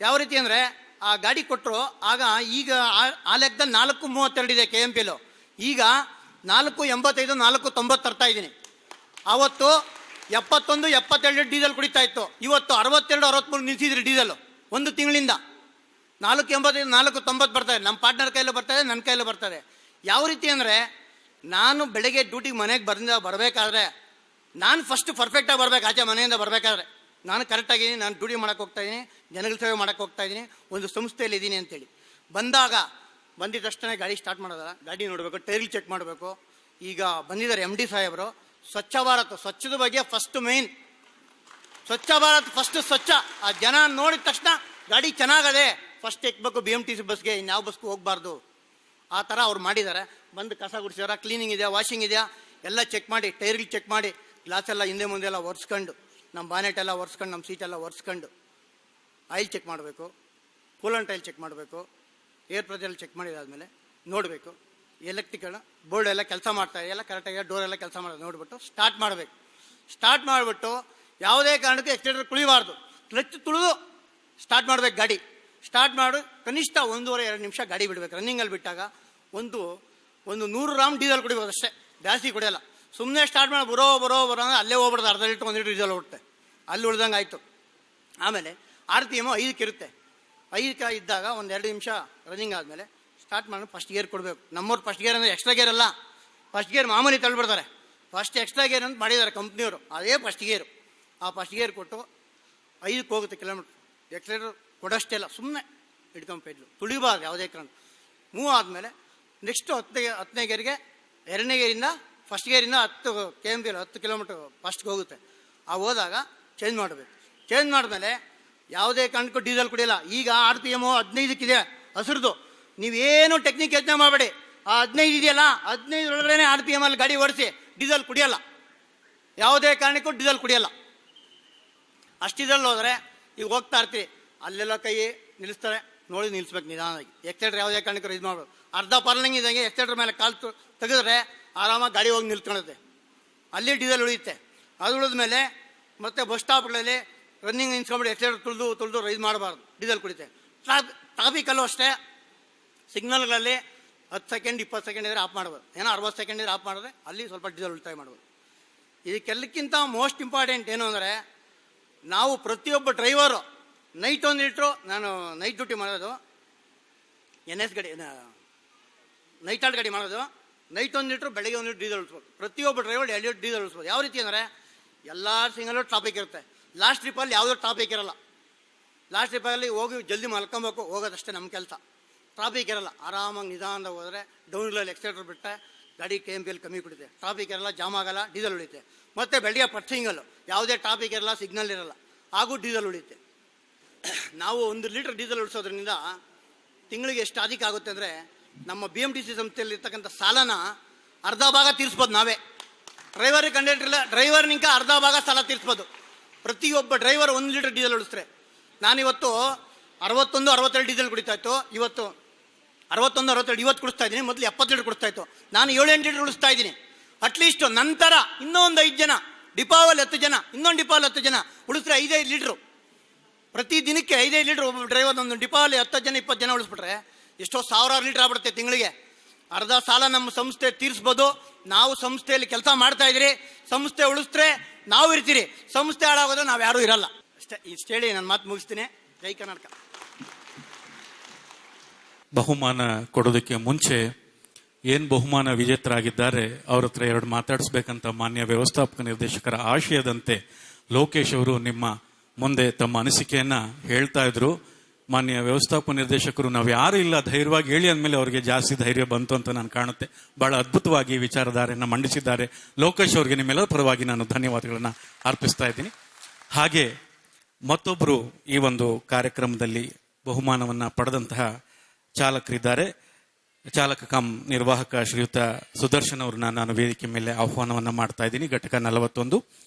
ಯಾವ ರೀತಿ ಅಂದರೆ, ಆ ಗಾಡಿ ಕೊಟ್ಟರು ಆಗ, ಈಗ ಆ ಲೆಕ್ಕದಲ್ಲಿ 432 ಇದೆ KMPL. ಈಗ 485, 490 ತರ್ತಾ ಇದ್ದೀನಿ. ಆವತ್ತು 71, 72 ಡೀಸೆಲ್ ಕುಡಿತಾ ಇತ್ತು. ಇವತ್ತು 62, 63 ನಿಲ್ಸಿದ್ರಿ ಡೀಸೆಲ್ ಒಂದು ತಿಂಗಳಿಂದ. 485, 490 ಬರ್ತಾರೆ. ನಮ್ಮ ಪಾರ್ಟ್ನರ್ ಕೈಲೂ ಬರ್ತದೆ, ನನ್ನ ಕೈಲೂ ಬರ್ತದೆ. ಯಾವ ರೀತಿ ಅಂದರೆ, ನಾನು ಬೆಳಗ್ಗೆ ಡ್ಯೂಟಿಗೆ ಮನೆಗೆ ಬರಬೇಕಾದ್ರೆ ನಾನು ಫಸ್ಟ್ ಪರ್ಫೆಕ್ಟಾಗಿ ಬರಬೇಕು. ಆಚೆ ಮನೆಯಿಂದ ಬರಬೇಕಾದ್ರೆ ನಾನು ಕರೆಕ್ಟಾಗಿದ್ದೀನಿ, ನಾನು ಡ್ಯೂಟಿ ಮಾಡೋಕ್ಕೆ ಹೋಗ್ತಾಯಿದ್ದೀನಿ, ಜನಗಳ ಸೇವೆ ಮಾಡೋಕ್ಕೆ ಹೋಗ್ತಾಯಿದ್ದೀನಿ, ಒಂದು ಸಂಸ್ಥೆಯಲ್ಲಿ ಇದ್ದೀನಿ ಅಂತೇಳಿ. ಬಂದಿದ ತಕ್ಷಣ ಗಾಡಿ ಸ್ಟಾರ್ಟ್ ಮಾಡೋದಲ್ಲ, ಗಾಡಿ ನೋಡಬೇಕು, ಟೈರ್ಗಳು ಚೆಕ್ ಮಾಡಬೇಕು. ಈಗ ಬಂದಿದ್ದಾರೆ MD ಸಾಹೇಬರು. ಸ್ವಚ್ಛ ಭಾರತ್, ಸ್ವಚ್ಛದ ಬಗ್ಗೆ first main, Swachh Bharat first ಸ್ವಚ್ಛ. ಆ ಜನ ನೋಡಿದ ತಕ್ಷಣ ಗಾಡಿ ಚೆನ್ನಾಗದೆ ಫಸ್ಟ್ ಎಕ್ಬೇಕು BMTC ಬಸ್ಗೆ, ಇನ್ಯಾವ ಬಸ್ಗೂ ಹೋಗಬಾರ್ದು. ಆ ಥರ ಅವ್ರು ಮಾಡಿದ್ದಾರೆ. ಬಂದು ಕಸ ಗುಡಿಸಿದಾರ, ಕ್ಲೀನಿಂಗ್ ಇದೆಯಾ, ವಾಷಿಂಗ್ ಇದೆಯಾ ಎಲ್ಲ ಚೆಕ್ ಮಾಡಿ, ಟೈರ್ಗಳು ಚೆಕ್ ಮಾಡಿ, ಗ್ಲಾಸ್ ಎಲ್ಲ ಹಿಂದೆ ಮುಂದೆ ಎಲ್ಲ ಒರೆಸ್ಕೊಂಡು, ನಮ್ಮ ಬಾನೆಟ್ ಎಲ್ಲ ಒರೆಸ್ಕೊಂಡು, ನಮ್ಮ ಸೀಟೆಲ್ಲ ಒರೆಸ್ಕೊಂಡು, ಆಯಿಲ್ ಚೆಕ್ ಮಾಡಬೇಕು, ಕೂಲಂಟ್ ಆಯಿಲ್ ಚೆಕ್ ಮಾಡಬೇಕು, ಏರ್ ಪ್ರೆಷರ್ ಚೆಕ್ ಮಾಡಿದಾದ್ಮೇಲೆ ನೋಡಬೇಕು ಎಲೆಕ್ಟ್ರಿಕಲ್ ಬೋರ್ಡ್ ಎಲ್ಲ ಕೆಲಸ ಮಾಡ್ತಾ ಇದೆಯಲ್ಲ ಕರೆಕ್ಟಾಗಿ, ಡೋರ್ ಎಲ್ಲ ಕೆಲಸ ಮಾಡೋದು ನೋಡಿಬಿಟ್ಟು ಸ್ಟಾರ್ಟ್ ಮಾಡಬೇಕು. ಸ್ಟಾರ್ಟ್ ಮಾಡಿಬಿಟ್ಟು ಯಾವುದೇ ಕಾರಣಕ್ಕೂ ಎಕ್ಸಿಲೇಟರ್ ತುಳಿಬಾರ್ದು, ಕ್ಲಚ್ ತುಳಿದು ಸ್ಟಾರ್ಟ್ ಮಾಡಬೇಕು ಗಾಡಿ. ಸ್ಟಾರ್ಟ್ ಮಾಡಿ ಕನಿಷ್ಠ 1.5-2 ನಿಮಿಷ ಗಾಡಿ ಬಿಡಬೇಕು. ರನ್ನಿಂಗಲ್ಲಿ ಬಿಟ್ಟಾಗ ಒಂದು 100 ಗ್ರಾಮ್ ಡೀಸೆಲ್ ಕುಡಿಬೋದು ಅಷ್ಟೇ, ಜಾಸ್ತಿ ಕುಡಿಯೋಲ್ಲ. ಸುಮ್ಮನೆ ಸ್ಟಾರ್ಟ್ ಮಾಡಿ ಬರೋ ಅಂದರೆ ಅಲ್ಲೇ ಹೋಗ್ಬಿಡ್ದು, ಅರ್ಧ ಲೀಟ್ರ್ 1 ಲೀಟ್ರ್ ಡೀಸೆಲ್ ಹೋಗುತ್ತೆ, ಅಲ್ಲಿ ಉಳ್ದಂಗೆ ಆಯಿತು. ಆಮೇಲೆ RPM 5ಕ್ಕೆ ಇರುತ್ತೆ. 5ಕ್ಕೆ ಇದ್ದಾಗ 1-2 ನಿಮಿಷ ರನ್ನಿಂಗ್ ಆದಮೇಲೆ ಸ್ಟಾರ್ಟ್ ಮಾಡಿ ಫಸ್ಟ್ ಗೇರ್ ಕೊಡಬೇಕು. ನಮ್ಮವ್ರು ಫಸ್ಟ್ ಗೇರ್ ಅಂದರೆ ಎಕ್ಸ್ಟ್ರಾ ಗೇರ್ ಅಲ್ಲ, ಫಸ್ಟ್ ಗೇರ್ ಮಾಮೂಲಿ ತಳ್ಳಿಬಿಡ್ತಾರೆ. ಫಸ್ಟ್ ಎಕ್ಸ್ಟ್ರಾ ಗೇರ್ ಅಂತ ಮಾಡಿದ್ದಾರೆ ಕಂಪ್ನಿಯವರು, ಅದೇ ಫಸ್ಟ್ ಗೇರು. ಆ ಫಸ್ಟ್ ಗೇರ್ ಕೊಟ್ಟು 5ಕ್ಕೆ ಹೋಗುತ್ತೆ ಕಿಲೋಮೀಟ್ರ್. ಎಕ್ಸಲೇಟರ್ ಕೊಡೋಷ್ಟೇ ಇಲ್ಲ, ಸುಮ್ಮನೆ ಹಿಡ್ಕೊಂಡು ಪೆಡ್ಲು ತುಳಿಬಾರ್ದು ಯಾವುದೇ ಕಾರಣ. ಮೂವ್ ಆದಮೇಲೆ ನೆಕ್ಸ್ಟು 10ನೇ ಗೇರಿಗೆ, 2ನೇ ಗೇರಿಂದ ಫಸ್ಟ್ ಗೇರಿಂದ 10 KMPL 10 ಕಿಲೋಮೀಟ್ರ್ ಫಸ್ಟ್ಗೆ ಹೋಗುತ್ತೆ. ಆ ಹೋದಾಗ ಚೇಂಜ್ ಮಾಡಬೇಕು. ಚೇಂಜ್ ಮಾಡಿದ್ಮೇಲೆ ಯಾವುದೇ ಕಾರಣಕ್ಕೂ ಡೀಸೆಲ್ ಕುಡಿಯೋಲ್ಲ. ಈಗ RPM 15ಕ್ಕಿದೆ ಹಸಿರುದು, ನೀವೇನು ಟೆಕ್ನಿಕ್ ಯೋಚನೆ ಮಾಡಬೇಡಿ. ಆ 15 ಇದೆಯಲ್ಲ, 15 ಒಳಗಡೆ RPM ಅಲ್ಲಿ ಗಾಡಿ ಓಡಿಸಿ, ಡೀಸೆಲ್ ಕುಡಿಯೋಲ್ಲ, ಯಾವುದೇ ಕಾರಣಕ್ಕೂ ಡೀಸೆಲ್ ಕುಡಿಯೋಲ್ಲ. ಅಷ್ಟಿದ್ರಲ್ಲಿ ಹೋದರೆ ಈಗ ಹೋಗ್ತಾ ಇರ್ತೀವಿ, ಅಲ್ಲೆಲ್ಲ ಕೈ ನಿಲ್ಲಿಸ್ತಾರೆ, ನೋಡಿ ನಿಲ್ಲಿಸ್ಬೇಕು ನಿಧಾನವಾಗಿ. ಎಕ್ಸಲೇಟರ್ ಯಾವುದೇ ಕಾರಣಕ್ಕೂ ಇದು ಮಾಡಬೇಕು. ಅರ್ಧ ಪರ್ಲಿಂಗ್ ಇದ್ದಂಗೆ ಎಕ್ಸಲೇಟರ್ ಮೇಲೆ ಕಾಲು ತೆಗೆದ್ರೆ ಆರಾಮಾಗಿ ಗಾಡಿ ಹೋಗಿ ನಿಲ್ತ್ಕೊಳ್ಳುತ್ತೆ, ಅಲ್ಲಿ ಡೀಸೆಲ್ ಉಳಿಯುತ್ತೆ. ಅದು ಉಳಿದ್ಮೇಲೆ ಮತ್ತೆ ಬಸ್ ಸ್ಟಾಪ್ಗಳಲ್ಲಿ ರನ್ನಿಂಗ್ ನಿಲ್ಸ್ಕೊಂಡ್ಬಿಟ್ಟು ಎಕ್ಸಲೇಟರ್ ತುಳಿದು ರೈಸ್ ಮಾಡಬಾರ್ದು, ಡೀಸೆಲ್ ಕುಡಿತೆ. ಟ್ರಾಫಿಕಲ್ಲೂ ಅಷ್ಟೇ, ಸಿಗ್ನಲ್ಗಳಲ್ಲಿ 10 ಸೆಕೆಂಡ್ 20 ಸೆಕೆಂಡ್ ಇದ್ದರೆ ಆಫ್ ಮಾಡ್ಬೋದು, ಏನೋ 60 ಸೆಕೆಂಡ್ ಇದ್ರೆ ಆಫ್ ಮಾಡಿದ್ರೆ ಅಲ್ಲಿ ಸ್ವಲ್ಪ ಡೀಸೆಲ್ ಉಳಿತಾಯ ಮಾಡ್ಬೋದು. ಇದಕ್ಕೆಲ್ಲಕ್ಕಿಂತ ಮೋಸ್ಟ್ ಇಂಪಾರ್ಟೆಂಟ್ ಏನು ಅಂದರೆ, ನಾವು ಪ್ರತಿಯೊಬ್ಬ ಡ್ರೈವರು ನೈಟ್ 1 ಲೀಟ್ರು, ನಾನು ನೈಟ್ ಡ್ಯೂಟಿ ಮಾಡೋದು, NS ಗಾಡಿ ನೈಟ್ ಆಲ್ಟ್ ಗಾಡಿ ಮಾಡೋದು, ನೈಟ್ 1 ಲೀಟ್ರು, ಬೆಳಗ್ಗೆ 1 ಲೀಟ್ರ್ ಡೀಸೆಲ್ ಉಳಿಸ್ಬೋದು. ಪ್ರತಿಯೊಬ್ಬ ಡ್ರೈವರ್ 2 ಲೀಟ್ರ್ ಡೀಸೆಲ್ ಉಳಿಸ್ಬೋದು. ಯಾವ ರೀತಿ ಅಂದರೆ, ಎಲ್ಲ ಸಿಂಗಲ್ಲೂ ಟ್ರಾಫಿಕ್ ಇರುತ್ತೆ, ಲಾಸ್ಟ್ ಟ್ರಿಪ್ಪಲ್ಲಿ ಯಾವುದೋ ಟ್ರಾಫಿಕ್ ಇರೋಲ್ಲ. ಲಾಸ್ಟ್ ಟ್ರಿಪ್ಪಲ್ಲಿ ಹೋಗಿ ಜಲ್ದಿ ಮಲ್ಕೊಬೇಕು, ಹೋಗೋದಷ್ಟೇ ನಮ್ಮ ಕೆಲಸ. ಟ್ರಾಫಿಕ್ ಇರಲ್ಲ, ಆರಾಮಾಗಿ ನಿಧಾನದಾಗ ಹೋದರೆ ಡೌನ್ಗಳಲ್ಲಿ ಎಕ್ಸಲೇಟರ್ ಬಿಟ್ಟರೆ ಗಾಡಿ KMPL ಕಮ್ಮಿ ಕುಡಿತೆ, ಟ್ರಾಫಿಕ್ ಇರಲ್ಲ, ಜಾಮ್ ಆಗಲ್ಲ, ಡೀಸೆಲ್ ಉಳಿತೆ. ಮತ್ತು ಬೆಳಗ್ಗೆ ಫಸ್ಟ್ ಸಿಂಗಲ್ಲು, ಯಾವುದೇ ಟ್ರಾಫಿಕ್ ಇರಲ್ಲ, ಸಿಗ್ನಲ್ ಇರಲ್ಲ, ಹಾಗೂ ಡೀಸೆಲ್ ಉಳಿಯುತ್ತೆ. ನಾವು 1 ಲೀಟ್ರ್ ಡೀಸೆಲ್ ಉಳಿಸೋದ್ರಿಂದ ತಿಂಗಳಿಗೆ ಎಷ್ಟು ಅಧಿಕ ಆಗುತ್ತೆ ಅಂದರೆ, ನಮ್ಮ BMTC ಸಂಸ್ಥೆಯಲ್ಲಿ ಇರ್ತಕ್ಕಂಥ ಸಾಲನ ಅರ್ಧ ಭಾಗ ತೀರಿಸ್ಬೋದು ನಾವೇ. ಡ್ರೈವರ್ ಕಂಡಕ್ಟರ್ ಇಲ್ಲ, ಡ್ರೈವರ್ ನಿಂಕ ಅರ್ಧ ಭಾಗ ಸಾಲ ತೀರಿಸ್ಬೋದು. ಪ್ರತಿಯೊಬ್ಬ ಡ್ರೈವರ್ 1 ಲೀಟರ್ ಡೀಸೆಲ್ ಉಳಿಸ್ತಾರೆ. ನಾನಿವತ್ತು 62 ಡೀಸೆಲ್ ಕುಡಿತಾ ಇತ್ತು, ಇವತ್ತು 62 ಇವತ್ತು ಕುಡಿಸ್ತಾ ಇದ್ದೀನಿ. ಮೊದಲು 70 ಲೀಟರ್ ಕುಡಿಸ್ತಾ ಇತ್ತು, ನಾನು 7-8 ಲೀಟರ್ ಉಳಿಸ್ತಾ ಇದ್ದೀನಿ. ಅಟ್ಲೀಸ್ಟ್ ನಂತರ ಇನ್ನೊಂದು 5 ಜನ ಡಿಪಾವಲ್ 10 ಜನ, ಇನ್ನೊಂದು ಡಿಪಾವಲ್ 10 ಜನ ಉಳಿಸ್ರೆ 5-5 ಲೀಟ್ರು ಪ್ರತಿ ದಿನಕ್ಕೆ 5-5 ಲೀಟ್ರ್. ಒಬ್ಬ ಡ್ರೈವರ್ ಒಂದು ಡಿಪಾವಲಿ 10 ಜನ 20 ಜನ ಉಳಿಸ್ಬಿಟ್ರೆ ಎಷ್ಟೋ ಸಾವಿರಾರು ಲೀಟ್ರ್ ಆಗ್ಬಿಡುತ್ತೆ ತಿಂಗಳಿಗೆ. ಅರ್ಧ ಸಾಲ ನಮ್ಮ ಸಂಸ್ಥೆ ತೀರಿಸ್ಬೋದು. ನಾವು ಸಂಸ್ಥೆಯಲ್ಲಿ ಕೆಲಸ ಮಾಡ್ತಾ ಇದ್ದೀರಿ, ಸಂಸ್ಥೆ ಉಳಿಸಿದ್ರೆ ನಾವು ಇರ್ತೀರಿ, ಸಂಸ್ಥೆ ಹಾಳಾಗೋದ್ರೆ ನಾವು ಯಾರೂ ಇರಲ್ಲ. ಅಷ್ಟೇ, ಇಷ್ಟು ಹೇಳಿ ನನ್ನ ಮಾತು ಮುಗಿಸ್ತೀನಿ. ಜೈ ಕರ್ನಾಟಕ. ಬಹುಮಾನ ಕೊಡೋದಕ್ಕೆ ಮುಂಚೆ ಏನು ಬಹುಮಾನ ವಿಜೇತರಾಗಿದ್ದಾರೆ ಅವ್ರ ಹತ್ರ 2 ಮಾತಾಡಿಸ್ಬೇಕಂತ ಮಾನ್ಯ ವ್ಯವಸ್ಥಾಪಕ ನಿರ್ದೇಶಕರ ಆಶಯದಂತೆ ಲೋಕೇಶ್ ಅವರು ನಿಮ್ಮ ಮುಂದೆ ತಮ್ಮ ಅನಿಸಿಕೆಯನ್ನ ಹೇಳ್ತಾ ಇದ್ರು. ಮಾನ್ಯ ವ್ಯವಸ್ಥಾಪಕ ನಿರ್ದೇಶಕರು ನಾವು ಯಾರು ಇಲ್ಲ ಧೈರ್ಯವಾಗಿ ಹೇಳಿ ಅಂದಮೇಲೆ ಅವರಿಗೆ ಜಾಸ್ತಿ ಧೈರ್ಯ ಬಂತು ಅಂತ ನಾನು ಕಾಣುತ್ತೆ. ಬಹಳ ಅದ್ಭುತವಾಗಿ ವಿಚಾರಧಾರೆಯನ್ನು ಮಂಡಿಸಿದ್ದಾರೆ. ಲೋಕೇಶ್ ಅವರಿಗೆ ನಿಮ್ಮೆಲ್ಲರ ಪರವಾಗಿ ನಾನು ಧನ್ಯವಾದಗಳನ್ನು ಅರ್ಪಿಸ್ತಾ ಇದ್ದೀನಿ. ಹಾಗೆ ಮತ್ತೊಬ್ಬರು ಈ ಒಂದು ಕಾರ್ಯಕ್ರಮದಲ್ಲಿ ಬಹುಮಾನವನ್ನು ಪಡೆದಂತಹ ಚಾಲಕರಿದ್ದಾರೆ. ಚಾಲಕ ಕಂ ನಿರ್ವಾಹಕ ಶ್ರೀಯುತ ಸುದರ್ಶನ್ ಅವ್ರನ್ನ ನಾನು ವೇದಿಕೆ ಮೇಲೆ ಆಹ್ವಾನವನ್ನ ಮಾಡ್ತಾ ಇದ್ದೀನಿ. ಘಟಕ 41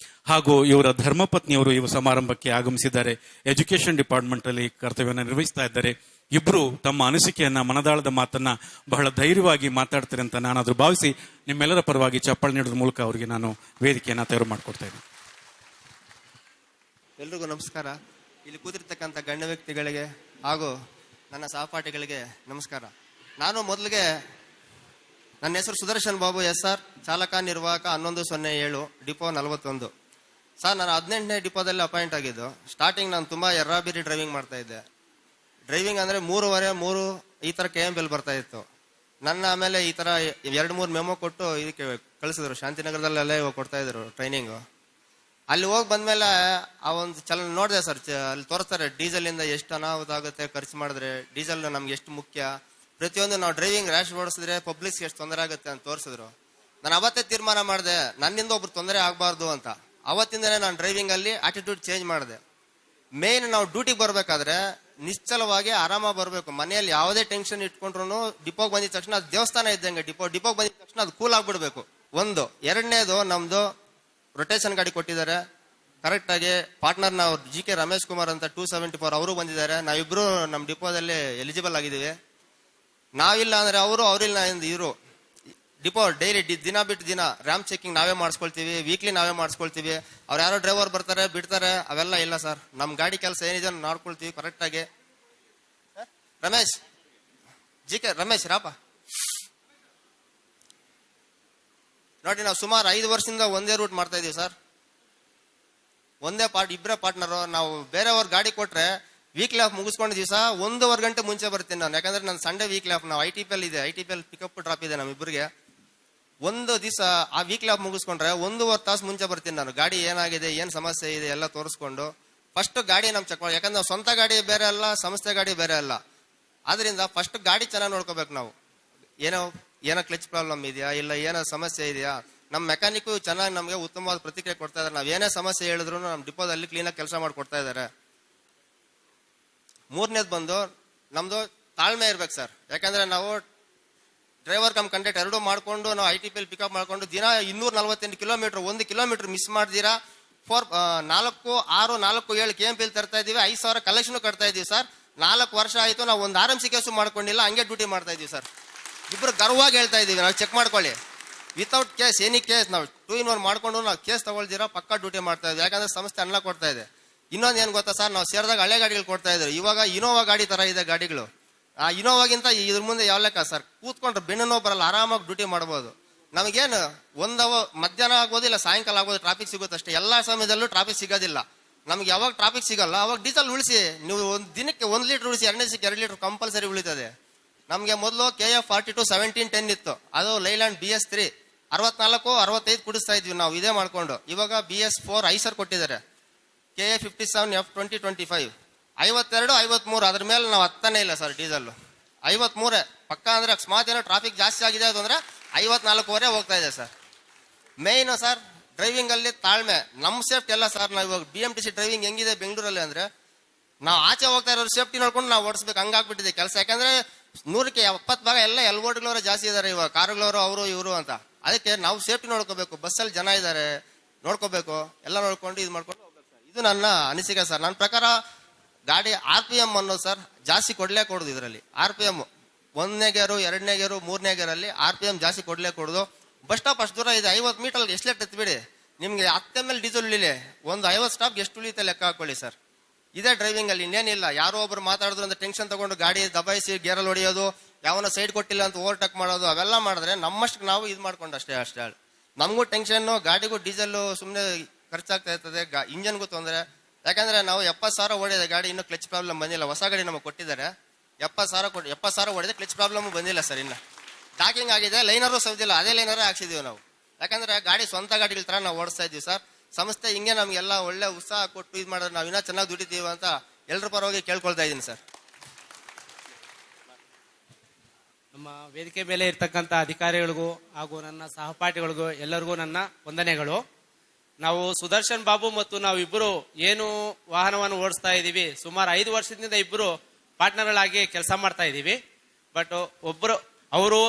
ಹಾಗೂ ಇವರ ಧರ್ಮಪತ್ನಿಯವರು ಈ ಸಮಾರಂಭಕ್ಕೆ ಆಗಮಿಸಿದ್ದಾರೆ. ಎಜುಕೇಶನ್ ಡಿಪಾರ್ಟ್ಮೆಂಟ್ ಅಲ್ಲಿ ಕರ್ತವ್ಯವನ್ನು ನಿರ್ವಹಿಸ್ತಾ ಇದ್ದಾರೆ. ಇಬ್ರು ತಮ್ಮ ಅನಿಸಿಕೆಯನ್ನ, ಮನದಾಳದ ಮಾತನ್ನ ಬಹಳ ಧೈರ್ಯವಾಗಿ ಮಾತಾಡ್ತಾರೆ ಅಂತ ನಾನಾದ್ರೂ ಭಾವಿಸಿ ನಿಮ್ಮೆಲ್ಲರ ಪರವಾಗಿ ಚಪ್ಪಾಳೆ ನೀಡೋದ್ರ ಮೂಲಕ ಅವರಿಗೆ ನಾನು ವೇದಿಕೆಯನ್ನ ತಯಾರು ಮಾಡಿಕೊಡ್ತಾ ಇದ್ದೀನಿ. ಎಲ್ರಿಗೂ ನಮಸ್ಕಾರ. ಇಲ್ಲಿ ಕೂತಿರ್ತಕ್ಕಂಥ ಗಣ್ಯ ವ್ಯಕ್ತಿಗಳಿಗೆ ಹಾಗೂ ನನ್ನ ಸಹಪಾಠಿಗಳಿಗೆ ನಮಸ್ಕಾರ. ನಾನು ಮೊದಲಿಗೆ ನನ್ನ ಹೆಸರು ಸುದರ್ಶನ್ ಬಾಬು SR, ಚಾಲಕ ನಿರ್ವಾಹಕ 1107 ಡಿಪೋ 41. ಸರ್, ನಾನು 18ನೇ ಡಿಪೋದಲ್ಲಿ ಅಪಾಯಿಂಟ್ ಆಗಿದ್ದು. ಸ್ಟಾರ್ಟಿಂಗ್ ನಾನು ತುಂಬ ಎರ್ರಾಬಿರಿ ಡ್ರೈವಿಂಗ್ ಮಾಡ್ತಾ ಇದ್ದೆ. ಡ್ರೈವಿಂಗ್ ಅಂದರೆ 3 ಈ ಥರ KM ಬರ್ತಾ ಇತ್ತು. ನನ್ನ ಆಮೇಲೆ ಈ ಥರ 2-3 ಮೆಮೊ ಕೊಟ್ಟು ಇದಕ್ಕೆ ಕಳಿಸಿದ್ರು. ಶಾಂತಿನಗರದಲ್ಲೆಲ್ಲ ಇವಾಗ ಕೊಡ್ತಾ ಇದ್ರು ಟ್ರೈನಿಂಗು. ಅಲ್ಲಿ ಹೋಗಿ ಬಂದ್ಮೇಲೆ ಆ ಒಂದು ಚಲನ ನೋಡಿದೆ ಸರ್. ಅಲ್ಲಿ ತೋರಿಸ್ತಾರೆ ಡೀಸೆಲಿಂದ ಎಷ್ಟು ಅನಾಹುತ ಆಗುತ್ತೆ, ಖರ್ಚು ಮಾಡಿದ್ರೆ ಡೀಸೆಲ್ ನಮ್ಗೆ ಎಷ್ಟು ಮುಖ್ಯ, ಪ್ರತಿಯೊಂದು ನಾವು ಡ್ರೈವಿಂಗ್ ರ್ಯಾಶ್ ಓಡಿಸಿದ್ರೆ ಪಬ್ಲಿಕ್ಸ್ ಎಷ್ಟು ತೊಂದರೆ ಆಗುತ್ತೆ ಅಂತ ತೋರಿಸಿದ್ರು. ನಾನು ಅವತ್ತೇ ತೀರ್ಮಾನ ಮಾಡಿದೆ, ನನ್ನಿಂದ ಒಬ್ರು ತೊಂದರೆ ಆಗಬಾರ್ದು ಅಂತ. ಅವತ್ತಿಂದನೇ ನಾನು ಡ್ರೈವಿಂಗ್ ಅಲ್ಲಿ ಆಟಿಟ್ಯೂಡ್ ಚೇಂಜ್ ಮಾಡಿದೆ. ಮೇನ್ ನಾವು ಡ್ಯೂಟಿಗೆ ಬರ್ಬೇಕಾದ್ರೆ ನಿಶ್ಚಲವಾಗಿ ಆರಾಮಾಗಿ ಬರಬೇಕು. ಮನೆಯಲ್ಲಿ ಯಾವುದೇ ಟೆನ್ಷನ್ ಇಟ್ಕೊಂಡ್ರು ಡಿಪೋಗೆ ಬಂದಿದ ತಕ್ಷಣ ಅದು ದೇವಸ್ಥಾನ ಇದ್ದಂಗೆ. ಡಿಪೋಗೆ ಬಂದಿದ ತಕ್ಷಣ ಅದು ಕೂಲ್ ಆಗ್ಬಿಡ್ಬೇಕು. ಒಂದು. ಎರಡನೇದು, ನಮ್ದು ರೊಟೇಷನ್ ಗಾಡಿ ಕೊಟ್ಟಿದ್ದಾರೆ ಕರೆಕ್ಟಾಗಿ. ಪಾರ್ಟ್ನರ್ನ ಅವ್ರು GK ರಮೇಶ್ ಕುಮಾರ್ ಅಂತ 274 ಅವರು ಬಂದಿದ್ದಾರೆ. ನಾವಿಬ್ರು ನಮ್ಮ ಡಿಪೋದಲ್ಲಿ ಎಲಿಜಿಬಲ್ ಆಗಿದ್ದೀವಿ. ನಾವಿಲ್ಲ ಅಂದ್ರೆ ಅವರಿಲ್ಲ ಇವರು. ಡಿಪೋ ಡೈಲಿ ದಿನ ಬಿಟ್ಟು ದಿನ ರ್ಯಾಂಪ್ ಚೆಕಿಂಗ್ ನಾವೇ ಮಾಡಿಸ್ಕೊಳ್ತೀವಿ, ವೀಕ್ಲಿ ನಾವೇ ಮಾಡಿಸ್ಕೊಳ್ತೀವಿ. ಅವ್ರು ಯಾರೋ ಡ್ರೈವರ್ ಬರ್ತಾರೆ ಬಿಡ್ತಾರೆ, ಅವೆಲ್ಲ ಇಲ್ಲ ಸರ್. ನಮ್ಮ ಗಾಡಿ ಕೆಲಸ ಏನಿದೆ ನೋಡ್ಕೊಳ್ತೀವಿ ಕರೆಕ್ಟಾಗಿ. ರಮೇಶ್, GK ರಮೇಶ್ ರಾಪ ನೋಡಿ, ನಾವು ಸುಮಾರು 5 ವರ್ಷದಿಂದ ಒಂದೇ ರೂಟ್ ಮಾಡ್ತಾ ಇದೀವಿ ಸರ್. ಒಂದೇ ಇಬ್ಬರೇ ಪಾರ್ಟ್ನರು. ನಾವು ಬೇರೆಯವ್ರ ಗಾಡಿ ಕೊಟ್ರೆ ವೀಕ್ಲಿ ಆಫ್ ಮುಗಿಸ್ಕೊಂಡಿದ್ದೀವಿ ಸಹ 1.5 ಗಂಟೆ ಮುಂಚೆ ಬರ್ತೀನಿ ನಾನು. ಯಾಕಂದ್ರೆ ನಾನು ಸಂಡೇ ವೀಕ್ಲಿ ಆಫ್, ನಾವು ITPL ಇದೆ, ITPL ಪಿಕಪ್ ಡ್ರಾಪ್ ಇದೆ ನಮ್ಮಿಬ್ಬರಿಗೆ. ಒಂದು ದಿವಸ ಆ ವೀಕ್ಲಿ ಆಫ್ ಮುಗಿಸ್ಕೊಂಡ್ರೆ 1.5 ತಾಸು ಮುಂಚೆ ಬರ್ತೀನಿ ನಾನು. ಗಾಡಿ ಏನಾಗಿದೆ, ಏನು ಸಮಸ್ಯೆ ಇದೆ ಎಲ್ಲ ತೋರಿಸ್ಕೊಂಡು ಫಸ್ಟ್ ಗಾಡಿ ನಮ್ ಚೆಕ್ ಮಾಡಿ. ಯಾಕಂದ್ರೆ ನಾವು ಸ್ವಂತ ಗಾಡಿ ಬೇರೆ ಅಲ್ಲ, ಸಂಸ್ಥೆ ಗಾಡಿ ಬೇರೆ ಅಲ್ಲ. ಆದ್ರಿಂದ ಫಸ್ಟ್ ಗಾಡಿ ಚೆನ್ನಾಗಿ ನೋಡ್ಕೋಬೇಕು ನಾವು. ಏನೋ ಕ್ಲಚ್ ಪ್ರಾಬ್ಲಮ್ ಇದೆಯಾ, ಇಲ್ಲ ಏನೋ ಸಮಸ್ಯೆ ಇದೆಯಾ. ನಮ್ಮ ಮೆಕ್ಯಾನಿಕ್ ಚೆನ್ನಾಗಿ ನಮಗೆ ಉತ್ತಮವಾದ ಪ್ರತಿಕ್ರಿಯೆ ಕೊಡ್ತಾ ಇದ್ದಾರೆ. ನಾವ್ ಏನೇ ಸಮಸ್ಯೆ ಹೇಳಿದ್ರು ನಮ್ಮ ಡಿಪೋದಲ್ಲಿ ಕ್ಲೀನಾಗಿ ಕೆಲಸ ಮಾಡ್ಕೊಡ್ತಾ ಇದ್ದಾರೆ. ಮೂರನೇದು ಬಂದು ನಮ್ದು ತಾಳ್ಮೆ ಇರ್ಬೇಕು ಸರ್. ಯಾಕಂದ್ರೆ ನಾವು ಡ್ರೈವರ್ ಕಮ್ ಕಂಡಕ್ಟರ್ ಎರಡೂ ಮಾಡ್ಕೊಂಡು ನಾವು ITPL ಪಿಕಪ್ ಮಾಡ್ಕೊಂಡು ದಿನ 248 ಕಿಲೋಮೀಟರ್, 1 ಕಿಲೋಮೀಟರ್ ಮಿಸ್ ಮಾಡ್ದಿರಾ 4, 6, 4, 7 KMPL ತರ್ತಾ ಇದೀವಿ. 5,000 ಕಲೆಕ್ಷನ್ ಕಟ್ತಾ ಇದೀವಿ ಸರ್. 4 ವರ್ಷ ಆಯ್ತು ನಾವು ಒಂದು RMC ಕೇಸು ಮಾಡ್ಕೊಂಡಿಲ್ಲ, ಹಂಗೆ ಡ್ಯೂಟಿ ಮಾಡ್ತಾ ಇದೀವಿ ಸರ್. ಇಬ್ರು ಗರ್ವವಾಗಿ ಹೇಳ್ತಾ ಇದೀವಿ, ನಾವು ಚೆಕ್ ಮಾಡ್ಕೊಳ್ಳಿ. ವಿತೌಟ್ ಕೇಸ್, ಎನಿ ಕೇಸ್ ನಾವು 2 in 1 ಮಾಡ್ಕೊಂಡು ನಾವು ಕೇಸ್ ತಗೊಳ್ದಿರಾ ಪಕ್ಕಾ ಡ್ಯೂಟಿ ಮಾಡ್ತಾ ಇದ್ವಿ. ಯಾಕಂದ್ರೆ ಸಂಸ್ಥೆ ಅನ್ನ ಕೊಡ್ತಾ ಇದೆ. ಇನ್ನೊಂದು ಏನ್ ಗೊತ್ತಾ ಸರ್, ನಾವು ಸೇರಿದಾಗ ಹಳೆ ಗಾಡಿಗಳು ಕೊಡ್ತಾ ಇದ್ರು. ಇವಾಗ ಇನೋವಾ ಗಾಡಿ ತರ ಇದೆ ಗಾಡಿಗಳು. ಆ ಇನೋವಾಗಿಂತ ಇದ್ರ ಮುಂದೆ ಯಾವ ಲೆಕ್ಕ ಸರ್. ಕೂತ್ಕೊಂಡ್ರೆ ಬೆನ್ನು ನೋವು ಬರಲ್ಲ, ಆರಾಮಾಗಿ ಡ್ಯೂಟಿ ಮಾಡ್ಬೋದು. ನಮಗೇನು ಮಧ್ಯಾಹ್ನ ಆಗ್ಬೋದು, ಇಲ್ಲ ಸಾಯಂಕಾಲ ಆಗ್ಬೋದು ಟ್ರಾಫಿಕ್ ಸಿಗುತ್ತೆ ಅಷ್ಟೇ. ಎಲ್ಲಾ ಸಮಯದಲ್ಲೂ ಟ್ರಾಫಿಕ್ ಸಿಗೋದಿಲ್ಲ. ನಮ್ಗೆ ಯಾವಾಗ ಟ್ರಾಫಿಕ್ ಸಿಗಲ್ಲ ಅವಾಗ ಡೀಸೆಲ್ ಉಳಿಸಿ. ನೀವು ಒಂದು ದಿನಕ್ಕೆ 1 ಲೀಟರ್ ಉಳಿಸಿ, 2 ದಿವಸಕ್ಕೆ 2 ಲೀಟರ್ ಕಂಪಲ್ಸರಿ ಉಳಿತದೆ. ನಮ್ಗೆ ಮೊದಲು KF 42 1710 ಇತ್ತು. ಅದು ಲೈಲ್ಯಾಂಡ್ BS3 64, 65 ಕುಡಿಸ್ತಾ ಇದ್ವಿ ನಾವು ಇದೇ ಮಾಡ್ಕೊಂಡು. ಇವಾಗ BS4 ಐಸರ್ ಕೊಟ್ಟಿದ್ದಾರೆ. KA 57 F 2025 52, 53. ಅದ್ರ ಮೇಲೆ ನಾವು ಹತ್ತಾನೆ ಇಲ್ಲ ಸರ್. ಡೀಸೆಲ್ 53 ಪಕ್ಕ. ಅಂದ್ರೆ ಅಕಸ್ಮಾತ್ ಏನೋ ಟ್ರಾಫಿಕ್ ಜಾಸ್ತಿ ಆಗಿದೆ ಅದು ಅಂದ್ರೆ 54ವರೆ ಹೋಗ್ತಾ ಇದೆ ಸರ್. ಮೇನ್ ಸರ್ ಡ್ರೈವಿಂಗ್ ಅಲ್ಲಿ ತಾಳ್ಮೆ, ನಮ್ ಸೇಫ್ಟಿ ಎಲ್ಲ ಸರ್. ನಾವು ಇವಾಗ BMTC ಡ್ರೈವಿಂಗ್ ಹೆಂಗಿದೆ ಬೆಂಗಳೂರಲ್ಲಿ ಅಂದ್ರೆ, ನಾವು ಆಚೆ ಹೋಗ್ತಾ ಇರೋ ಸೇಫ್ಟಿ ನೋಡ್ಕೊಂಡು ನಾವು ಓಡಿಸ್ಬೇಕು, ಹಂಗಾಗ್ಬಿಟ್ಟಿದೆ ಕೆಲಸ. ಯಾಕಂದ್ರೆ 100ಕ್ಕೆ 70 ಭಾಗ ಎಲ್ಲ ಎಲ್ಬೋಟ್ಗಳವರ ಜಾಸ್ತಿ ಇದಾರೆ ಇವಾಗ, ಕಾರುಗಳವರು ಅವರು ಇವರು ಅಂತ. ಅದಕ್ಕೆ ನಾವು ಸೇಫ್ಟಿ ನೋಡ್ಕೋಬೇಕು. ಬಸ್ಸಲ್ಲಿ ಜನ ಇದ್ದಾರೆ, ನೋಡ್ಕೋಬೇಕು, ಎಲ್ಲ ನೋಡ್ಕೊಂಡು ಇದು ಮಾಡ್ಕೊಂಡು ಹೋಗ್ಬೇಕು ಸರ್. ಇದು ನನ್ನ ಅನಿಸಿಕೆ ಸರ್. ನನ್ನ ಪ್ರಕಾರ ಗಾಡಿ RPM ಅನ್ನೋದು ಸರ್ ಜಾಸ್ತಿ ಕೊಡೋದು ಇದರಲ್ಲಿ. RPM 1ನೇ ಗೇರು, 2ನೇ ಗೇರು, 3ನೇ ಗೇರಲ್ಲಿ RPM ಜಾಸ್ತಿ ಕೊಡೋದು. ಬಸ್ ಸ್ಟಾಪ್ ಅಷ್ಟು ದೂರ ಇದೆ, 50 ಮೀಟರ್ ಎಷ್ಟು ಲೆಟ್ ಎತ್ಬಿಡಿ, ನಿಮ್ಗೆ 10 ಮೇಲೆ ಡೀಸೆಲ್ ಉಳಿಲಿ, ಒಂದು 50 ಸ್ಟಾಪ್ ಎಷ್ಟು ಉಳಿಯುತ್ತೆ ಲೆಕ್ಕ ಹಾಕೊಳ್ಳಿ ಸರ್. ಇದೇ ಡ್ರೈವಿಂಗ್ ಅಲ್ಲಿ ಇನ್ನೇನಿಲ್ಲ. ಯಾರೋ ಒಬ್ರು ಮಾತಾಡಿದ್ರು ಅಂತ ಟೆನ್ಷನ್ ತಗೊಂಡು ಗಾಡಿ ದಬಾಯಿಸಿ ಗೇರಲ್ಲಿ ಹೊಡೆಯೋದು, ಯಾವನ ಸೈಡ್ ಕೊಟ್ಟಿಲ್ಲ ಅಂತ ಓವರ್ಟೇಕ್ ಮಾಡೋದು, ಅವೆಲ್ಲ ಮಾಡಿದ್ರೆ ನಮ್ಮಷ್ಟು ನಾವು ಇದು ಮಾಡ್ಕೊಂಡು ಅಷ್ಟೇ ನಮಗೂ ಟೆನ್ಷನ್, ಗಾಡಿಗೂ ಡೀಸೆಲ್ ಸುಮ್ಮನೆ ಖರ್ಚಾಗ್ತಾ ಇರ್ತದೆ, ಇಂಜನ್ಗೂ ತೊಂದರೆ. ಯಾಕಂದ್ರೆ ನಾವು 70,000 ಓಡಿದೆ ಗಾಡಿ, ಇನ್ನೂ ಕ್ಲಚ್ ಪ್ರಾಬ್ಲಮ್ ಬಂದಿಲ್ಲ. ಹೊಸ ಗಾಡಿ ನಮಗೆ ಕೊಟ್ಟಿದ್ದಾರೆ, 70,000 ಓಡಿದೆ, ಕ್ಲಚ್ ಪ್ರಾಬ್ಲಮ್ ಬಂದಿಲ್ಲ ಸರ್. ಇನ್ನು ಡಾಕಿಂಗ್ ಆಗಿದೆ, ಲೈನರು ಸೌದಿಲ್ಲ, ಅದೇ ಲೈನರೇ ಹಾಕ್ಸಿದೀವಿ ನಾವು. ಯಾಕಂದ್ರೆ ಗಾಡಿ ಸ್ವಂತ ಗಾಡಿಗಳ ತರ ನಾವು ಓಡಿಸ್ತಾ ಇದೀವಿ ಸರ್. ಸಂಸ್ಥೆ ಹಿಂಗೆ ನಮ್ಗೆಲ್ಲ ಒಳ್ಳೆ ಉತ್ಸಾಹ ಕೊಟ್ಟು ಇದು ಮಾಡಿದ್ರೆ ನಾವು ಇನ್ನೂ ಚೆನ್ನಾಗಿ ದುಡಿತೀವಿ ಅಂತ ಎಲ್ಲರ ಪರವಾಗಿ ಕೇಳ್ಕೊಳ್ತಾ ಇದ್ದೀನಿ ಸರ್. ನಮ್ಮ ವೇದಿಕೆ ಮೇಲೆ ಇರ್ತಕ್ಕಂಥ ಅಧಿಕಾರಿಗಳಿಗೂ ಹಾಗೂ ನನ್ನ ಸಹಪಾಠಿಗಳಿಗೂ ಎಲ್ಲರಿಗೂ ನನ್ನ ವಂದನೆಗಳು. ನಾವು ಸುದರ್ಶನ್ ಬಾಬು ಮತ್ತು ನಾವಿಬ್ಬರು ಏನು ವಾಹನವನ್ನು ಓಡಿಸ್ತಾ ಇದ್ದೀವಿ, ಸುಮಾರು 5 ವರ್ಷದಿಂದ ಇಬ್ಬರು ಪಾರ್ಟ್ನರ್ಗಳಾಗಿ ಕೆಲಸ ಮಾಡ್ತಾ ಇದ್ದೀವಿ. ಬಟ್ ಒಬ್ಬರು ಅವರು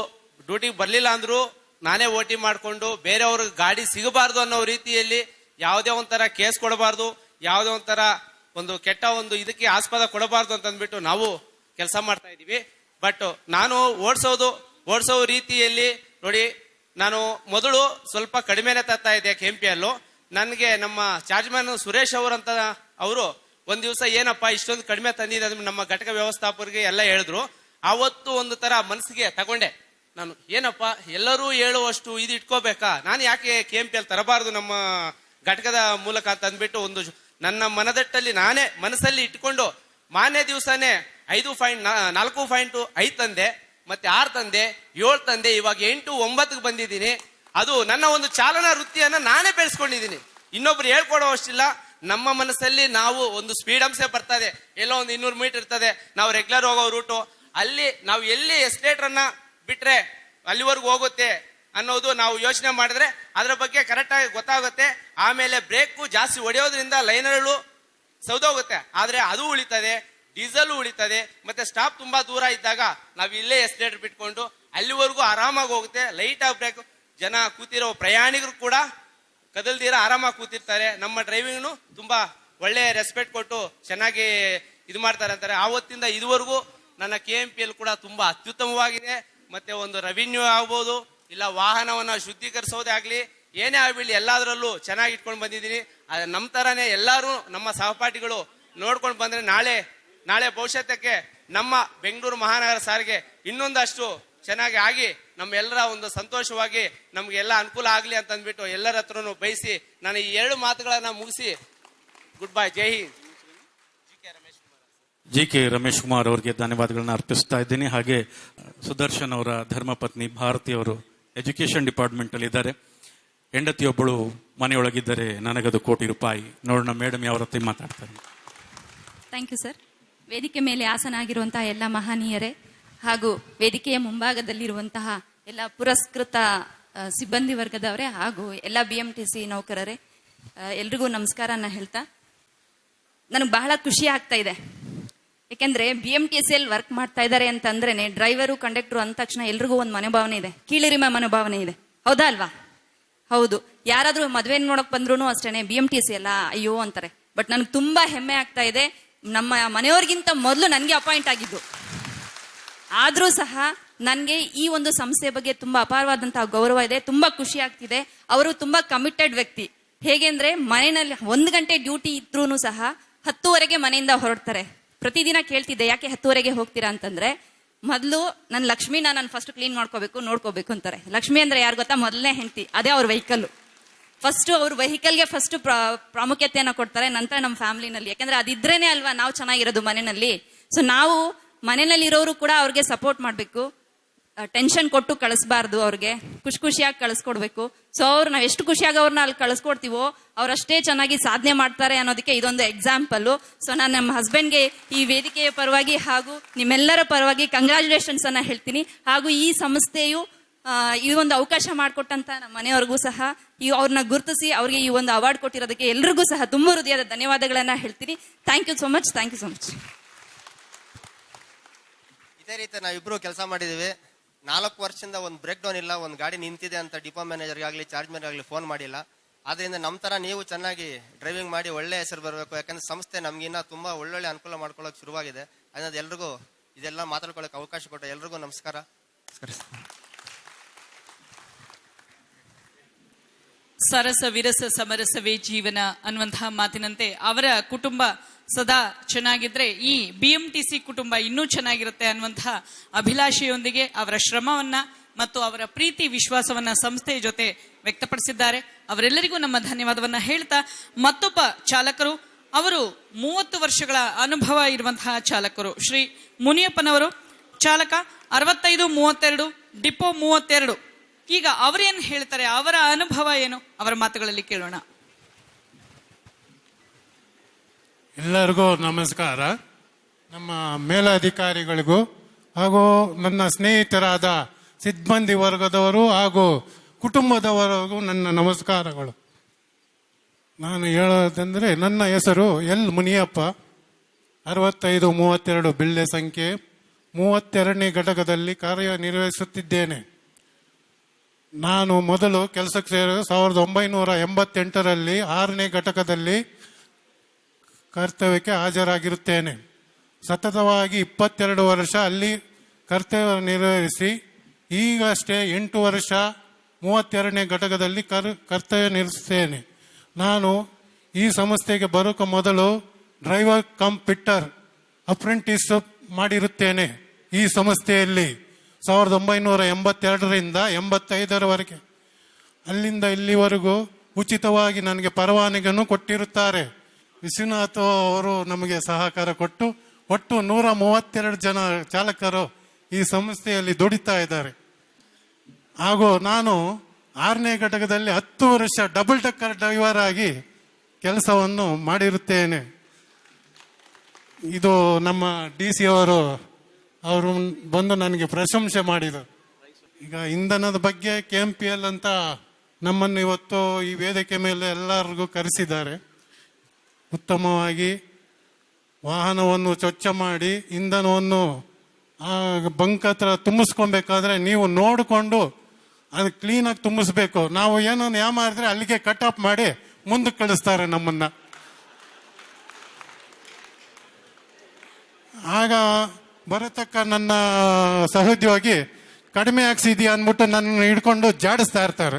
ಡ್ಯೂಟಿಗೆ ಬರಲಿಲ್ಲ ಅಂದ್ರು ನಾನೇ ಓಟಿ ಮಾಡಿಕೊಂಡು ಬೇರೆಯವ್ರಿಗೆ ಗಾಡಿ ಸಿಗಬಾರ್ದು ಅನ್ನೋ ರೀತಿಯಲ್ಲಿ ಯಾವುದೇ ಒಂಥರ ಕೇಸ್ ಕೊಡಬಾರ್ದು, ಯಾವುದೇ ಒಂಥರ ಒಂದು ಕೆಟ್ಟ ಒಂದು ಇದಕ್ಕೆ ಆಸ್ಪದ ಕೊಡಬಾರ್ದು ಅಂತಂದ್ಬಿಟ್ಟು ನಾವು ಕೆಲಸ ಮಾಡ್ತಾ ಇದ್ದೀವಿ. ಬಟ್ ನಾನು ಓಡಿಸೋ ರೀತಿಯಲ್ಲಿ ನೋಡಿ, ನಾನು ಮೊದಲು ಸ್ವಲ್ಪ ಕಡಿಮೆನೆ ತರ್ತಾ ಇದ್ದೆ KMPL. ನನಗೆ ನಮ್ಮ ಚಾರ್ಜ್ಮನ್ ಸುರೇಶ್ ಅವರಂತ ಅವರು ಒಂದ್ ದಿವಸ ಏನಪ್ಪ ಇಷ್ಟೊಂದು ಕಡಿಮೆ ತಂದಿದೆ ನಮ್ಮ ಘಟಕ ವ್ಯವಸ್ಥಾಪಕರಿಗೆ ಎಲ್ಲ ಹೇಳಿದ್ರು. ಆವತ್ತು ಒಂದು ತರ ಮನಸ್ಸಿಗೆ ತಗೊಂಡೆ ನಾನು, ಏನಪ್ಪ ಎಲ್ಲರೂ ಹೇಳುವಷ್ಟು ಇದು ಇಟ್ಕೋಬೇಕಾ, ನಾನು ಯಾಕೆ KMPL ತರಬಾರ್ದು ನಮ್ಮ ಘಟಕದ ಮೂಲಕ ಅಂತ ಅಂದ್ಬಿಟ್ಟು ಒಂದು ನನ್ನ ಮನದಟ್ಟಲ್ಲಿ ನಾನೇ ಮನಸ್ಸಲ್ಲಿ ಇಟ್ಕೊಂಡು ಮಾನ್ಯ ದಿವಸನೇ 4.5 ತಂದೆ, ಮತ್ತೆ 6 ತಂದೆ, 7 ತಂದೆ, ಇವಾಗ 8, 9ಗೆ ಬಂದಿದ್ದೀನಿ. ಅದು ನನ್ನ ಒಂದು ಚಾಲನಾ ವೃತ್ತಿಯನ್ನ ನಾನೇ ಬೆಳೆಸ್ಕೊಂಡಿದ್ದೀನಿ, ಇನ್ನೊಬ್ರು ಹೇಳ್ಕೊಡೋ ಅಷ್ಟಿಲ್ಲ. ನಮ್ಮ ಮನಸ್ಸಲ್ಲಿ ನಾವು ಒಂದು ಸ್ಪೀಡ್ ಅಂಶ ಬರ್ತದೆ, ಎಲ್ಲೋ ಒಂದು 200 ಮೀಟರ್ ಇರ್ತದೆ, ನಾವು ರೆಗ್ಯುಲರ್ ಹೋಗೋ ರೂಟು, ಅಲ್ಲಿ ನಾವು ಎಲ್ಲಿ ಎಸ್ಲೇಟರ್ ಅನ್ನ ಬಿಟ್ರೆ ಅಲ್ಲಿವರೆಗೂ ಹೋಗುತ್ತೆ ಅನ್ನೋದು ನಾವು ಯೋಚನೆ ಮಾಡಿದ್ರೆ ಅದ್ರ ಬಗ್ಗೆ ಕರೆಕ್ಟ್ ಆಗಿ ಗೊತ್ತಾಗುತ್ತೆ. ಆಮೇಲೆ ಬ್ರೇಕು ಜಾಸ್ತಿ ಹೊಡೆಯೋದ್ರಿಂದ ಲೈನರ್ಗಳು ಸೌದೋಗುತ್ತೆ, ಆದ್ರೆ ಅದು ಉಳಿತದೆ, ಡೀಸೆಲ್ ಉಳಿತದೆ. ಮತ್ತೆ ಸ್ಟಾಪ್ ತುಂಬಾ ದೂರ ಇದ್ದಾಗ ನಾವು ಇಲ್ಲೇ ಎಸ್ಲೇಟರ್ ಬಿಟ್ಕೊಂಡು ಅಲ್ಲಿವರೆಗೂ ಆರಾಮಾಗಿ ಹೋಗುತ್ತೆ. ಲೈಟ್ ಆಗಿ ಬ್ರೇಕ್, ಜನ ಕೂತಿರೋ ಪ್ರಯಾಣಿಕರು ಕೂಡ ಕದಲ್ದಿರ ಆರಾಮಾಗಿ ಕೂತಿರ್ತಾರೆ. ನಮ್ಮ ಡ್ರೈವಿಂಗ್ನು ತುಂಬಾ ಒಳ್ಳೆ ರೆಸ್ಪೆಕ್ಟ್ ಕೊಟ್ಟು ಚೆನ್ನಾಗಿ ಇದು ಮಾಡ್ತಾರೆ ಅಂತಾರೆ. ಆವತ್ತಿಂದ ಇದುವರೆಗೂ ನನ್ನ KMPL ಕೂಡ ತುಂಬಾ ಅತ್ಯುತ್ತಮವಾಗಿದೆ. ಮತ್ತೆ ಒಂದು ರೆವಿನ್ಯೂ ಆಗ್ಬೋದು, ಇಲ್ಲ ವಾಹನವನ್ನ ಶುದ್ಧೀಕರಿಸೋದೇ ಆಗ್ಲಿ, ಏನೇ ಆಗ್ಬಿಡ್ಲಿ ಎಲ್ಲದರಲ್ಲೂ ಚೆನ್ನಾಗಿ ಇಟ್ಕೊಂಡು ಬಂದಿದ್ದೀನಿ. ನಮ್ಮ ತರಾನೇ ಎಲ್ಲರೂ ನಮ್ಮ ಸಹಪಾಠಿಗಳು ನೋಡ್ಕೊಂಡು ಬಂದ್ರೆ ನಾಳೆ ಭವಿಷ್ಯಕ್ಕೆ ನಮ್ಮ ಬೆಂಗಳೂರು ಮಹಾನಗರ ಸಾರಿಗೆ ಇನ್ನೊಂದಷ್ಟು ಚೆನ್ನಾಗಿ ಆಗಿ ನಮ್ಮೆಲ್ಲರ ಒಂದು ಸಂತೋಷವಾಗಿ ನಮ್ಗೆಲ್ಲ ಅನುಕೂಲ ಆಗ್ಲಿ ಅಂತ ಅಂದ್ಬಿಟ್ಟು ಎಲ್ಲರ ಹತ್ರನು ಬಯಸಿ ನಾನು ಈ 2 ಮಾತುಗಳನ್ನ ಮುಗಿಸಿ ಗುಡ್ ಬೈ, ಜೈ ಹಿಂದ್. GK ರಮೇಶ್ ಕುಮಾರ್ ಅವರಿಗೆ ಧನ್ಯವಾದಗಳನ್ನ ಅರ್ಪಿಸ್ತಾ ಇದ್ದೀನಿ. ಹಾಗೆ ಸುದರ್ಶನ್ ಅವರ ಧರ್ಮಪತ್ನಿ ಭಾರತಿ ಅವರು ಎಜುಕೇಶನ್ ಡಿಪಾರ್ಟ್ಮೆಂಟ್ ಅಲ್ಲಿ ಇದ್ದಾರೆ. ಹೆಂಡತಿಯೊಬ್ಬಳು ಮನೆಯೊಳಗಿದ್ದರೆ ನನಗದು ಕೋಟಿ ರೂಪಾಯಿ. ನೋಡೋಣ ಮೇಡಮ್ ಯಾವ ರೀತಿ ಮಾತಾಡ್ತಾರೆ. Thank you sir. ವೇದಿಕೆ ಮೇಲೆ ಆಸನಾಗಿರುವಂತಹ ಎಲ್ಲ ಮಹನೀಯರೇ ಹಾಗೂ ವೇದಿಕೆಯ ಮುಂಭಾಗದಲ್ಲಿರುವಂತಹ ಎಲ್ಲ ಪುರಸ್ಕೃತ ಸಿಬ್ಬಂದಿ ವರ್ಗದವರೇ ಹಾಗೂ ಎಲ್ಲ BMTC ನೌಕರರೇ, ಎಲ್ರಿಗೂ ನಮಸ್ಕಾರನ ಹೇಳ್ತಾ, ನನಗೆ ಬಹಳ ಖುಷಿ ಆಗ್ತಾ ಇದೆ. ಯಾಕೆಂದ್ರೆ BMTC ವರ್ಕ್ ಮಾಡ್ತಾ ಇದ್ದಾರೆ ಅಂತಂದ್ರೇನೆ ಡ್ರೈವರು ಕಂಡಕ್ಟರ್ ಅಂದ ತಕ್ಷಣ ಎಲ್ರಿಗೂ ಒಂದು ಮನೋಭಾವನೆ ಇದೆ, ಕೀಳಿರಿಮೆ ಮನೋಭಾವನೆ ಇದೆ, ಹೌದಾ ಅಲ್ವಾ? ಹೌದು. ಯಾರಾದ್ರೂ ಮದ್ವೆ ನೋಡಕ್ ಬಂದ್ರು ಅಷ್ಟೇನೆ BMTC ಅಲ್ಲ ಅಯ್ಯೋ ಅಂತಾರೆ. ಬಟ್ ನನಗೆ ತುಂಬಾ ಹೆಮ್ಮೆ ಆಗ್ತಾ ಇದೆ, ನಮ್ಮ ಮನೆಯವ್ರಿಗಿಂತ ಮೊದಲು ನನಗೆ ಅಪಾಯಿಂಟ್ ಆಗಿದ್ದು. ಆದ್ರೂ ಸಹ ನನಗೆ ಈ ಒಂದು ಸಂಸ್ಥೆ ಬಗ್ಗೆ ತುಂಬಾ ಅಪಾರವಾದಂತಹ ಗೌರವ ಇದೆ, ತುಂಬಾ ಖುಷಿ ಆಗ್ತಿದೆ. ಅವರು ತುಂಬಾ ಕಮಿಟೆಡ್ ವ್ಯಕ್ತಿ. ಹೇಗೆ ಅಂದ್ರೆ ಮನೆಯಲ್ಲಿ 1 ಗಂಟೆ ಡ್ಯೂಟಿ ಇದ್ರೂ ಸಹ 10:30ಗೆ ಮನೆಯಿಂದ ಹೊರಡ್ತಾರೆ. ಪ್ರತಿದಿನ ಕೇಳ್ತಿದ್ದೆ ಯಾಕೆ 10:30ಗೆ ಹೋಗ್ತೀರಾ ಅಂತಂದ್ರೆ, ಮೊದಲು ನನ್ನ ಲಕ್ಷ್ಮಿನ ನಾನು ಫಸ್ಟ್ ಕ್ಲೀನ್ ಮಾಡ್ಕೋಬೇಕು, ನೋಡ್ಕೋಬೇಕು ಅಂತಾರೆ. ಲಕ್ಷ್ಮಿ ಅಂದ್ರೆ ಯಾರು ಗೊತ್ತಾ? ಮೊದಲನೇ ಹೆಂಡತಿ, ಅದೇ ಅವ್ರ ವೆಹಿಕಲ್. ಫಸ್ಟ್ ಅವ್ರ ವೆಹಿಕಲ್ಗೆ ಫಸ್ಟ್ ಪ್ರಾಮುಖ್ಯತೆಯನ್ನ ಕೊಡ್ತಾರೆ, ನಂತರ ನಮ್ಮ ಫ್ಯಾಮಿಲಿನಲ್ಲಿ. ಯಾಕಂದ್ರೆ ಅದಿದ್ರೇನೆ ಅಲ್ವಾ ನಾವು ಚೆನ್ನಾಗಿರೋದು ಮನೆಯಲ್ಲಿ. ಸೊ ನಾವು ಮನೆಯಲ್ಲಿ ಇರೋರು ಕೂಡ ಅವ್ರಿಗೆ ಸಪೋರ್ಟ್ ಮಾಡ್ಬೇಕು, ಟೆನ್ಷನ್ ಕೊಟ್ಟು ಕಳಿಸ್ಬಾರ್ದು, ಅವ್ರಿಗೆ ಖುಷಿಯಾಗಿ ಕಳಿಸ್ಕೊಡ್ಬೇಕು. ಸೊ ಅವ್ರು ನಾವು ಎಷ್ಟು ಖುಷಿಯಾಗಿ ಅವ್ರನ್ನ ಅಲ್ಲಿ ಕಳಿಸ್ಕೊಡ್ತೀವೋ ಅವರಷ್ಟೇ ಚೆನ್ನಾಗಿ ಸಾಧನೆ ಮಾಡ್ತಾರೆ ಅನ್ನೋದಕ್ಕೆ ಇದೊಂದು ಎಕ್ಸಾಂಪಲ್. ಸೊ ನಾನು ನಮ್ಮ ಹಸ್ಬೆಂಡ್ಗೆ ಈ ವೇದಿಕೆಯ ಪರವಾಗಿ ಹಾಗೂ ನಿಮ್ಮೆಲ್ಲರ ಪರವಾಗಿ ಕಂಗ್ರಾಚುಲೇಷನ್ಸ್ ಅನ್ನ ಹೇಳ್ತೀನಿ. ಹಾಗೂ ಈ ಸಂಸ್ಥೆಯು ಈ ಒಂದು ಅವಕಾಶ ಮಾಡಿಕೊಟ್ಟಂತ ನಮ್ಮ ಮನೆಯವ್ರಿಗೂ ಸಹ ಅವ್ರನ್ನ ಗುರುತಿಸಿ ಅವ್ರಿಗೆ ಈ ಒಂದು ಅವಾರ್ಡ್ ಕೊಟ್ಟಿರೋದಕ್ಕೆ ಎಲ್ರಿಗೂ ಸಹ ತುಂಬ ಹೃದಯದ ಧನ್ಯವಾದಗಳನ್ನ ಹೇಳ್ತೀನಿ. Thank you so much. ಇದೇ ರೀತಿ ನಾವಿಬ್ರು ಕೆಲಸ ಮಾಡಿದೀವಿ. 4 ವರ್ಷದಿಂದ ಒಂದು ಬ್ರೇಕ್ ಡೌನ್ ಇಲ್ಲ, ಒಂದು ಗಾಡಿ ನಿಂತಿದೆ ಅಂತ ಡಿಪೋ ಮ್ಯಾನೇಜರ್ಗಾಗಲಿ ಚಾರ್ಜ್ ಮ್ಯಾನೇಜರ್ಗಾಗಲಿ ಫೋನ್ ಮಾಡಿಲ್ಲ. ಆದ್ರಿಂದ ನಮ್ಮ ಥರ ನೀವು ಚೆನ್ನಾಗಿ ಡ್ರೈವಿಂಗ್ ಮಾಡಿ ಒಳ್ಳೆ ಹೆಸರು ಬರಬೇಕು. ಯಾಕಂದ್ರೆ ಸಂಸ್ಥೆ ನಮಗಿನ್ನ ತುಂಬ ಒಳ್ಳೊಳ್ಳೆ ಅನುಕೂಲ ಮಾಡ್ಕೊಳ್ಳೋಕೆ ಶುರುವಾಗಿದೆ. ಅದರಿಂದ ಎಲ್ರಿಗೂ ಇದೆಲ್ಲ ಮಾತಾಡ್ಕೊಳ್ಳೋಕೆ ಅವಕಾಶ ಕೊಟ್ಟ ಎಲ್ರಿಗೂ ನಮಸ್ಕಾರ. ಸರಸ ವಿರಸ ಸಮರಸವೇ ಜೀವನ ಅನ್ನುವಂತಹ ಮಾತಿನಂತೆ ಅವರ ಕುಟುಂಬ ಸದಾ ಚೆನ್ನಾಗಿದ್ರೆ ಈ BMTC ಕುಟುಂಬ ಇನ್ನೂ ಚೆನ್ನಾಗಿರುತ್ತೆ ಅನ್ನುವಂತಹ ಅಭಿಲಾಷೆಯೊಂದಿಗೆ ಅವರ ಶ್ರಮವನ್ನ ಮತ್ತು ಅವರ ಪ್ರೀತಿ ವಿಶ್ವಾಸವನ್ನ ಸಂಸ್ಥೆಯ ಜೊತೆ ವ್ಯಕ್ತಪಡಿಸಿದ್ದಾರೆ. ಅವರೆಲ್ಲರಿಗೂ ನಮ್ಮ ಧನ್ಯವಾದವನ್ನ ಹೇಳ್ತಾ, ಮತ್ತೊಬ್ಬ ಚಾಲಕರು, ಅವರು 30 ವರ್ಷಗಳ ಅನುಭವ ಇರುವಂತಹ ಚಾಲಕರು, ಶ್ರೀ ಮುನಿಯಪ್ಪನವರು, ಚಾಲಕ 6532 ಡಿಪೋ 32. ಈಗ ಅವರೇನು ಹೇಳ್ತಾರೆ, ಅವರ ಅನುಭವ ಏನು, ಅವರ ಮಾತುಗಳಲ್ಲಿ ಕೇಳೋಣ. ಎಲ್ಲರಿಗೂ ನಮಸ್ಕಾರ. ನಮ್ಮ ಮೇಲಧಿಕಾರಿಗಳಿಗೂ ಹಾಗೂ ನನ್ನ ಸ್ನೇಹಿತರಾದ ಸಿಬ್ಬಂದಿ ವರ್ಗದವರು ಹಾಗೂ ಕುಟುಂಬದವರಿಗೂ ನನ್ನ ನಮಸ್ಕಾರಗಳು. ನಾನು ಹೇಳೋದಂದರೆ, ನನ್ನ ಹೆಸರು ಎಲ್ ಮುನಿಯಪ್ಪ, 6532 ಬಿಲ್ಲೆ ಸಂಖ್ಯೆ, 32ನೇ ಘಟಕದಲ್ಲಿ ಕಾರ್ಯನಿರ್ವಹಿಸುತ್ತಿದ್ದೇನೆ. ನಾನು ಮೊದಲು ಕೆಲಸಕ್ಕೆ ಸೇರಿದ 1988ರಲ್ಲಿ 6ನೇ ಘಟಕದಲ್ಲಿ ಕರ್ತವ್ಯಕ್ಕೆ ಹಾಜರಾಗಿರುತ್ತೇನೆ. ಸತತವಾಗಿ 22 ವರ್ಷ ಅಲ್ಲಿ ಕರ್ತವ್ಯ ನಿರ್ವಹಿಸಿ ಈಗಷ್ಟೇ 8 ವರ್ಷ 32ನೇ ಘಟಕದಲ್ಲಿ ಕರ್ತವ್ಯ ನಿರ್ವಹಿಸುತ್ತೇನೆ. ನಾನು ಈ ಸಂಸ್ಥೆಗೆ ಬರೋಕೆ ಮೊದಲು ಡ್ರೈವರ್ ಕಮ್ ಫಿಟ್ಟರ್ ಅಪ್ರೆಂಟಿಸ್ ಮಾಡಿರುತ್ತೇನೆ. ಈ ಸಂಸ್ಥೆಯಲ್ಲಿ 1982ರಿಂದ 85ರವರೆಗೆ, ಅಲ್ಲಿಂದ ಇಲ್ಲಿವರೆಗೂ ಉಚಿತವಾಗಿ ನನಗೆ ಪರವಾನಗಿಯನ್ನು ಕೊಟ್ಟಿರುತ್ತಾರೆ. ವಿಶ್ವನಾಥ್ ಅವರು ನಮಗೆ ಸಹಕಾರ ಕೊಟ್ಟು ಒಟ್ಟು 132 ಜನ ಚಾಲಕರು ಈ ಸಂಸ್ಥೆಯಲ್ಲಿ ದುಡಿತಾ ಇದ್ದಾರೆ. ಹಾಗೂ ನಾನು 6ನೇ ಘಟಕದಲ್ಲಿ 10 ವರ್ಷ ಡಬಲ್ ಟಕ್ಕರ್ ಡ್ರೈವರ್ ಆಗಿ ಕೆಲಸವನ್ನು ಮಾಡಿರುತ್ತೇನೆ. ಇದು ನಮ್ಮ DC ಅವರು ಬಂದು ನನಗೆ ಪ್ರಶಂಸೆ ಮಾಡಿದರು. ಈಗ ಇಂಧನದ ಬಗ್ಗೆ KMPL ಅಂತ ನಮ್ಮನ್ನು ಇವತ್ತು ಈ ವೇದಿಕೆ ಮೇಲೆ ಎಲ್ಲರಿಗೂ ಕರೆಸಿದ್ದಾರೆ. ಉತ್ತಮವಾಗಿ ವಾಹನವನ್ನು ಸ್ವಚ್ಛ ಮಾಡಿ ಇಂಧನವನ್ನು ಬಂಕ್ ಹತ್ರ ತುಂಬಿಸ್ಕೊಬೇಕಾದ್ರೆ ನೀವು ನೋಡಿಕೊಂಡು ಅದು ಕ್ಲೀನಾಗಿ ತುಂಬಿಸ್ಬೇಕು. ನಾವು ಏನೋ ಮಾಡಿದ್ರೆ ಅಲ್ಲಿಗೆ ಕಟ್ ಆಫ್ ಮಾಡಿ ಮುಂದಕ್ಕೆ ಕಳಿಸ್ತಾರೆ ನಮ್ಮನ್ನ. ಆಗ ಬರತಕ್ಕ ನನ್ನ ಸಹೋದ್ಯೋಗಿ ಕಡಿಮೆ ಹಾಕ್ಸಿದ್ಯಾ ಅಂದ್ಬಿಟ್ಟು ನನ್ನ ಹಿಡ್ಕೊಂಡು ಜಾಡಿಸ್ತಾ ಇರ್ತಾರೆ.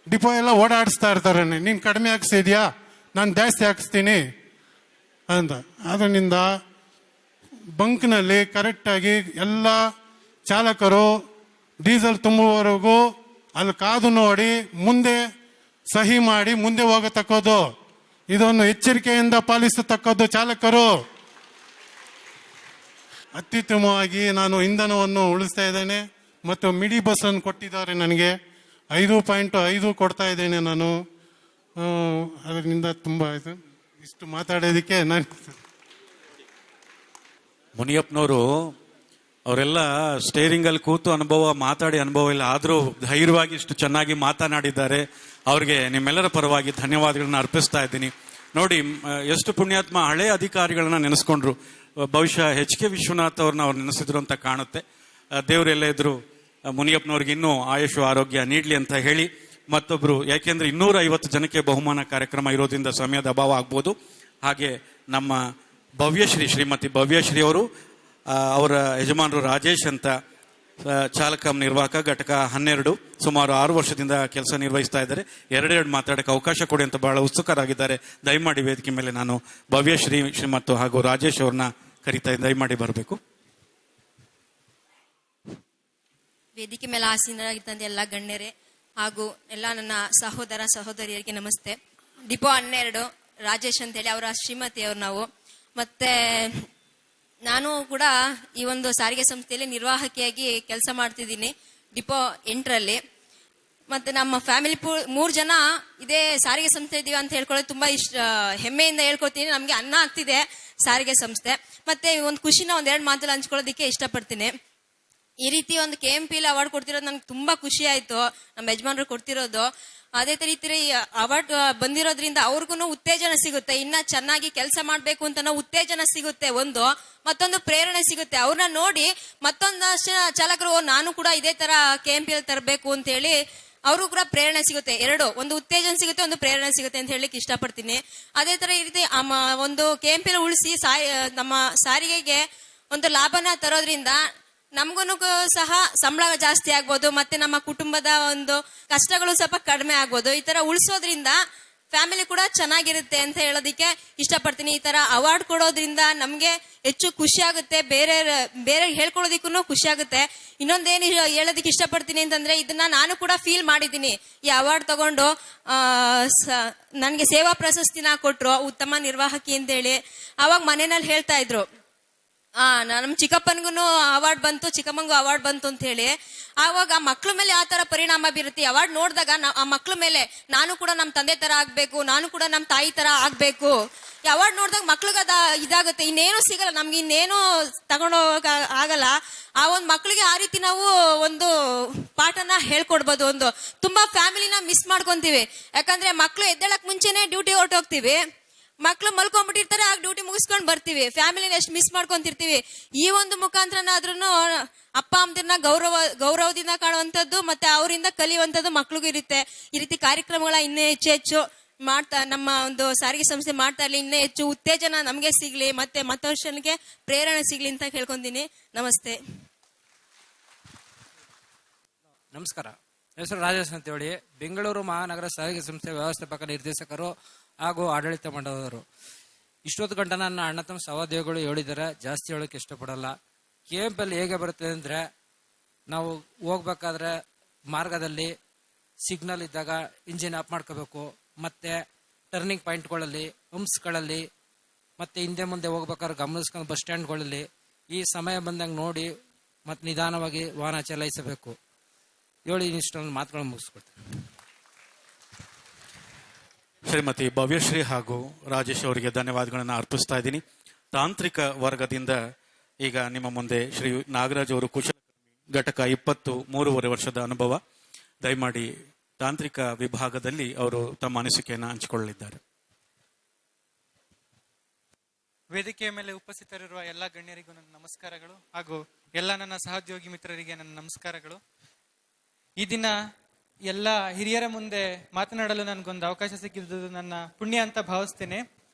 ಡಿಪೋ ಎಲ್ಲ ಓಡಾಡಿಸ್ತಾ ಇರ್ತಾರೆ, ನೀನು ಕಡಿಮೆ ಹಾಕ್ಸಿದ್ಯಾ, ನಾನು ಜಾಸ್ತಿ ಹಾಕಿಸ್ತೀನಿ ಅಂತ. ಅದರಿಂದ ಬಂಕ್ನಲ್ಲಿ ಕರೆಕ್ಟಾಗಿ ಎಲ್ಲ ಚಾಲಕರು ಡೀಸೆಲ್ ತುಂಬುವವರೆಗೂ ಅಲ್ಲಿ ಕಾದು ನೋಡಿ ಮುಂದೆ ಸಹಿ ಮಾಡಿ ಮುಂದೆ ಹೋಗತಕ್ಕದ್ದು, ಇದನ್ನು ಎಚ್ಚರಿಕೆಯಿಂದ ಪಾಲಿಸತಕ್ಕದ್ದು ಚಾಲಕರು. ಅತ್ಯುತ್ತಮವಾಗಿ ನಾನು ಇಂಧನವನ್ನು ಉಳಿಸ್ತಾ ಇದ್ದೇನೆ. ಮತ್ತು ಮಿಡಿ ಬಸ್ಸನ್ನು ಕೊಟ್ಟಿದ್ದಾರೆ ನನಗೆ, 5.5 ಕೊಡ್ತಾ ಇದ್ದೇನೆ ನಾನು. ಅದರಿಂದ ತುಂಬ ಆಯಿತು. ಇಷ್ಟು ಮಾತಾಡೋದಕ್ಕೆ ನಾನು ಮುನಿಯಪ್ಪನವರು ಅವರೆಲ್ಲ ಸ್ಟೇರಿಂಗಲ್ಲಿ ಕೂತು ಮಾತಾಡಿ ಅನುಭವ ಇಲ್ಲ, ಆದರೂ ಧೈರ್ಯವಾಗಿ ಇಷ್ಟು ಚೆನ್ನಾಗಿ ಮಾತನಾಡಿದ್ದಾರೆ. ಅವ್ರಿಗೆ ನಿಮ್ಮೆಲ್ಲರ ಪರವಾಗಿ ಧನ್ಯವಾದಗಳನ್ನ ಅರ್ಪಿಸ್ತಾ ಇದ್ದೀನಿ. ನೋಡಿ ಎಷ್ಟು ಪುಣ್ಯಾತ್ಮ, ಹಳೆ ಅಧಿಕಾರಿಗಳನ್ನ ನೆನೆಸ್ಕೊಂಡ್ರು. ಬಹುಶಃ HK ವಿಶ್ವನಾಥ್ ಅವ್ರನ್ನ ಅವ್ರು ನೆನೆಸಿದ್ರು ಅಂತ ಕಾಣುತ್ತೆ. ದೇವರೆಲ್ಲ ಇದ್ರು ಮುನಿಯಪ್ಪನವ್ರಿಗೆ ಇನ್ನೂ ಆಯುಷು ಆರೋಗ್ಯ ನೀಡಲಿ ಅಂತ ಹೇಳಿ, ಮತ್ತೊಬ್ರು, ಯಾಕೆಂದ್ರೆ 250 ಜನಕ್ಕೆ ಬಹುಮಾನ ಕಾರ್ಯಕ್ರಮ ಇರೋದ್ರಿಂದ ಸಮಯದ ಅಭಾವ ಆಗ್ಬೋದು. ಹಾಗೆ ನಮ್ಮ ಶ್ರೀಮತಿ ಭವ್ಯಶ್ರೀ ಅವರು, ಅವರ ಯಜಮಾನರು ರಾಜೇಶ್ ಅಂತ, ಚಾಲಕ ನಿರ್ವಾಹಕ ಘಟಕ 12, ಸುಮಾರು 6 ವರ್ಷದಿಂದ ಕೆಲಸ ನಿರ್ವಹಿಸ್ತಾ ಇದ್ದಾರೆ. 2 ಮಾತಾಡಕ್ಕೆ ಅವಕಾಶ ಕೊಡಿ ಅಂತ ಬಹಳ ಉತ್ಸುಕರಾಗಿದ್ದಾರೆ. ದಯಮಾಡಿ ವೇದಿಕೆ ಮೇಲೆ ನಾನು ಭವ್ಯಶ್ರೀ ಮತ್ತು ಹಾಗೂ ರಾಜೇಶ್ ಅವ್ರನ್ನ ಕರೀತಾ ದಯಮಾಡಿ ಬರಬೇಕು. ವೇದಿಕೆ ಮೇಲೆ ಆಸೀನರಾಗಿದ್ದಂಥ ಎಲ್ಲ ಗಣ್ಯರೇ ಹಾಗೂ ಎಲ್ಲ ನನ್ನ ಸಹೋದರ ಸಹೋದರಿಯರಿಗೆ ನಮಸ್ತೆ. ಡಿಪೋ 12 ರಾಜೇಶ್ ಅಂತೇಳಿ ಅವರ ಶ್ರೀಮತಿಯವರು ನಾವು. ಮತ್ತೆ ನಾನು ಕೂಡ ಈ ಒಂದು ಸಾರಿಗೆ ಸಂಸ್ಥೆಯಲ್ಲಿ ನಿರ್ವಾಹಕಿಯಾಗಿ ಕೆಲಸ ಮಾಡ್ತಿದ್ದೀನಿ ಡಿಪೋ 8ರಲ್ಲಿ. ಮತ್ತೆ ನಮ್ಮ ಫ್ಯಾಮಿಲಿ 3 ಜನ ಇದೇ ಸಾರಿಗೆ ಸಂಸ್ಥೆ ಇದೀವಿ ಅಂತ ಹೇಳ್ಕೊಳ್ಳೋದು ತುಂಬಾ ಹೆಮ್ಮೆಯಿಂದ ಹೇಳ್ಕೊತೀನಿ. ನಮ್ಗೆ ಅನ್ನ ಆಗ್ತಿದೆ ಸಾರಿಗೆ ಸಂಸ್ಥೆ. ಮತ್ತೆ ಒಂದು ಖುಷಿನ 2 ಮಾತಲ್ಲಿ ಹಂಚ್ಕೊಳ್ಳೋದಕ್ಕೆ ಇಷ್ಟಪಡ್ತೀನಿ. ಈ ರೀತಿ ಒಂದು KMPL ಅವಾರ್ಡ್ ಕೊಡ್ತಿರೋದು ನಂಗೆ ತುಂಬಾ ಖುಷಿ ಆಯ್ತು. ನಮ್ಮ ಯಜಮಾನರು ಕೊಡ್ತಿರೋದು ಅದೇ ರೀತಿ ಅವಾರ್ಡ್ ಬಂದಿರೋದ್ರಿಂದ ಅವ್ರಿಗೂ ಉತ್ತೇಜನ ಸಿಗುತ್ತೆ, ಇನ್ನ ಚೆನ್ನಾಗಿ ಕೆಲಸ ಮಾಡ್ಬೇಕು ಅಂತ ಉತ್ತೇಜನ ಸಿಗುತ್ತೆ, ಮತ್ತೊಂದು ಪ್ರೇರಣೆ ಸಿಗುತ್ತೆ. ಅವ್ರನ್ನ ನೋಡಿ ಮತ್ತೊಂದಷ್ಟು ಚಾಲಕರು ನಾನು ಕೂಡ ಇದೇ ತರ KMPL ತರಬೇಕು ಅಂತ ಹೇಳಿ ಅವರು ಕೂಡ ಪ್ರೇರಣೆ ಸಿಗುತ್ತೆ. ಒಂದು ಉತ್ತೇಜನ ಸಿಗುತ್ತೆ, ಒಂದು ಪ್ರೇರಣೆ ಸಿಗುತ್ತೆ ಅಂತ ಹೇಳಲಿಕ್ಕೆ ಇಷ್ಟಪಡ್ತೀನಿ. ಅದೇ ತರ ಈ ರೀತಿ ಒಂದು KMPL ಉಳಿಸಿ ನಮ್ಮ ಸಾರಿಗೆಗೆ ಒಂದು ಲಾಭನ ತರೋದ್ರಿಂದ ನಮಗೂ ಸಹ ಸಂಬಳ ಜಾಸ್ತಿ ಆಗ್ಬೋದು, ಮತ್ತೆ ನಮ್ಮ ಕುಟುಂಬದ ಒಂದು ಕಷ್ಟಗಳು ಸ್ವಲ್ಪ ಕಡಿಮೆ ಆಗ್ಬೋದು. ಈ ತರ ಉಳಿಸೋದ್ರಿಂದ ಫ್ಯಾಮಿಲಿ ಕೂಡ ಚೆನ್ನಾಗಿರುತ್ತೆ ಅಂತ ಹೇಳೋದಿಕ್ಕೆ ಇಷ್ಟಪಡ್ತೀನಿ. ಈ ತರ ಅವಾರ್ಡ್ ಕೊಡೋದ್ರಿಂದ ನಮ್ಗೆ ಹೆಚ್ಚು ಖುಷಿ ಆಗುತ್ತೆ, ಬೇರೆ ಹೇಳ್ಕೊಳ್ಳೋದಿಕ್ಕೂ ಖುಷಿ ಆಗುತ್ತೆ. ಇನ್ನೊಂದೇನು ಹೇಳೋದಿಕ್ಕೆ ಇಷ್ಟಪಡ್ತೀನಿ ಅಂತಂದ್ರೆ, ಇದನ್ನ ನಾನು ಕೂಡ ಫೀಲ್ ಮಾಡಿದ್ದೀನಿ. ಈ ಅವಾರ್ಡ್ ತಗೊಂಡು ನನ್ಗೆ ಸೇವಾ ಪ್ರಶಸ್ತಿನ ಕೊಟ್ರು, ಉತ್ತಮ ನಿರ್ವಾಹಕಿ ಅಂತ ಹೇಳಿ. ಅವಾಗ ಮನೆಯಲ್ಲಿ ಹೇಳ್ತಾ ಇದ್ರು, ನಮ್ಮ ಚಿಕ್ಕಪ್ಪನಿಗೂ ಅವಾರ್ಡ್ ಬಂತು, ಚಿಕ್ಕಮ್ಮಂಗೂ ಅವಾರ್ಡ್ ಬಂತು ಅಂತ ಹೇಳಿ. ಆವಾಗ ಮಕ್ಳ ಮೇಲೆ ಯಾವ ತರ ಪರಿಣಾಮ ಬೀರುತ್ತೆ, ಅವಾರ್ಡ್ ನೋಡಿದಾಗ ಆ ಮಕ್ಳ ಮೇಲೆ ನಾನು ಕೂಡ ನಮ್ಮ ತಂದೆ ತರ ಆಗ್ಬೇಕು, ನಾನು ಕೂಡ ನಮ್ಮ ತಾಯಿ ತರ ಆಗ್ಬೇಕು. ಅವಾರ್ಡ್ ನೋಡಿದಾಗ ಮಕ್ಳಿಗೆ ಇದಾಗುತ್ತೆ, ಇನ್ನೇನು ಸಿಗಲ್ಲ ನಮ್ಗೆ, ಇನ್ನೇನು ತಗೊಂಡೋಗ ಆಗಲ್ಲ. ಆ ಒಂದು ಮಕ್ಳಿಗೆ ಆ ರೀತಿ ನಾವು ಒಂದು ಪಾಠನ ಹೇಳ್ಕೊಡ್ಬೋದು. ತುಂಬಾ ಫ್ಯಾಮಿಲಿನ ಮಿಸ್ ಮಾಡ್ಕೊಂತೀವಿ, ಯಾಕಂದ್ರೆ ಮಕ್ಳು ಎದ್ದೇಳಕ್ ಮುಂಚೆನೆ ಡ್ಯೂಟಿ ಹೊರಟೋಗ್ತೀವಿ, ಮಕ್ಳು ಮಲ್ಕೊಂಡ್ಬಿಟ್ಟಿರ್ತಾರೆ, ಆಗ ಡ್ಯೂಟಿ ಮುಗಿಸ್ಕೊಂಡ್ ಬರ್ತೀವಿ, ಫ್ಯಾಮಿಲಿನ ಎಷ್ಟು ಮಿಸ್ ಮಾಡ್ಕೊಂತಿರ್ತೀವಿ. ಈ ಒಂದು ಮುಖಾಂತರನಾದ್ರೂ ಅಪ್ಪ ಅಮ್ಮದಿನ ಗೌರವದಿಂದ ಕಾಣುವಂಥದ್ದು, ಮತ್ತೆ ಅವರಿಂದ ಕಲಿಯುವಂಥದ್ದು ಮಕ್ಳಿಗೂ ಇರುತ್ತೆ. ಈ ರೀತಿ ಕಾರ್ಯಕ್ರಮಗಳ ಇನ್ನೂ ಹೆಚ್ಚು ಮಾಡ್ತಾ ನಮ್ಮ ಒಂದು ಸಾರಿಗೆ ಸಂಸ್ಥೆ ಮಾಡ್ತಾ ಇರ್ಲಿ, ಇನ್ನೂ ಹೆಚ್ಚು ಉತ್ತೇಜನ ನಮಗೆ ಸಿಗ್ಲಿ, ಮತ್ತೆ ಮತ್ತೊಂದಕ್ಕೆ ಪ್ರೇರಣೆ ಸಿಗ್ಲಿ ಅಂತ ಕೇಳ್ಕೊಂತೀನಿ. ನಮಸ್ತೆ. ನಮಸ್ಕಾರ. ಹೆಸರು ರಾಜೇಶ್ ಅಂತ ಹೇಳಿ, ಬೆಂಗಳೂರು ಮಹಾನಗರ ಸಾರಿಗೆ ಸಂಸ್ಥೆ ವ್ಯವಸ್ಥಾಪಕ ನಿರ್ದೇಶಕರು ಹಾಗೂ ಆಡಳಿತ ಮಂಡಳಿಯವರು. ಇಷ್ಟೊತ್ತು ಗಂಟ ನನ್ನ ಅಣ್ಣ ತಮ್ಮ ಸಹೋದ್ಯೋಗಿಗಳು ಹೇಳಿದರೆ ಜಾಸ್ತಿ ಹೇಳೋಕೆ ಇಷ್ಟಪಡಲ್ಲ. KMPL ಹೇಗೆ ಬರುತ್ತೆ ಅಂದರೆ, ನಾವು ಹೋಗ್ಬೇಕಾದ್ರೆ ಮಾರ್ಗದಲ್ಲಿ ಸಿಗ್ನಲ್ ಇದ್ದಾಗ ಇಂಜಿನ್ ಆಫ್ ಮಾಡ್ಕೋಬೇಕು, ಮತ್ತೆ ಟರ್ನಿಂಗ್ ಪಾಯಿಂಟ್ಗಳಲ್ಲಿ, ಹಂಪ್ಸ್ಗಳಲ್ಲಿ, ಮತ್ತೆ ಹಿಂದೆ ಮುಂದೆ ಹೋಗ್ಬೇಕಾದ್ರೆ ಗಮನಿಸ್ಕೊಂಡು ಬಸ್ ಸ್ಟ್ಯಾಂಡ್ಗಳಲ್ಲಿ ಈ ಸಮಯ ಬಂದಂಗೆ ನೋಡಿ ಮತ್ತೆ ನಿಧಾನವಾಗಿ ವಾಹನ ಚಲಾಯಿಸಬೇಕು. ಹೇಳಿ ಇಷ್ಟೊಂದು ಮಾತುಗಳನ್ನು ಮುಗಿಸ್ಕೊಡ್ತೀನಿ. ಶ್ರೀಮತಿ ಭವ್ಯಶ್ರೀ ಹಾಗೂ ರಾಜೇಶ್ ಅವರಿಗೆ ಧನ್ಯವಾದಗಳನ್ನು ಅರ್ಪಿಸ್ತಾ ಇದ್ದೀನಿ. ತಾಂತ್ರಿಕ ವರ್ಗದಿಂದ ಈಗ ನಿಮ್ಮ ಮುಂದೆ ಶ್ರೀ ನಾಗರಾಜ್ ಅವರು, ಕುಶಲಕರ್ಮಿ ಘಟಕ 23 ವರ್ಷದ ಅನುಭವ. ದಯಮಾಡಿ ತಾಂತ್ರಿಕ ವಿಭಾಗದಲ್ಲಿ ಅವರು ತಮ್ಮ ಅನಿಸಿಕೆಯನ್ನು ಹಂಚಿಕೊಳ್ಳಲಿದ್ದಾರೆ. ವೇದಿಕೆಯ ಮೇಲೆ ಉಪಸ್ಥಿತರಿರುವ ಎಲ್ಲ ಗಣ್ಯರಿಗೂ ನನ್ನ ನಮಸ್ಕಾರಗಳು, ಹಾಗೂ ಎಲ್ಲ ನನ್ನ ಸಹೋದ್ಯೋಗಿ ಮಿತ್ರರಿಗೆ ನನ್ನ ನಮಸ್ಕಾರಗಳು. ಈ ದಿನ ಎಲ್ಲ ಹಿರಿಯರ ಮುಂದೆ ಮಾತನಾಡಲು ನನಗೊಂದು ಅವಕಾಶ ಸಿಕ್ಕಿದ್ದು ನನ್ನ ಪುಣ್ಯ ಅಂತ ಭಾವಿಸ್ತೇನೆ.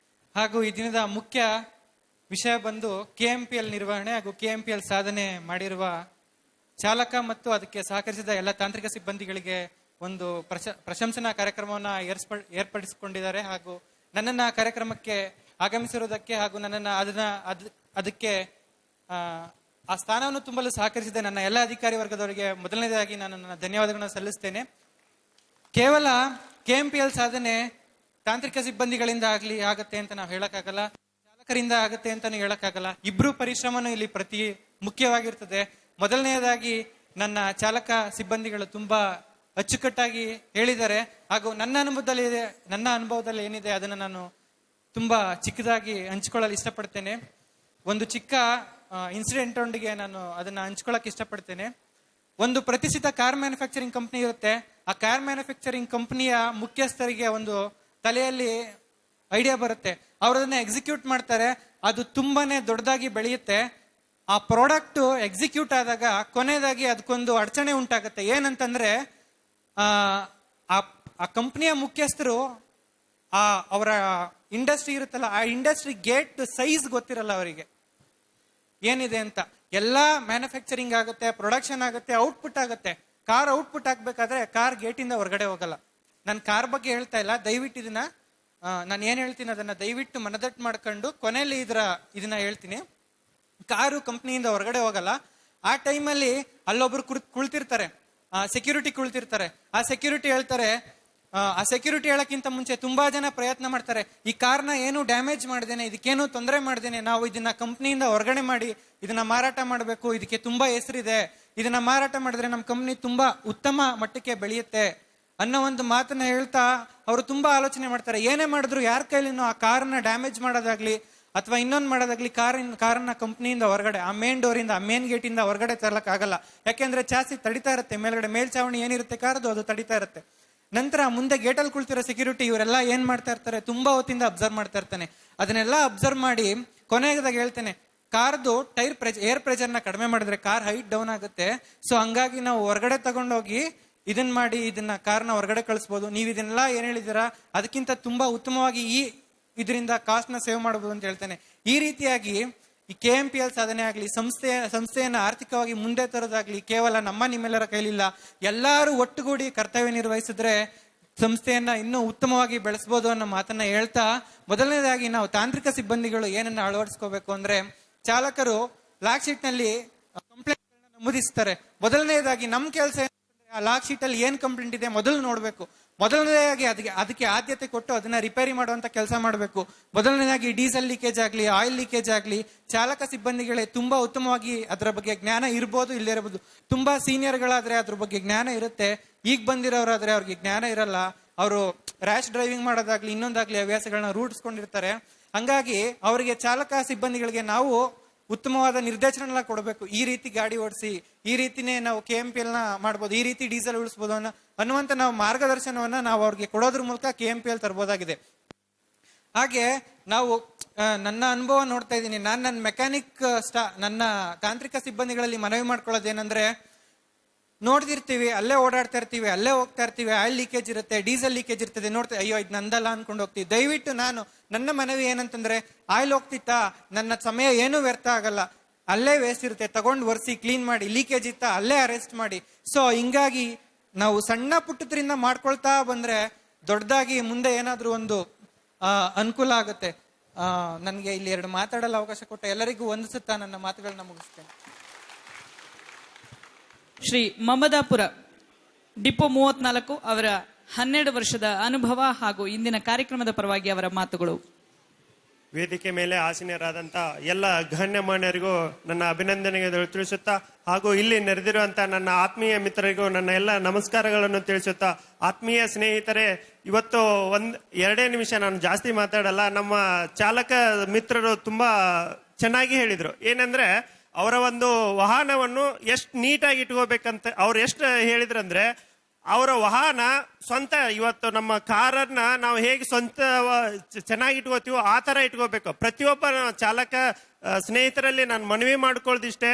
ಹಾಗೂ ಈ ದಿನದ ಮುಖ್ಯ ವಿಷಯ ಬಂದು KMPL ನಿರ್ವಹಣೆ ಹಾಗೂ KMPL ಸಾಧನೆ ಮಾಡಿರುವ ಚಾಲಕ ಮತ್ತು ಅದಕ್ಕೆ ಸಹಕರಿಸಿದ ಎಲ್ಲ ತಾಂತ್ರಿಕ ಸಿಬ್ಬಂದಿಗಳಿಗೆ ಒಂದು ಪ್ರಶಂಸನಾ ಕಾರ್ಯಕ್ರಮವನ್ನು ಏರ್ಪಡಿಸಿಕೊಂಡಿದ್ದಾರೆ. ಹಾಗೂ ನನ್ನನ್ನು ಕಾರ್ಯಕ್ರಮಕ್ಕೆ ಆಗಮಿಸಿರುವುದಕ್ಕೆ ಹಾಗೂ ನನ್ನನ್ನು ಅದಕ್ಕೆ ಆ ಸ್ಥಾನವನ್ನು ತುಂಬಲು ಸಹಕರಿಸಿದ ನನ್ನ ಎಲ್ಲ ಅಧಿಕಾರಿ ವರ್ಗದವರಿಗೆ ಮೊದಲನೇದಾಗಿ ನಾನು ನನ್ನ ಧನ್ಯವಾದಗಳನ್ನು ಸಲ್ಲಿಸ್ತೇನೆ. ಕೇವಲ KMPL ಸಾಧನೆ ತಾಂತ್ರಿಕ ಸಿಬ್ಬಂದಿಗಳಿಂದ ಆಗತ್ತೆ ಅಂತ ನಾವು ಹೇಳಕ್ಕಾಗಲ್ಲ, ಚಾಲಕರಿಂದ ಆಗತ್ತೆ ಅಂತಾನು ಹೇಳಕ್ಕಾಗಲ್ಲ. ಇಬ್ರು ಪರಿಶ್ರಮನೂ ಇಲ್ಲಿ ಮುಖ್ಯವಾಗಿರ್ತದೆ. ಮೊದಲನೆಯದಾಗಿ ನನ್ನ ಚಾಲಕ ಸಿಬ್ಬಂದಿಗಳು ತುಂಬಾ ಅಚ್ಚುಕಟ್ಟಾಗಿ ಹೇಳಿದ್ದಾರೆ, ಹಾಗೂ ನನ್ನ ಅನುಭವದಲ್ಲಿ ಏನಿದೆ ಅದನ್ನು ನಾನು ತುಂಬಾ ಚಿಕ್ಕದಾಗಿ ಹಂಚಿಕೊಳ್ಳಲು ಇಷ್ಟಪಡ್ತೇನೆ. ಒಂದು ಚಿಕ್ಕ ಇನ್ಸಿಡೆಂಟ್ ಒಂದಿಗೆ ನಾನು ಅದನ್ನ ಹಂಚ್ಕೊಳ್ಳಕ್ಕೆ ಇಷ್ಟಪಡ್ತೇನೆ. ಒಂದು ಪ್ರತಿಷ್ಠಿತ ಕಾರ್ ಮ್ಯಾನುಫ್ಯಾಕ್ಚರಿಂಗ್ ಕಂಪ್ನಿ ಇರುತ್ತೆ. ಆ ಕಾರ್ ಮ್ಯಾನುಫ್ಯಾಕ್ಚರಿಂಗ್ ಕಂಪ್ನಿಯ ಮುಖ್ಯಸ್ಥರಿಗೆ ಒಂದು ತಲೆಯಲ್ಲಿ ಐಡಿಯಾ ಬರುತ್ತೆ, ಅವರು ಅದನ್ನ ಎಕ್ಸಿಕ್ಯೂಟ್ ಮಾಡ್ತಾರೆ, ಅದು ತುಂಬಾನೇ ದೊಡ್ಡದಾಗಿ ಬೆಳೆಯುತ್ತೆ. ಆ ಪ್ರಾಡಕ್ಟ್ ಎಕ್ಸಿಕ್ಯೂಟ್ ಆದಾಗ ಕೊನೆಯದಾಗಿ ಅದಕ್ಕೊಂದು ಅಡಚಣೆ ಉಂಟಾಗುತ್ತೆ. ಏನಂತಂದ್ರೆ ಆ ಕಂಪ್ನಿಯ ಮುಖ್ಯಸ್ಥರು ಅವರ ಇಂಡಸ್ಟ್ರಿ ಇರುತ್ತಲ್ಲ, ಆ ಇಂಡಸ್ಟ್ರಿ ಗೇಟ್ ಸೈಜ್ ಗೊತ್ತಿರಲ್ಲ ಅವರಿಗೆ ಏನಿದೆ ಅಂತ. ಎಲ್ಲ ಮ್ಯಾನುಫ್ಯಾಕ್ಚರಿಂಗ್ ಆಗುತ್ತೆ, ಪ್ರೊಡಕ್ಷನ್ ಆಗುತ್ತೆ, ಔಟ್ಪುಟ್ ಆಗುತ್ತೆ. ಕಾರ್ ಔಟ್ಪುಟ್ ಆಗ್ಬೇಕಾದ್ರೆ ಕಾರ್ ಗೇಟಿಂದ ಹೊರಗಡೆ ಹೋಗಲ್ಲ. ನಾನು ಕಾರ್ ಬಗ್ಗೆ ಹೇಳ್ತಾ ಇಲ್ಲ, ದಯವಿಟ್ಟು ಇದನ್ನ ನಾನು ಏನ್ ಹೇಳ್ತೀನಿ ಅದನ್ನ ದಯವಿಟ್ಟು ಮನದಟ್ಟು ಮಾಡ್ಕೊಂಡು ಕೊನೆಯಲ್ಲಿ ಇದನ್ನ ಹೇಳ್ತೀನಿ. ಕಾರು ಕಂಪ್ನಿಯಿಂದ ಹೊರಗಡೆ ಹೋಗಲ್ಲ. ಆ ಟೈಮಲ್ಲಿ ಅಲ್ಲೊಬ್ರು ಕುಳಿತಿರ್ತಾರೆ, ಸೆಕ್ಯೂರಿಟಿ ಕುಳಿತಿರ್ತಾರೆ. ಆ ಸೆಕ್ಯೂರಿಟಿ ಹೇಳ್ತಾರೆ, ಆ ಸೆಕ್ಯೂರಿಟಿ ಹೇಳಕ್ಕಿಂತ ಮುಂಚೆ ತುಂಬಾ ಜನ ಪ್ರಯತ್ನ ಮಾಡ್ತಾರೆ, ಈ ಕಾರ್ನ ಏನು ಡ್ಯಾಮೇಜ್ ಮಾಡ್ದೇನೆ, ಇದಕ್ಕೇನು ತೊಂದರೆ ಮಾಡ್ದೇನೆ ನಾವು ಇದನ್ನ ಕಂಪ್ನಿಯಿಂದ ಹೊರಗಡೆ ಮಾಡಿ ಇದನ್ನ ಮಾರಾಟ ಮಾಡಬೇಕು, ಇದಕ್ಕೆ ತುಂಬಾ ಹೆಸರಿದೆ, ಇದನ್ನ ಮಾರಾಟ ಮಾಡಿದ್ರೆ ನಮ್ಮ ಕಂಪ್ನಿ ತುಂಬಾ ಉತ್ತಮ ಮಟ್ಟಕ್ಕೆ ಬೆಳೆಯುತ್ತೆ ಅನ್ನೋ ಒಂದು ಮಾತನ್ನ ಹೇಳ್ತಾ ಅವರು ತುಂಬಾ ಆಲೋಚನೆ ಮಾಡ್ತಾರೆ. ಏನೇ ಮಾಡಿದ್ರು ಯಾರ ಕೈಲಿನೂ ಆ ಕಾರ್ನ ಡ್ಯಾಮೇಜ್ ಮಾಡೋದಾಗ್ಲಿ ಅಥವಾ ಇನ್ನೊಂದು ಮಾಡೋದಾಗ್ಲಿ ಕಾರನ್ನ ಕಂಪ್ನಿಯಿಂದ ಹೊರಗಡೆ ಆ ಮೇನ್ ಡೋರಿಂದ ಆ ಮೇನ್ ಗೇಟ್ ಇಂದ ಹೊರಗಡೆ ತರಲಕ್ ಆಗಲ್ಲ. ಯಾಕೆಂದ್ರೆ ಚಾಸಿ ತಡಿತಾ ಇರುತ್ತೆ, ಮೇಲ್ಗಡೆ ಮೇಲ್ಚಾವಣಿ ಏನಿರುತ್ತೆ ಕಾರ್ದು ಅದು ತಡಿತಾ ಇರುತ್ತೆ. ನಂತರ ಮುಂದೆ ಗೇಟಲ್ಲಿ ಕುಳ್ತಿರೋ ಸೆಕ್ಯೂರಿಟಿ ಇವರೆಲ್ಲ ಏನ್ ಮಾಡ್ತಾ ಇರ್ತಾರೆ, ತುಂಬಾ ಹೊತ್ತಿಂದ ಅಬ್ಸರ್ವ್ ಮಾಡ್ತಾ ಇರ್ತಾನೆ. ಅದನ್ನೆಲ್ಲ ಅಬ್ಸರ್ವ್ ಮಾಡಿ ಕೊನೆಯದಾಗ ಹೇಳ್ತೇನೆ, ಕಾರ್ದು ಏರ್ ಪ್ರೆಷರ್ನ ಕಡಿಮೆ ಮಾಡಿದ್ರೆ ಕಾರ್ ಹೈಟ್ ಡೌನ್ ಆಗುತ್ತೆ. ಸೊ ಹಂಗಾಗಿ ನಾವು ಹೊರಗಡೆ ತಗೊಂಡೋಗಿ ಇದನ್ನ ಮಾಡಿ ಕಾರ್ನ ಹೊರಗಡೆ ಕಳಿಸ್ಬೋದು. ನೀವು ಇದನ್ನೆಲ್ಲ ಏನ್ ಹೇಳಿದಿರಾ ಅದಕ್ಕಿಂತ ತುಂಬಾ ಉತ್ತಮವಾಗಿ ಇದರಿಂದ ಕಾಸ್ಟ್ ನ ಸೇವ್ ಮಾಡಬಹುದು ಅಂತ ಹೇಳ್ತೇನೆ. ಈ ರೀತಿಯಾಗಿ ಈ KMPL ಸಾಧನೆ ಆಗ್ಲಿ, ಸಂಸ್ಥೆಯನ್ನ ಆರ್ಥಿಕವಾಗಿ ಮುಂದೆ ತರೋದಾಗ್ಲಿ ಕೇವಲ ನಿಮ್ಮೆಲ್ಲರ ಕೈಲಿಲ್ಲ. ಎಲ್ಲರೂ ಒಟ್ಟುಗೂಡಿ ಕರ್ತವ್ಯ ನಿರ್ವಹಿಸಿದ್ರೆ ಸಂಸ್ಥೆಯನ್ನ ಇನ್ನೂ ಉತ್ತಮವಾಗಿ ಬೆಳೆಸಬಹುದು ಅನ್ನೋ ಮಾತನ್ನ ಹೇಳ್ತಾ, ಮೊದಲನೇದಾಗಿ ನಾವು ತಾಂತ್ರಿಕ ಸಿಬ್ಬಂದಿಗಳು ಏನನ್ನ ಅಳವಡಿಸ್ಕೋಬೇಕು ಅಂದ್ರೆ, ಚಾಲಕರು ಲಾಕ್ ಶೀಟ್ ನಲ್ಲಿ ಕಂಪ್ಲೇಂಟ್ ನಮೂದಿಸ್ತಾರೆ. ಮೊದಲನೇದಾಗಿ ನಮ್ಮ ಕೆಲಸ ಆ ಲಾಕ್ ಶೀಟ್ ಅಲ್ಲಿ ಏನ್ ಕಂಪ್ಲೇಂಟ್ ಇದೆ ಮೊದಲು ನೋಡ್ಬೇಕು. ಮೊದಲನೇದಾಗಿ ಅದಕ್ಕೆ ಆದ್ಯತೆ ಕೊಟ್ಟು ಅದನ್ನ ರಿಪೇರಿ ಮಾಡುವಂತ ಕೆಲಸ ಮಾಡಬೇಕು. ಮೊದಲನೇದಾಗಿ ಡೀಸೆಲ್ ಲೀಕೇಜ್ ಆಗ್ಲಿ, ಆಯಿಲ್ ಲೀಕೇಜ್ ಆಗ್ಲಿ, ಚಾಲಕ ಸಿಬ್ಬಂದಿಗಳೇ ತುಂಬಾ ಉತ್ತಮವಾಗಿ ಅದರ ಬಗ್ಗೆ ಜ್ಞಾನ ಇರ್ಬೋದು, ಇಲ್ಲೇ ಇರಬಹುದು. ತುಂಬಾ ಸೀನಿಯರ್ಗಳಾದ್ರೆ ಅದ್ರ ಬಗ್ಗೆ ಜ್ಞಾನ ಇರುತ್ತೆ. ಈಗ ಬಂದಿರೋರಾದ್ರೆ ಅವ್ರಿಗೆ ಜ್ಞಾನ ಇರಲ್ಲ. ಅವರು ರ್ಯಾಶ್ ಡ್ರೈವಿಂಗ್ ಮಾಡೋದಾಗ್ಲಿ ಇನ್ನೊಂದಾಗ್ಲಿ ಹವ್ಯಾಸಗಳನ್ನ ರೂಢಿಸ್ಕೊಂಡಿರ್ತಾರೆ. ಹಂಗಾಗಿ ಅವರಿಗೆ ಚಾಲಕ ಸಿಬ್ಬಂದಿಗಳಿಗೆ ನಾವು ಉತ್ತಮವಾದ ನಿರ್ದೇಶನ ಕೊಡಬೇಕು. ಈ ರೀತಿ ಗಾಡಿ ಓಡಿಸಿ, ಈ ರೀತಿನೇ ನಾವು KMPL ನ ಮಾಡ್ಬೋದು, ಈ ರೀತಿ ಡೀಸೆಲ್ ಉಳಿಸ್ಬೋದು ಅನ್ನುವಂತ ನಾವು ಮಾರ್ಗದರ್ಶನವನ್ನ ನಾವು ಅವ್ರಿಗೆ ಕೊಡೋದ್ರ ಮೂಲಕ KMPL ತರಬಹುದಾಗಿದೆ. ಹಾಗೆ ನಾವು ನನ್ನ ಅನುಭವ ನೋಡ್ತಾ ಇದ್ದೀನಿ. ನಾನು ನನ್ನ ಮೆಕ್ಯಾನಿಕ್ ನನ್ನ ತಾಂತ್ರಿಕ ಸಿಬ್ಬಂದಿಗಳಲ್ಲಿ ಮನವಿ ಮಾಡ್ಕೊಳ್ಳೋದೇನೆಂದ್ರೆ, ನೋಡ್ತಿರ್ತೀವಿ, ಅಲ್ಲೇ ಓಡಾಡ್ತಾ ಇರ್ತೀವಿ, ಅಲ್ಲೇ ಹೋಗ್ತಾ ಇರ್ತೀವಿ, ಆಯಿಲ್ ಲೀಕೇಜ್ ಇರುತ್ತೆ, ಡೀಸೆಲ್ ಲೀಕೇಜ್ ಇರ್ತದೆ, ನೋಡ್ತೀವಿ, ಅಯ್ಯೋ ಇದು ನಂದಲ್ಲ ಅನ್ಕೊಂಡು ಹೋಗ್ತೀವಿ. ದಯವಿಟ್ಟು ನನ್ನ ಮನವಿ ಏನಂತಂದ್ರೆ, ಆಯಿಲ್ ಹೋಗ್ತಿತ್ತಾ ನನ್ನ ಸಮಯ ಏನೂ ವ್ಯರ್ಥ ಆಗಲ್ಲ, ಅಲ್ಲೇ ವೇಸ್ಟ್ ಇರುತ್ತೆ, ತಗೊಂಡು ಒರೆಸಿ ಕ್ಲೀನ್ ಮಾಡಿ, ಲೀಕೇಜ್ ಇತ್ತಾ ಅಲ್ಲೇ ಅರೆಸ್ಟ್ ಮಾಡಿ. ಸೊ ಹಿಂಗಾಗಿ ನಾವು ಸಣ್ಣ ಪುಟ್ಟದ್ರಿಂದ ಮಾಡ್ಕೊಳ್ತಾ ಬಂದ್ರೆ ದೊಡ್ಡದಾಗಿ ಮುಂದೆ ಏನಾದ್ರೂ ಒಂದು ಅನುಕೂಲ ಆಗುತ್ತೆ. ನನಗೆ ಇಲ್ಲಿ 2 ಮಾತಾಡಲು ಅವಕಾಶ ಕೊಟ್ಟ ಎಲ್ಲರಿಗೂ ವಂದಿಸುತ್ತಾ ನನ್ನ ಮಾತುಗಳನ್ನ ಮುಗಿಸ್ತೇನೆ. ಶ್ರೀ ಮಮದಾಪುರ ಡಿಪೋ 34 ಅವರ 12 ವರ್ಷದ ಅನುಭವ ಹಾಗೂ ಇಂದಿನ ಕಾರ್ಯಕ್ರಮದ ಪರವಾಗಿ ಅವರ ಮಾತುಗಳು. ವೇದಿಕೆ ಮೇಲೆ ಆಸೀನರಾದಂಥ ಎಲ್ಲ ಗಣ್ಯಮಾನ್ಯರಿಗೂ ನನ್ನ ಅಭಿನಂದನೆಗಳು ತಿಳಿಸುತ್ತಾ, ಹಾಗೂ ಇಲ್ಲಿ ನೆರೆದಿರುವಂಥ ನನ್ನ ಆತ್ಮೀಯ ಮಿತ್ರರಿಗೂ ನನ್ನ ಎಲ್ಲ ನಮಸ್ಕಾರಗಳನ್ನು ತಿಳಿಸುತ್ತಾ, ಆತ್ಮೀಯ ಸ್ನೇಹಿತರೆ, ಇವತ್ತು 2 ನಿಮಿಷ ನಾನು ಜಾಸ್ತಿ ಮಾತಾಡಲ್ಲ. ನಮ್ಮ ಚಾಲಕ ಮಿತ್ರರು ತುಂಬಾ ಚೆನ್ನಾಗಿ ಹೇಳಿದ್ರು. ಏನಂದ್ರೆ, ಅವರ ಒಂದು ವಾಹನವನ್ನು ಎಷ್ಟು ನೀಟಾಗಿ ಇಟ್ಕೋಬೇಕಂತ ಅವ್ರು ಎಷ್ಟು ಹೇಳಿದ್ರಂದ್ರೆ, ಅವರ ವಾಹನ ಸ್ವಂತ, ಇವತ್ತು ನಮ್ಮ ಕಾರನ್ನ ನಾವು ಹೇಗೆ ಸ್ವಂತ ಚೆನ್ನಾಗಿ ಇಟ್ಕೋತೀವೋ ಆ ತರ ಇಟ್ಕೋಬೇಕು. ಪ್ರತಿಯೊಬ್ಬ ಚಾಲಕ ಸ್ನೇಹಿತರಲ್ಲಿ ನಾನು ಮನವಿ ಮಾಡ್ಕೊಳ್ದಿಷ್ಟೇ,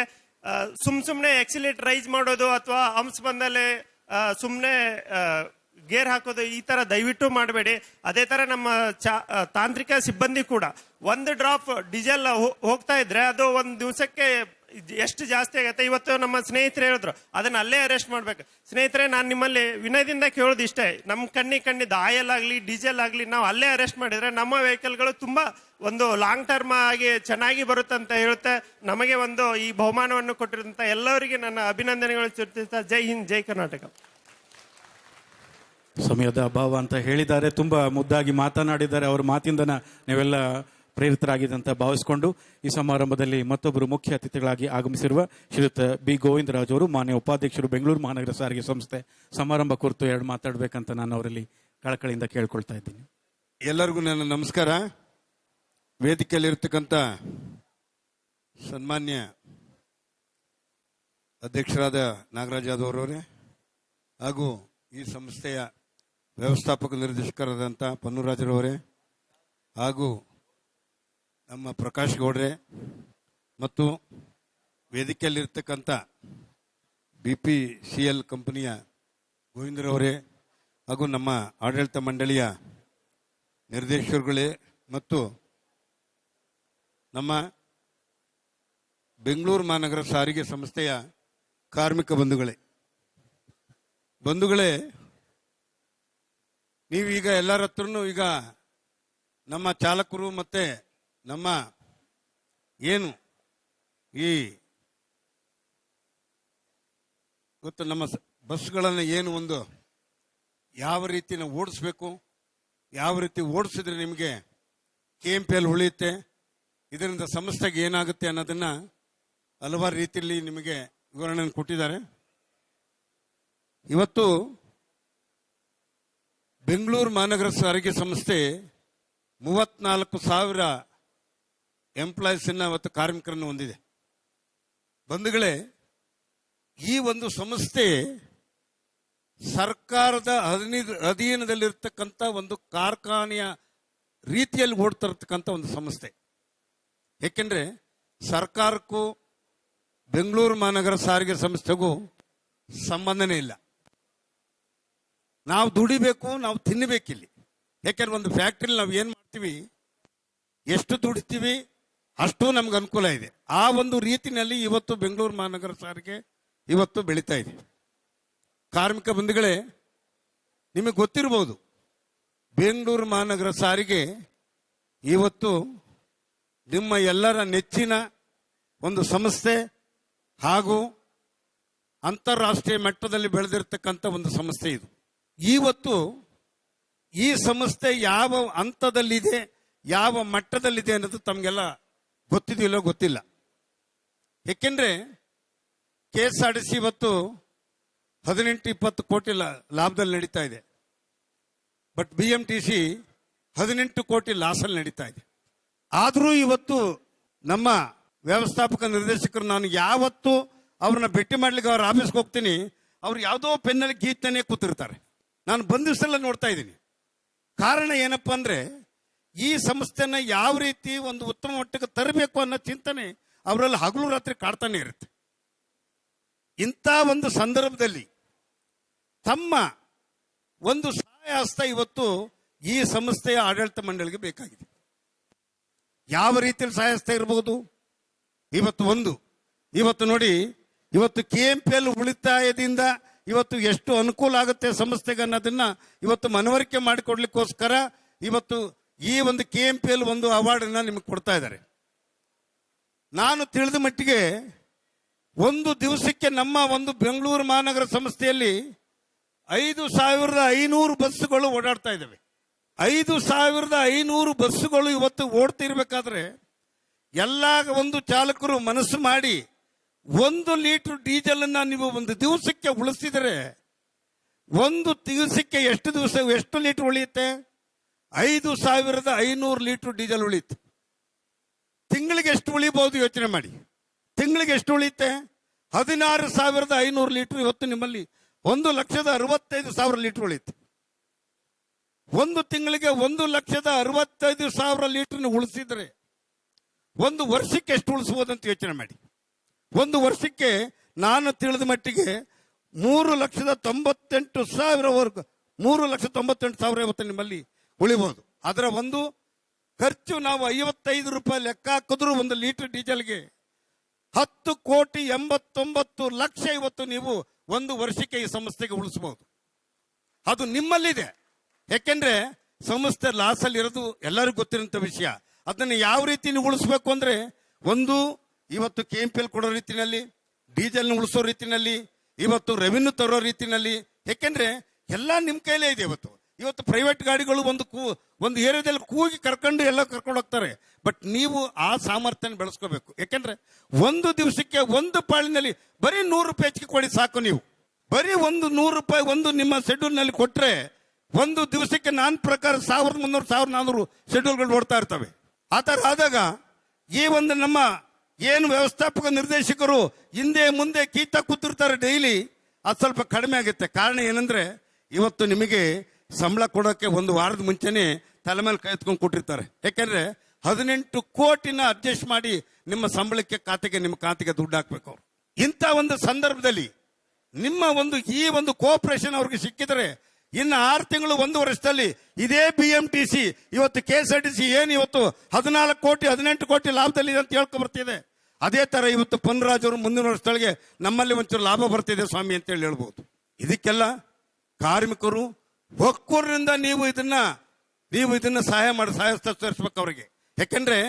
ಸುಮ್ನೆ ಎಕ್ಸಿಲೇಟರ್ ರೈಸ್ ಮಾಡೋದು ಅಥವಾ ಹಂಪ್ಸ್ ಬಂದಲ್ಲಿ ಸುಮ್ನೆ ಗೇರ್ ಹಾಕೋದು ಈ ತರ ದಯವಿಟ್ಟು ಮಾಡಬೇಡಿ. ಅದೇ ತರ ನಮ್ಮ ತಾಂತ್ರಿಕ ಸಿಬ್ಬಂದಿ ಕೂಡ 1 ಡ್ರಾಪ್ ಡೀಸೆಲ್ ಹೋಗ್ತಾ ಇದ್ರೆ ಅದು 1 ದಿವಸಕ್ಕೆ ಎಷ್ಟು ಜಾಸ್ತಿ ಆಗುತ್ತೆ. ಇವತ್ತು ನಮ್ಮ ಸ್ನೇಹಿತರು ಹೇಳಿದ್ರು ಅದನ್ನ ಅಲ್ಲೇ ಅರೆಸ್ಟ್ ಮಾಡ್ಬೇಕು. ಸ್ನೇಹಿತರೆ, ನಾನು ನಿಮ್ಮಲ್ಲಿ ವಿನಯದಿಂದ ಕೇಳೋದು ಇಷ್ಟೇ, ನಮ್ಮ ಕಣ್ಣಿದ್ದ ಆಯಿಲ್ ಆಗ್ಲಿ ಡೀಸೆಲ್ ಆಗ್ಲಿ ನಾವು ಅಲ್ಲೇ ಅರೆಸ್ಟ್ ಮಾಡಿದ್ರೆ ನಮ್ಮ ವೆಹಿಕಲ್ಗಳು ತುಂಬಾ ಒಂದು ಲಾಂಗ್ ಟರ್ಮ್ ಆಗಿ ಚೆನ್ನಾಗಿ ಬರುತ್ತಂತ ಹೇಳುತ್ತೆ. ನಮಗೆ ಈ ಬಹುಮಾನವನ್ನು ಕೊಟ್ಟಿರುವಂತ ಎಲ್ಲರಿಗೆ ನನ್ನ ಅಭಿನಂದನೆಗಳು ತಿಳಿಸುತ್ತಾ, ಜೈ ಹಿಂದ್, ಜೈ ಕರ್ನಾಟಕ. ಸಮಯದ ಅಭಾವ ಅಂತ ಹೇಳಿದ್ದಾರೆ, ತುಂಬಾ ಮುದ್ದಾಗಿ ಮಾತನಾಡಿದ್ದಾರೆ. ಅವರ ಮಾತಿಂದ ನೀವೆಲ್ಲ ಪ್ರೇರಿತರಾಗಿದೆ ಅಂತ ಭಾವಿಸಿಕೊಂಡು ಈ ಸಮಾರಂಭದಲ್ಲಿ ಮತ್ತೊಬ್ಬರು ಮುಖ್ಯ ಅತಿಥಿಗಳಾಗಿ ಆಗಮಿಸಿರುವ ಶ್ರೀಯುತ ಬಿ ಗೋವಿಂದರಾಜ್ ಅವರು, ಮಾನ್ಯ ಉಪಾಧ್ಯಕ್ಷರು, ಬೆಂಗಳೂರು ಮಹಾನಗರ ಸಾರಿಗೆ ಸಂಸ್ಥೆ, ಸಮಾರಂಭ ಕುರಿತು 2 ಮಾತಾಡಬೇಕಂತ ನಾನು ಅವರಲ್ಲಿ ಕಳಕಳಿಯಿಂದ ಕೇಳ್ಕೊಳ್ತಾ ಇದ್ದೀನಿ. ಎಲ್ಲರಿಗೂ ನನ್ನ ನಮಸ್ಕಾರ. ವೇದಿಕೆಯಲ್ಲಿರ್ತಕ್ಕಂಥ ಸನ್ಮಾನ್ಯ ಅಧ್ಯಕ್ಷರಾದ ನಾಗರಾಜ್ ಯಾದವ್ ಅವರವರೇ, ಹಾಗೂ ಈ ಸಂಸ್ಥೆಯ ವ್ಯವಸ್ಥಾಪಕ ನಿರ್ದೇಶಕರಾದಂಥ ಪನ್ನೂರಾಜರವರೇ, ಹಾಗೂ ನಮ್ಮ ಪ್ರಕಾಶ್ ಗೌಡ್ರೆ, ಮತ್ತು ವೇದಿಕೆಯಲ್ಲಿರ್ತಕ್ಕಂಥ BPCL ಕಂಪನಿಯ ಗೋವಿಂದರವರೇ, ಹಾಗೂ ನಮ್ಮ ಆಡಳಿತ ಮಂಡಳಿಯ ನಿರ್ದೇಶಕರುಗಳೇ, ಮತ್ತು ನಮ್ಮ ಬೆಂಗಳೂರು ಮಹಾನಗರ ಸಾರಿಗೆ ಸಂಸ್ಥೆಯ ಕಾರ್ಮಿಕ ಬಂಧುಗಳೇ, ನೀವೀಗ ಎಲ್ಲರ ಹತ್ರನೂ ಈಗ ನಮ್ಮ ಚಾಲಕರು ಮತ್ತೆ ನಮ್ಮ ಏನು ಈ ಗೊತ್ತು ನಮ್ಮ ಬಸ್ಗಳನ್ನು ಏನು ಒಂದು ಯಾವ ರೀತಿ ನಾವು ಓಡಿಸ್ಬೇಕು, ಯಾವ ರೀತಿ ಓಡಿಸಿದ್ರೆ ನಿಮಗೆ KMPL ಉಳಿಯುತ್ತೆ, ಇದರಿಂದ ಸಂಸ್ಥೆಗೆ ಏನಾಗುತ್ತೆ ಅನ್ನೋದನ್ನ ಹಲವಾರು ರೀತಿಯಲ್ಲಿ ನಿಮಗೆ ವಿವರಣೆಯನ್ನು ಕೊಟ್ಟಿದ್ದಾರೆ. ಇವತ್ತು ಬೆಂಗಳೂರು ಮಹಾನಗರ ಸಾರಿಗೆ ಸಂಸ್ಥೆ 34,000 ಎಂಪ್ಲಾಯೀಸ್ ಇವತ್ತು ಕಾರ್ಮಿಕರನ್ನು ಹೊಂದಿದೆ. ಬಂಧುಗಳೇ, ಈ ಒಂದು ಸಂಸ್ಥೆ ಸರ್ಕಾರದ ಅಧೀನದಲ್ಲಿರ್ತಕ್ಕಂಥ ಒಂದು ಕಾರ್ಖಾನೆಯ ರೀತಿಯಲ್ಲಿ ಓಡ್ತಿರ್ತಕ್ಕಂಥ ಒಂದು ಸಂಸ್ಥೆ. ಏಕೆಂದರೆ ಸರ್ಕಾರಕ್ಕೂ ಬೆಂಗಳೂರು ಮಹಾನಗರ ಸಾರಿಗೆ ಸಂಸ್ಥೆಗೂ ಸಂಬಂಧನೇ ಇಲ್ಲ. ನಾವು ದುಡಿಬೇಕು, ನಾವು ತಿನ್ನಬೇಕಿಲ್ಲಿ. ಯಾಕೆಂದ್ರೆ ಒಂದು ಫ್ಯಾಕ್ಟ್ರಿಲಿ ನಾವು ಏನು ಮಾಡ್ತೀವಿ, ಎಷ್ಟು ದುಡಿತೀವಿ ಅಷ್ಟು ನಮ್ಗೆ ಅನುಕೂಲ ಇದೆ. ಆ ಒಂದು ರೀತಿಯಲ್ಲಿ ಇವತ್ತು ಬೆಂಗಳೂರು ಮಹಾನಗರ ಸಾರಿಗೆ ಇವತ್ತು ಬೆಳೀತಾ ಇದೆ. ಕಾರ್ಮಿಕ ಬಂಧುಗಳೇ, ನಿಮಗೆ ಗೊತ್ತಿರ್ಬೋದು, ಬೆಂಗಳೂರು ಮಹಾನಗರ ಸಾರಿಗೆ ಇವತ್ತು ನಿಮ್ಮ ಎಲ್ಲರ ನೆಚ್ಚಿನ ಒಂದು ಸಂಸ್ಥೆ ಹಾಗೂ ಅಂತಾರಾಷ್ಟ್ರೀಯ ಮಟ್ಟದಲ್ಲಿ ಬೆಳೆದಿರ್ತಕ್ಕಂಥ ಒಂದು ಸಂಸ್ಥೆ ಇದು. ಇವತ್ತು ಈ ಸಂಸ್ಥೆ ಯಾವ ಹಂತದಲ್ಲಿದೆ, ಯಾವ ಮಟ್ಟದಲ್ಲಿದೆ ಅನ್ನೋದು ತಮಗೆಲ್ಲ ಗೊತ್ತಿದೆಯಲ್ಲೋ ಗೊತ್ತಿಲ್ಲ. ಏಕೆಂದರೆ KSRTC ಇವತ್ತು 18-20 ಕೋಟಿ ಲಾಭದಲ್ಲಿ ನಡೀತಾ ಇದೆ. ಬಟ್ BMTC 18 ಕೋಟಿ ಲಾಸಲ್ಲಿ ನಡೀತಾ ಇದೆ. ಆದರೂ ಇವತ್ತು ನಮ್ಮ ವ್ಯವಸ್ಥಾಪಕ ನಿರ್ದೇಶಕರು, ನಾನು ಯಾವತ್ತು ಅವ್ರನ್ನ ಭೇಟಿ ಮಾಡ್ಲಿಕ್ಕೆ ಅವ್ರ ಆಫೀಸ್ಗೆ ಹೋಗ್ತೀನಿ, ಅವ್ರು ಯಾವುದೋ ಪೆನ್ನಲ್ಲಿ ಗೀತಾನೆ ಕೂತಿರ್ತಾರೆ. ನಾನು ಬಂದಿಸಲ್ಲ ನೋಡ್ತಾ ಇದ್ದೀನಿ. ಕಾರಣ ಏನಪ್ಪ ಅಂದರೆ, ಈ ಸಂಸ್ಥೆನ ಯಾವ ರೀತಿ ಒಂದು ಉತ್ತಮ ಮಟ್ಟಕ್ಕೆ ತರಬೇಕು ಅನ್ನೋ ಚಿಂತನೆ ಅವರಲ್ಲಿ ಹಗಲು ರಾತ್ರಿ ಕಾಡ್ತಾನೆ ಇರುತ್ತೆ. ಇಂಥ ಒಂದು ಸಂದರ್ಭದಲ್ಲಿ ತಮ್ಮ ಒಂದು ಸಹಾಯ ಹಸ್ತ ಇವತ್ತು ಈ ಸಂಸ್ಥೆಯ ಆಡಳಿತ ಮಂಡಳಿಗೆ ಬೇಕಾಗಿದೆ. ಯಾವ ರೀತಿಯಲ್ಲಿ ಸಹಾಯ ಹಸ್ತ ಇರಬಹುದು? ಇವತ್ತು ನೋಡಿ, ಇವತ್ತು KMPL ಉಳಿತಾಯದಿಂದ ಇವತ್ತು ಎಷ್ಟು ಅನುಕೂಲ ಆಗುತ್ತೆ ಸಂಸ್ಥೆಗೆ ಅನ್ನೋದನ್ನ ಇವತ್ತು ಮನವರಿಕೆ ಮಾಡಿಕೊಡ್ಲಿಕ್ಕೋಸ್ಕರ ಇವತ್ತು ಈ ಒಂದು KMPL ಒಂದು ಅವಾರ್ಡನ್ನ ನಿಮಗೆ ಕೊಡ್ತಾ ಇದ್ದಾರೆ. ನಾನು ತಿಳಿದ ಮಟ್ಟಿಗೆ ಒಂದು ದಿವಸಕ್ಕೆ ನಮ್ಮ ಒಂದು ಬೆಂಗಳೂರು ಮಹಾನಗರ ಸಂಸ್ಥೆಯಲ್ಲಿ 5,500 ಬಸ್ಸುಗಳು ಓಡಾಡ್ತಾ ಇದ್ದಾವೆ. 5,500 ಬಸ್ಸುಗಳು ಇವತ್ತು ಓಡ್ತಿರ್ಬೇಕಾದ್ರೆ ಎಲ್ಲ ಒಂದು ಚಾಲಕರು ಮನಸ್ಸು ಮಾಡಿ 1 ಲೀಟರ್ ಡೀಸೆಲ್ ಅನ್ನ ನೀವು ಒಂದು ದಿವಸಕ್ಕೆ ಉಳಿಸಿದರೆ, ಒಂದು ದಿವಸಕ್ಕೆ ಎಷ್ಟು ಲೀಟರ್ ಉಳಿಯುತ್ತೆ? 5,500 ಲೀಟರ್ ಡೀಸೆಲ್ ಉಳಿಯುತ್ತೆ. ತಿಂಗಳಿಗೆ ಎಷ್ಟು ಉಳಿಬಹುದು ಯೋಚನೆ ಮಾಡಿ. ತಿಂಗಳಿಗೆ ಎಷ್ಟು ಉಳಿಯುತ್ತೆ? 16,500 ಲೀಟರ್. ಇವತ್ತು ನಿಮ್ಮಲ್ಲಿ 1,65,000 ಲೀಟರ್ ಉಳಿಯುತ್ತೆ. ಒಂದು ತಿಂಗಳಿಗೆ 1,65,000 ಲೀಟರ್ ಉಳಿಸಿದ್ರೆ ಒಂದು ವರ್ಷಕ್ಕೆ ಎಷ್ಟು ಉಳಿಸಬಹುದು ಅಂತ ಯೋಚನೆ ಮಾಡಿ. ಒಂದು ವರ್ಷಕ್ಕೆ ನಾನು ತಿಳಿದ ಮಟ್ಟಿಗೆ 3,98,000 3,98,000 ಇವತ್ತು ನಿಮ್ಮಲ್ಲಿ ಉಳಿಬಹುದು. ಅದರ ಒಂದು ಖರ್ಚು ನಾವು 55 ರೂಪಾಯಿ ಲೆಕ್ಕ ಹಾಕಿದ್ರು ಒಂದು ಲೀಟರ್ ಡೀಸೆಲ್ಗೆ 10,89,00,000 ಇವತ್ತು ನೀವು ಒಂದು ವರ್ಷಕ್ಕೆ ಈ ಸಂಸ್ಥೆಗೆ ಉಳಿಸಬಹುದು. ಅದು ನಿಮ್ಮಲ್ಲಿದೆ. ಯಾಕೆಂದ್ರೆ ಸಂಸ್ಥೆ ಲಾಸಲ್ಲಿ ಇರೋದು ಎಲ್ಲರಿಗೂ ಗೊತ್ತಿರೋಂಥ ವಿಷಯ. ಅದನ್ನು ಯಾವ ರೀತಿ ನೀವು ಉಳಿಸ್ಬೇಕು ಅಂದ್ರೆ, ಒಂದು ಇವತ್ತು KMPL ಕೊಡೋ ರೀತಿಯಲ್ಲಿ, ಡೀಸೆಲ್ನ ಉಳಿಸೋ ರೀತಿಯಲ್ಲಿ, ಇವತ್ತು ರೆವಿನ್ಯೂ ತರೋ ರೀತಿಯಲ್ಲಿ. ಯಾಕೆಂದ್ರೆ ಎಲ್ಲ ನಿಮ್ಮ ಕೈಲೇ ಇದೆ. ಇವತ್ತು ಪ್ರೈವೇಟ್ ಗಾಡಿಗಳು ಒಂದು ಏರಿಯಾದಲ್ಲಿ ಕೂಗಿ ಕರ್ಕೊಂಡು ಹೋಗ್ತಾರೆ. ಬಟ್ ನೀವು ಆ ಸಾಮರ್ಥ್ಯ ಬೆಳೆಸ್ಕೋಬೇಕು. ಯಾಕೆಂದ್ರೆ ಒಂದು ದಿವಸಕ್ಕೆ ಒಂದು ಪಾಳಿನಲ್ಲಿ ಬರೀ 100 ರೂಪಾಯಿ ಹೆಚ್ಚಿಗೆ ಕೊಡಿ ಸಾಕು. ನೀವು ಬರೀ 100 ರೂಪಾಯಿ ಒಂದು ನಿಮ್ಮ ಶೆಡ್ಯೂಲ್ನಲ್ಲಿ ಕೊಟ್ರೆ ಒಂದು ದಿವಸಕ್ಕೆ ನನ್ನ ಪ್ರಕಾರ 1,300-1,400 ಶೆಡ್ಯೂಲ್ಗಳು ಓಡ್ತಾ ಇರ್ತವೆ. ಆ ಥರ ಆದಾಗ ಈ ಒಂದು ನಮ್ಮ ಏನು ವ್ಯವಸ್ಥಾಪಕ ನಿರ್ದೇಶಕರು ಹಿಂದೆ ಮುಂದೆ ಕೀತ ಕೂತಿರ್ತಾರೆ ಡೈಲಿ, ಅದು ಸ್ವಲ್ಪ ಕಡಿಮೆ ಆಗುತ್ತೆ. ಕಾರಣ ಏನಂದ್ರೆ, ಇವತ್ತು ನಿಮಗೆ ಸಂಬಳ ಕೊಡೋಕೆ ಒಂದು ವಾರದ ಮುಂಚೆನೆ ತಲೆ ಮೇಲೆ ಕೈ ಎತ್ಕೊಂಡು ಕೊಟ್ಟಿರ್ತಾರೆ. ಯಾಕೆಂದ್ರೆ 18 ಕೋಟಿನ ಅಡ್ಜಸ್ಟ್ ಮಾಡಿ ನಿಮ್ಮ ಸಂಬಳಕ್ಕೆ ನಿಮ್ಮ ಖಾತೆಗೆ ದುಡ್ಡು ಹಾಕ್ಬೇಕು ಅವರು. ಇಂಥ ಒಂದು ಸಂದರ್ಭದಲ್ಲಿ ನಿಮ್ಮ ಈ ಒಂದು ಕೋಆಪರೇಷನ್ ಅವ್ರಿಗೆ ಸಿಕ್ಕಿದರೆ ಇನ್ನು 6 ತಿಂಗಳು 1 ವರ್ಷದಲ್ಲಿ ಇದೇ BMTC ಇವತ್ತು KSRTC ಏನು ಇವತ್ತು 14 ಕೋಟಿ 18 ಕೋಟಿ ಲಾಭದಲ್ಲಿದೆ ಅಂತ ಹೇಳ್ಕೊ ಬರ್ತಿದೆ. ಅದೇ ತರ ಇವತ್ತು ಪೊನ್ರಾಜ್ ಅವರು ಮುಂದಿನ ವರ್ಷದೊಳಗೆ ನಮ್ಮಲ್ಲಿ ಒಂಚೂರು ಲಾಭ ಬರ್ತಿದೆ ಸ್ವಾಮಿ ಅಂತ ಹೇಳ್ಬೋದು. ಇದಕ್ಕೆಲ್ಲ ಕಾರ್ಮಿಕರು ಒಕ್ಕೂರಿನಿಂದ ನೀವು ಇದನ್ನ ಸಹಾಯ ತೋರಿಸ್ಬೇಕು ಅವರಿಗೆ. ಯಾಕೆಂದ್ರೆ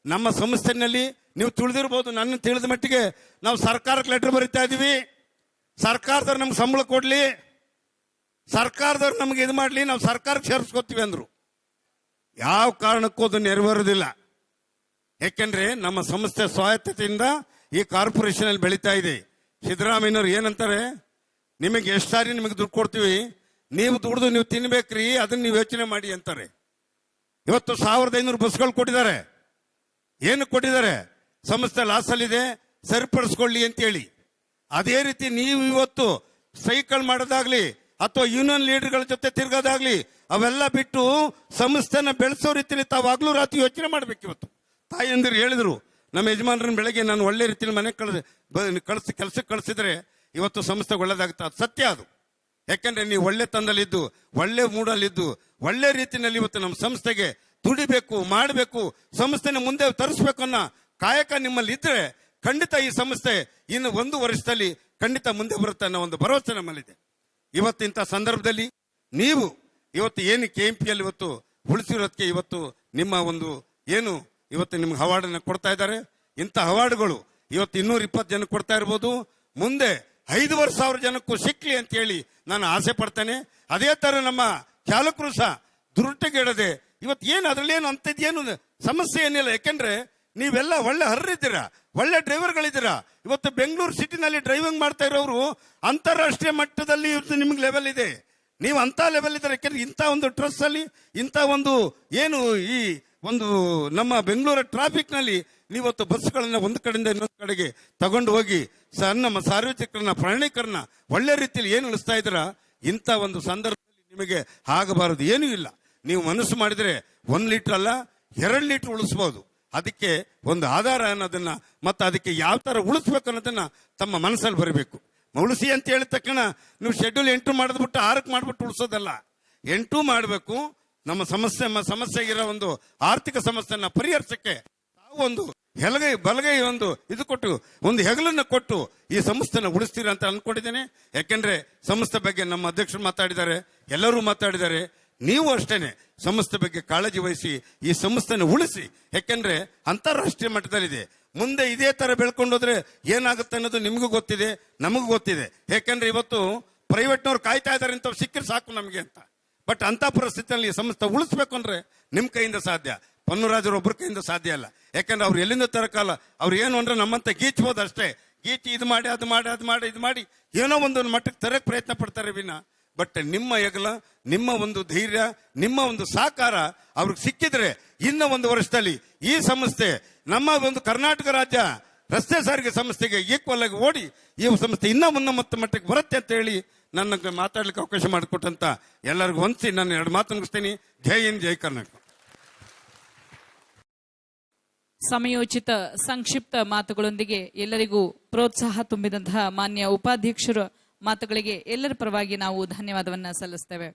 ನಮ್ಮ ಸಂಸ್ಥೆನಲ್ಲಿ ನೀವು ತಿಳಿದಿರ್ಬೋದು, ನನ್ನ ತಿಳಿದ ಮಟ್ಟಿಗೆ ನಾವು ಸರ್ಕಾರಕ್ಕೆ ಲೆಟರ್ ಬರೀತಾ ಇದೀವಿ, ಸರ್ಕಾರದವ್ರು ನಮ್ಗೆ ಸಂಬಳ ಕೊಡ್ಲಿ, ಸರ್ಕಾರದವ್ರು ನಮ್ಗೆ ಇದು ಮಾಡ್ಲಿ, ನಾವು ಸರ್ಕಾರಕ್ಕೆ ಸೇರಿಸ್ಕೋತೀವಿ ಅಂದ್ರು. ಯಾವ ಕಾರಣಕ್ಕೂ ಅದು ನೆರವೇರೋದಿಲ್ಲ. ಯಾಕೆಂದ್ರೆ ನಮ್ಮ ಸಂಸ್ಥೆ ಸ್ವಾಯತ್ತತೆಯಿಂದ ಈ ಕಾರ್ಪೊರೇಷನ್ ಅಲ್ಲಿ ಬೆಳೀತಾ ಇದೆ. ಸಿದ್ದರಾಮಯ್ಯನವ್ರು ಏನಂತಾರೆ, ನಿಮಗೆ ಎಷ್ಟು ಸಾರಿ ನಿಮಗೆ ದುಡ್ಡು ಕೊಡ್ತೀವಿ, ನೀವು ದುಡ್ದು ನೀವು ತಿನ್ಬೇಕ್ರಿ, ಅದನ್ನ ನೀವು ಯೋಚನೆ ಮಾಡಿ ಅಂತಾರೆ. ಇವತ್ತು 1,500 ಬಸ್ಗಳು ಕೊಟ್ಟಿದ್ದಾರೆ. ಏನು ಕೊಟ್ಟಿದ್ದಾರೆ? ಸಂಸ್ಥೆ ಲಾಸಲ್ಲಿದೆ, ಸರಿಪಡಿಸ್ಕೊಳ್ಳಿ ಅಂತೇಳಿ. ಅದೇ ರೀತಿ ನೀವು ಇವತ್ತು ಸೈಕಲ್ ಮಾಡೋದಾಗ್ಲಿ ಅಥವಾ ಯೂನಿಯನ್ ಲೀಡರ್ಗಳ ಜೊತೆ ತಿರ್ಗೋದಾಗ್ಲಿ ಅವೆಲ್ಲ ಬಿಟ್ಟು ಸಂಸ್ಥೆನ ಬೆಳೆಸೋ ರೀತಿಯಲ್ಲಿ ತಾವಾಗ್ಲೂ ರಾತ್ರಿ ಯೋಚನೆ ಮಾಡ್ಬೇಕು. ಇವತ್ತು ತಾಯಿಯಂದಿರು ಹೇಳಿದ್ರು, ನಮ್ಮ ಯಜಮಾನ್ರನ್ನ ಬೆಳಗ್ಗೆ ನಾನು ಒಳ್ಳೆ ರೀತಿಯಲ್ಲಿ ಮನೆಗೆ ಕೆಲಸಕ್ಕೆ ಕಳಿಸಿದ್ರೆ ಇವತ್ತು ಸಂಸ್ಥೆ ಒಳ್ಳೇದಾಗುತ್ತೆ. ಅದು ಸತ್ಯ. ಅದು ಯಾಕಂದ್ರೆ ನೀವು ಒಳ್ಳೆ ತಂದಲ್ಲಿದ್ದು, ಒಳ್ಳೆ ಮೂಡಲ್ಲಿದ್ದು, ಒಳ್ಳೆ ರೀತಿಯಲ್ಲಿ ಇವತ್ತು ನಮ್ಮ ಸಂಸ್ಥೆಗೆ ದುಡಿಬೇಕು, ಮಾಡಬೇಕು, ಸಂಸ್ಥೆನ ಮುಂದೆ ತರಿಸ್ಬೇಕು ಅನ್ನೋ ಕಾಯಕ ನಿಮ್ಮಲ್ಲಿ ಇದ್ರೆ ಖಂಡಿತ ಈ ಸಂಸ್ಥೆ ಇನ್ನು 1 ವರ್ಷದಲ್ಲಿ ಖಂಡಿತ ಮುಂದೆ ಬರುತ್ತೆ ಅನ್ನೋ ಒಂದು ಭರವಸೆ ನಮ್ಮಲ್ಲಿದೆ. ಇವತ್ತಿಂಥ ಸಂದರ್ಭದಲ್ಲಿ ನೀವು ಇವತ್ತು ಏನು KMPL ಇವತ್ತು ಉಳಿಸಿರೋದಕ್ಕೆ ಇವತ್ತು ನಿಮ್ಮ ಒಂದು ಏನು ಇವತ್ತು ನಿಮ್ಗೆ ಅವಾರ್ಡನ್ನು ಕೊಡ್ತಾ ಇದ್ದಾರೆ. ಇಂಥ ಅವಾರ್ಡ್ಗಳು ಇವತ್ತು 220 ಜನಕ್ಕೆ ಕೊಡ್ತಾ ಇರ್ಬೋದು, ಮುಂದೆ 5,000 ಜನಕ್ಕೂ ಸಿಕ್ಲಿ ಅಂತ ಹೇಳಿ ನಾನು ಆಸೆ ಪಡ್ತೇನೆ. ಅದೇ ತರ ನಮ್ಮ ಚಾಲಕರು ಸಹ ದುರುಟಗೆಡದೆ ಇವತ್ತು ಏನು ಅದರಲ್ಲೇನು ಅಂಥದ್ದೇನು ಸಮಸ್ಯೆ ಏನಿಲ್ಲ. ಯಾಕೆಂದ್ರೆ ನೀವೆಲ್ಲ ಒಳ್ಳೆ ಹರ್ರಿದ್ದೀರಾ, ಒಳ್ಳೆ ಡ್ರೈವರ್ಗಳಿದ್ದೀರಾ. ಇವತ್ತು ಬೆಂಗಳೂರು ಸಿಟಿನಲ್ಲಿ ಡ್ರೈವಿಂಗ್ ಮಾಡ್ತಾ ಇರೋರು ಅಂತಾರಾಷ್ಟ್ರೀಯ ಮಟ್ಟದಲ್ಲಿ ಇವತ್ತು ನಿಮ್ಗೆ ಲೆವೆಲ್ ಇದೆ. ನೀವು ಅಂತ ಲೆವೆಲ್ ಇದ್ದಾರೆ. ಯಾಕೆಂದ್ರೆ ಇಂಥ ಒಂದು ಟ್ರಸ್ ಅಲ್ಲಿ ಇಂಥ ಒಂದು ಏನು ಈ ಒಂದು ನಮ್ಮ ಬೆಂಗಳೂರ ಟ್ರಾಫಿಕ್ ನಲ್ಲಿ ನೀವತ್ತು ಬಸ್ಗಳನ್ನ ಒಂದು ಕಡೆಯಿಂದ ಇನ್ನೊಂದು ಕಡೆಗೆ ತಗೊಂಡು ಹೋಗಿ ನಮ್ಮ ಸಾರ್ವಜನಿಕರನ್ನ ಪ್ರಯಾಣಿಕರನ್ನ ಒಳ್ಳೆ ರೀತಿಯಲ್ಲಿ ಏನು ಉಳಿಸ್ತಾ ಇದ್ದೀರಾ. ಇಂಥ ಒಂದು ಸಂದರ್ಭದಲ್ಲಿ ನಿಮಗೆ ಆಗಬಾರದು, ಏನೂ ಇಲ್ಲ. ನೀವು ಮನಸ್ಸು ಮಾಡಿದ್ರೆ 1 ಲೀಟರ್ ಅಲ್ಲ 2 ಲೀಟರ್ ಉಳಿಸ್ಬೋದು. ಅದಕ್ಕೆ ಒಂದು ಆಧಾರ ಅನ್ನೋದನ್ನ ಮತ್ತೆ ಅದಕ್ಕೆ ಯಾವ ತರ ಉಳಿಸ್ಬೇಕು ಅನ್ನೋದನ್ನ ತಮ್ಮ ಮನಸ್ಸಲ್ಲಿ ಬರಬೇಕು. ಉಳಿಸಿ ಅಂತ ಹೇಳಿದ ತಕ್ಷಣ ನೀವು ಶೆಡ್ಯೂಲ್ 8 ಮಾಡಿದ್ಬಿಟ್ಟು 6 ಮಾಡಿಬಿಟ್ಟು ಉಳಿಸೋದಲ್ಲ, 8 ಮಾಡಬೇಕು. ನಮ್ಮ ಸಮಸ್ಯೆಗಿರೋ ಒಂದು ಆರ್ಥಿಕ ಸಮಸ್ಯೆನ ಪರಿಹರಿಸಕ್ಕೆ ತಾವು ಒಂದು ಬಲಗೈ ಒಂದು ಇದು ಕೊಟ್ಟು ಒಂದು ಹೆಗಲನ್ನು ಕೊಟ್ಟು ಈ ಸಂಸ್ಥೆನ ಉಳಿಸ್ತೀರಾ ಅಂತ ಅನ್ಕೊಂಡಿದ್ದೇನೆ. ಯಾಕೆಂದ್ರೆ ಸಂಸ್ಥೆ ಬಗ್ಗೆ ನಮ್ಮ ಅಧ್ಯಕ್ಷರು ಮಾತಾಡಿದ್ದಾರೆ, ಎಲ್ಲರೂ ಮಾತಾಡಿದ್ದಾರೆ. ನೀವು ಅಷ್ಟೇನೆ ಸಂಸ್ಥೆ ಬಗ್ಗೆ ಕಾಳಜಿ ವಹಿಸಿ ಈ ಸಂಸ್ಥೆನ ಉಳಿಸಿ. ಯಾಕೆಂದ್ರೆ ಅಂತಾರಾಷ್ಟ್ರೀಯ ಮಟ್ಟದಲ್ಲಿದೆ. ಮುಂದೆ ಇದೇ ತರ ಬೆಳ್ಕೊಂಡೋದ್ರೆ ಏನಾಗುತ್ತೆ ಅನ್ನೋದು ನಿಮಗೂ ಗೊತ್ತಿದೆ, ನಮಗೂ ಗೊತ್ತಿದೆ. ಯಾಕಂದ್ರೆ ಇವತ್ತು ಪ್ರೈವೇಟ್ನವ್ರು ಕಾಯ್ತಾ ಇದ್ದಾರೆ ಅಂತ ಸಿಕ್ಕರೆ ಸಾಕು ನಮಗೆ ಅಂತ. ಬಟ್ ಅಂತ ಪರಿಸ್ಥಿತಿಯಲ್ಲಿ ಸಂಸ್ಥೆ ಉಳಿಸ್ಬೇಕು ಅಂದ್ರೆ ನಿಮ್ ಕೈಯಿಂದ ಸಾಧ್ಯ, ಪೊನ್ನುರಾಜರು ಒಬ್ಬರ ಕೈಯಿಂದ ಸಾಧ್ಯ ಅಲ್ಲ. ಯಾಕಂದ್ರೆ ಅವ್ರು ಎಲ್ಲಿಂದ ತರಕಾಲ, ಅವ್ರು ಏನು ಅಂದ್ರೆ ನಮ್ಮಂತ ಗೀಚ್ಬೋದು ಅಷ್ಟೇ. ಗೀಚಿ ಇದು ಮಾಡಿ ಅದು ಮಾಡಿ ಏನೋ ಒಂದು ಮಟ್ಟಕ್ಕೆ ತರಕ್ ಪ್ರಯತ್ನ ಪಡ್ತಾರೆ ವಿನ. ಬಟ್ ನಿಮ್ಮ ಹೆಗಲ, ನಿಮ್ಮ ಒಂದು ಧೈರ್ಯ, ನಿಮ್ಮ ಒಂದು ಸಹಕಾರ ಅವ್ರಿಗೆ ಸಿಕ್ಕಿದ್ರೆ ಇನ್ನ 1 ವರ್ಷದಲ್ಲಿ ಈ ಸಂಸ್ಥೆ ನಮ್ಮ ಒಂದು ಕರ್ನಾಟಕ ರಾಜ್ಯ ರಸ್ತೆ ಸಾರಿಗೆ ಸಂಸ್ಥೆಗೆ ಈಕ್ವಲ್ ಆಗಿ ಓಡಿ ಈ ಸಂಸ್ಥೆ ಇನ್ನ ಉನ್ನತ ಮಟ್ಟಕ್ಕೆ ಬರುತ್ತೆ ಅಂತ ಹೇಳಿ ನನ್ನ ಮಾತಾಡ್ಲಿಕ್ಕೆ ಅವಕಾಶ ಮಾಡಿಕೊಟ್ಟಂತ ಎಲ್ಲರಿಗೂ ಹೊಂದಿಸಿ ನಾನು 2 ಮಾತು ಮುಗಿಸ್ತೀನಿ. ಜೈ ಹಿಂದ್, ಜೈ ಕರ್ನಾಟಕ. ಸಮಯೋಚಿತ ಸಂಕ್ಷಿಪ್ತ ಮಾತುಗಳೊಂದಿಗೆ ಎಲ್ಲರಿಗೂ ಪ್ರೋತ್ಸಾಹ ತುಂಬಿದಂತಹ ಮಾನ್ಯ ಉಪಾಧ್ಯಕ್ಷರ ಮಾತುಗಳಿಗೆ ಎಲ್ಲರ ಪರವಾಗಿ ನಾವು ಧನ್ಯವಾದವನ್ನ ಸಲ್ಲಿಸ್ತೇವೆ.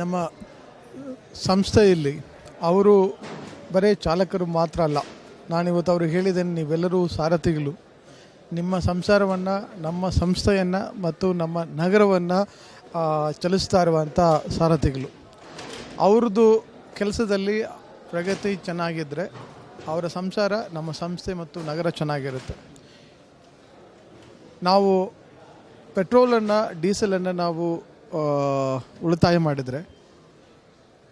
ನಮ್ಮ ಸಂಸ್ಥೆಯಲ್ಲಿ ಅವರು ಬರೀ ಚಾಲಕರು ಮಾತ್ರ ಅಲ್ಲ. ನಾನಿವತ್ತು ಅವ್ರಿಗೆ ಹೇಳಿದ್ದೇನೆ, ನೀವೆಲ್ಲರೂ ಸಾರಥಿಗಳು. ನಿಮ್ಮ ಸಂಸಾರವನ್ನು, ನಮ್ಮ ಸಂಸ್ಥೆಯನ್ನು ಮತ್ತು ನಮ್ಮ ನಗರವನ್ನು ಚಲಿಸ್ತಾ ಇರುವಂಥ ಸಾರಥಿಗಳು. ಅವ್ರದ್ದು ಕೆಲಸದಲ್ಲಿ ಪ್ರಗತಿ ಚೆನ್ನಾಗಿದ್ದರೆ ಅವರ ಸಂಸಾರ, ನಮ್ಮ ಸಂಸ್ಥೆ ಮತ್ತು ನಗರ ಚೆನ್ನಾಗಿರುತ್ತೆ. ನಾವು ಪೆಟ್ರೋಲನ್ನು, ಡೀಸೆಲನ್ನು ನಾವು ಉಳಿತಾಯ ಮಾಡಿದರೆ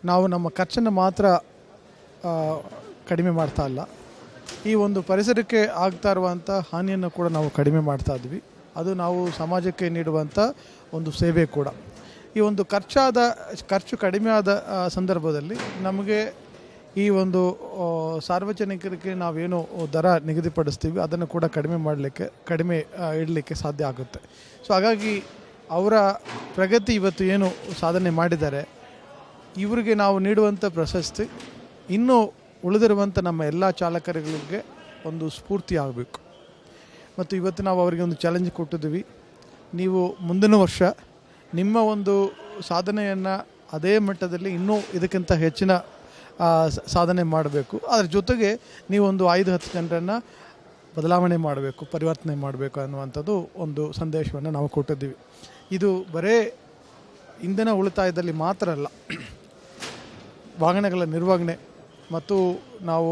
ನಾವು ನಮ್ಮ ಖರ್ಚನ್ನು ಮಾತ್ರ ಕಡಿಮೆ ಮಾಡ್ತಾ ಇಲ್ಲ, ಈ ಒಂದು ಪರಿಸರಕ್ಕೆ ಆಗ್ತಾ ಇರುವಂಥ ಹಾನಿಯನ್ನು ಕೂಡ ನಾವು ಕಡಿಮೆ ಮಾಡ್ತಾ ಇದ್ವಿ. ಅದು ನಾವು ಸಮಾಜಕ್ಕೆ ನೀಡುವಂಥ ಒಂದು ಸೇವೆ ಕೂಡ. ಈ ಒಂದು ಖರ್ಚು ಕಡಿಮೆ ಆದ ಸಂದರ್ಭದಲ್ಲಿ ನಮಗೆ ಈ ಒಂದು ಸಾರ್ವಜನಿಕರಿಗೆ ನಾವೇನು ದರ ನಿಗದಿಪಡಿಸ್ತೀವಿ ಅದನ್ನು ಕೂಡ ಕಡಿಮೆ ಇಡಲಿಕ್ಕೆ ಸಾಧ್ಯ ಆಗುತ್ತೆ. ಸೊ ಹಾಗಾಗಿ ಅವರ ಪ್ರಗತಿ ಇವತ್ತು ಏನು ಸಾಧನೆ ಮಾಡಿದ್ದಾರೆ, ಇವರಿಗೆ ನಾವು ನೀಡುವಂಥ ಪ್ರಶಸ್ತಿ ಇನ್ನೂ ಉಳಿದಿರುವಂಥ ನಮ್ಮ ಎಲ್ಲ ಚಾಲಕರುಗಳಿಗೆ ಒಂದು ಸ್ಫೂರ್ತಿ ಆಗಬೇಕು. ಮತ್ತು ಇವತ್ತು ನಾವು ಅವರಿಗೆ ಒಂದು ಚಾಲೆಂಜ್ ಕೊಟ್ಟಿದ್ದೀವಿ, ನೀವು ಮುಂದಿನ ವರ್ಷ ನಿಮ್ಮ ಒಂದು ಸಾಧನೆಯನ್ನು ಅದೇ ಮಟ್ಟದಲ್ಲಿ ಇನ್ನೂ ಇದಕ್ಕಿಂತ ಹೆಚ್ಚಿನ ಸಾಧನೆ ಮಾಡಬೇಕು. ಅದರ ಜೊತೆಗೆ ನೀವು ಒಂದು 5-10 ಜನರನ್ನು ಬದಲಾವಣೆ ಮಾಡಬೇಕು, ಪರಿವರ್ತನೆ ಮಾಡಬೇಕು ಅನ್ನುವಂಥದ್ದು ಒಂದು ಸಂದೇಶವನ್ನು ನಾವು ಕೊಟ್ಟಿದ್ದೀವಿ. ಇದು ಬರೇ ಇಂಧನ ಉಳಿತಾಯದಲ್ಲಿ ಮಾತ್ರ ಅಲ್ಲ, ವಾಹನಗಳ ನಿರ್ವಹಣೆ ಮತ್ತು ನಾವು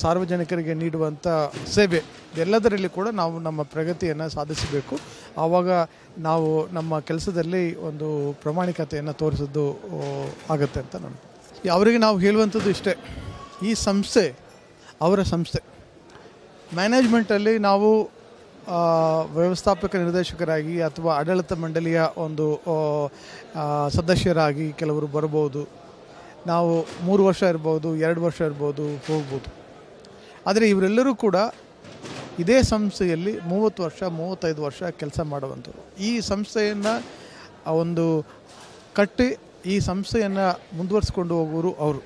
ಸಾರ್ವಜನಿಕರಿಗೆ ನೀಡುವಂಥ ಸೇವೆ, ಎಲ್ಲದರಲ್ಲಿ ಕೂಡ ನಾವು ನಮ್ಮ ಪ್ರಗತಿಯನ್ನು ಸಾಧಿಸಬೇಕು. ಆವಾಗ ನಾವು ನಮ್ಮ ಕೆಲಸದಲ್ಲಿ ಒಂದು ಪ್ರಾಮಾಣಿಕತೆಯನ್ನು ತೋರಿಸೋದು ಆಗುತ್ತೆ ಅಂತ ನಾನು ಅವರಿಗೆ ನಾವು ಹೇಳುವಂಥದ್ದು ಇಷ್ಟೇ. ಈ ಸಂಸ್ಥೆ ಅವರ ಸಂಸ್ಥೆ. ಮ್ಯಾನೇಜ್ಮೆಂಟಲ್ಲಿ ನಾವು ವ್ಯವಸ್ಥಾಪಕ ನಿರ್ದೇಶಕರಾಗಿ ಅಥವಾ ಆಡಳಿತ ಮಂಡಳಿಯ ಒಂದು ಸದಸ್ಯರಾಗಿ ಕೆಲವರು ಬರ್ಬೋದು. ನಾವು 3 ವರ್ಷ ಇರ್ಬೋದು, 2 ವರ್ಷ ಇರ್ಬೋದು, ಹೋಗ್ಬೋದು. ಆದರೆ ಇವರೆಲ್ಲರೂ ಕೂಡ ಇದೇ ಸಂಸ್ಥೆಯಲ್ಲಿ 30 ವರ್ಷ 35 ವರ್ಷ ಕೆಲಸ ಮಾಡುವಂಥವ್ರು. ಈ ಸಂಸ್ಥೆಯನ್ನು ಒಂದು ಕಟ್ಟಿ ಈ ಸಂಸ್ಥೆಯನ್ನು ಮುಂದುವರಿಸ್ಕೊಂಡು ಹೋಗೋರು ಅವರು.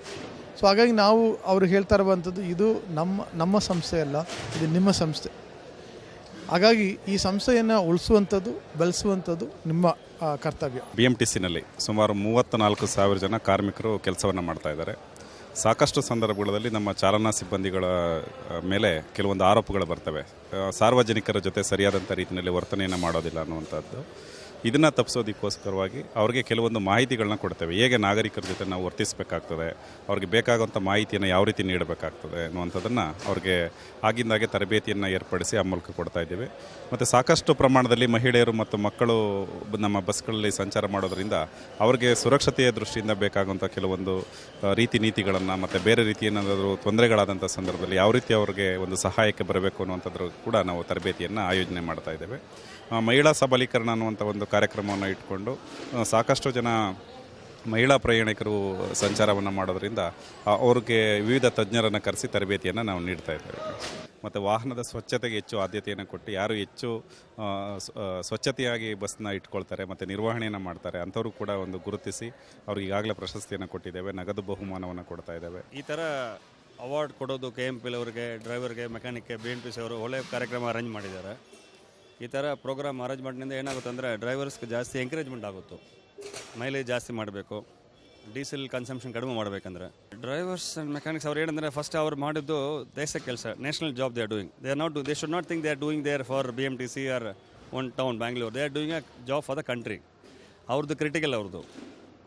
ಸೊ ಹಾಗಾಗಿ ನಾವು ಅವರು ಹೇಳ್ತಾ ಇರುವಂಥದ್ದು, ಇದು ನಮ್ಮ ಸಂಸ್ಥೆ ಅಲ್ಲ, ಇದು ನಿಮ್ಮ ಸಂಸ್ಥೆ. ಹಾಗಾಗಿ ಈ ಸಂಸ್ಥೆಯನ್ನು ಉಳಿಸುವಂಥದ್ದು, ಬೆಳೆಸುವಂಥದ್ದು ನಿಮ್ಮ ಕರ್ತವ್ಯ. BMTCನಲ್ಲಿ ಸುಮಾರು 34,000 ಜನ ಕಾರ್ಮಿಕರು ಕೆಲಸವನ್ನು ಮಾಡ್ತಾ ಇದ್ದಾರೆ. ಸಾಕಷ್ಟು ಸಂದರ್ಭಗಳಲ್ಲಿ ನಮ್ಮ ಚಾಲನಾ ಸಿಬ್ಬಂದಿಗಳ ಮೇಲೆ ಕೆಲವೊಂದು ಆರೋಪಗಳು ಬರ್ತವೆ. ಸಾರ್ವಜನಿಕರ ಜೊತೆ ಸರಿಯಾದಂಥ ರೀತಿಯಲ್ಲಿ ವರ್ತನೆಯನ್ನು ಮಾಡೋದಿಲ್ಲ ಅನ್ನುವಂಥದ್ದು. ಇದನ್ನು ತಪ್ಪಿಸೋದಕ್ಕೋಸ್ಕರವಾಗಿ ಅವ್ರಿಗೆ ಕೆಲವೊಂದು ಮಾಹಿತಿಗಳನ್ನ ಕೊಡ್ತೇವೆ. ಹೇಗೆ ನಾಗರಿಕರ ಜೊತೆ ನಾವು ವರ್ತಿಸಬೇಕಾಗ್ತದೆ, ಅವ್ರಿಗೆ ಬೇಕಾಗುವಂಥ ಮಾಹಿತಿಯನ್ನು ಯಾವ ರೀತಿ ನೀಡಬೇಕಾಗ್ತದೆ ಅನ್ನುವಂಥದ್ದನ್ನು ಅವ್ರಿಗೆ ಆಗಿಂದಾಗೆ ತರಬೇತಿಯನ್ನು ಏರ್ಪಡಿಸಿ ಆ ಮೂಲಕ ಕೊಡ್ತಾ ಇದ್ದೀವಿ. ಮತ್ತು ಸಾಕಷ್ಟು ಪ್ರಮಾಣದಲ್ಲಿ ಮಹಿಳೆಯರು ಮತ್ತು ಮಕ್ಕಳು ನಮ್ಮ ಬಸ್ಗಳಲ್ಲಿ ಸಂಚಾರ ಮಾಡೋದರಿಂದ ಅವ್ರಿಗೆ ಸುರಕ್ಷತೆಯ ದೃಷ್ಟಿಯಿಂದ ಬೇಕಾಗುವಂಥ ಕೆಲವೊಂದು ರೀತಿ ನೀತಿಗಳನ್ನು ಮತ್ತು ಬೇರೆ ರೀತಿ ಏನಾದರೂ ತೊಂದರೆಗಳಾದಂಥ ಸಂದರ್ಭದಲ್ಲಿ ಯಾವ ರೀತಿ ಅವ್ರಿಗೆ ಒಂದು ಸಹಾಯಕ್ಕೆ ಬರಬೇಕು ಅನ್ನುವಂಥದ್ದು ಕೂಡ ನಾವು ತರಬೇತಿಯನ್ನು ಆಯೋಜನೆ ಮಾಡ್ತಾ ಇದ್ದೇವೆ. ಮಹಿಳಾ ಸಬಲೀಕರಣ ಅನ್ನುವಂಥ ಒಂದು ಕಾರ್ಯಕ್ರಮವನ್ನು ಇಟ್ಕೊಂಡು ಸಾಕಷ್ಟು ಜನ ಮಹಿಳಾ ಪ್ರಯಾಣಿಕರು ಸಂಚಾರವನ್ನು ಮಾಡೋದರಿಂದ ಅವ್ರಿಗೆ ವಿವಿಧ ತಜ್ಞರನ್ನು ಕರೆಸಿ ತರಬೇತಿಯನ್ನು ನಾವು ನೀಡ್ತಾ ಇದ್ದೇವೆ. ಮತ್ತು ವಾಹನದ ಸ್ವಚ್ಛತೆಗೆ ಹೆಚ್ಚು ಆದ್ಯತೆಯನ್ನು ಕೊಟ್ಟು ಯಾರು ಹೆಚ್ಚು ಸ್ವಚ್ಛತೆಯಾಗಿ ಬಸ್ನ ಇಟ್ಕೊಳ್ತಾರೆ ಮತ್ತು ನಿರ್ವಹಣೆಯನ್ನು ಮಾಡ್ತಾರೆ ಅಂಥವರು ಕೂಡ ಒಂದು ಗುರುತಿಸಿ ಅವ್ರಿಗೆ ಈಗಾಗಲೇ ಪ್ರಶಸ್ತಿಯನ್ನು ಕೊಟ್ಟಿದ್ದೇವೆ, ನಗದು ಬಹುಮಾನವನ್ನು ಕೊಡ್ತಾ ಇದ್ದೇವೆ. ಈ ಥರ ಅವಾರ್ಡ್ ಕೊಡೋದು KMPL ಅವರಿಗೆ, ಡ್ರೈವರ್ಗೆ, ಮೆಕ್ಯಾನಿಕ್ಗೆ BMTC ಅವರು ಒಳ್ಳೆಯ ಕಾರ್ಯಕ್ರಮ ಅರೇಂಜ್ ಮಾಡಿದ್ದಾರೆ. ಈ ಥರ ಪ್ರೋಗ್ರಾಮ್ ಅರೇಂಜ್ಮೆಂಟ್ನಿಂದ ಏನಾಗುತ್ತೆ ಅಂದರೆ ಡ್ರೈವರ್ಸ್ಗೆ ಜಾಸ್ತಿ ಎಂಕರೇಜ್ಮೆಂಟ್ ಆಗುತ್ತೆ. ಮೈಲೇಜ್ ಜಾಸ್ತಿ ಮಾಡಬೇಕು, ಡೀಸೆಲ್ ಕನ್ಸಂಪ್ಷನ್ ಕಡಿಮೆ ಮಾಡಬೇಕಂದ್ರೆ ಡ್ರೈವರ್ಸ್ ಆ್ಯಂಡ್ ಮೆಕ್ಯಾನಿಕ್ಸ್ ಅವ್ರು ಏನಂದರೆ ಫಸ್ಟ್ ಅವ್ರು ಮಾಡಿದ್ದು ದೇಶ ಕೆಲಸ, national job they are doing. They should not think they are doing their for BMTC or one town Bangalore. They are doing a job for the country. ಅವ್ರದ್ದು critical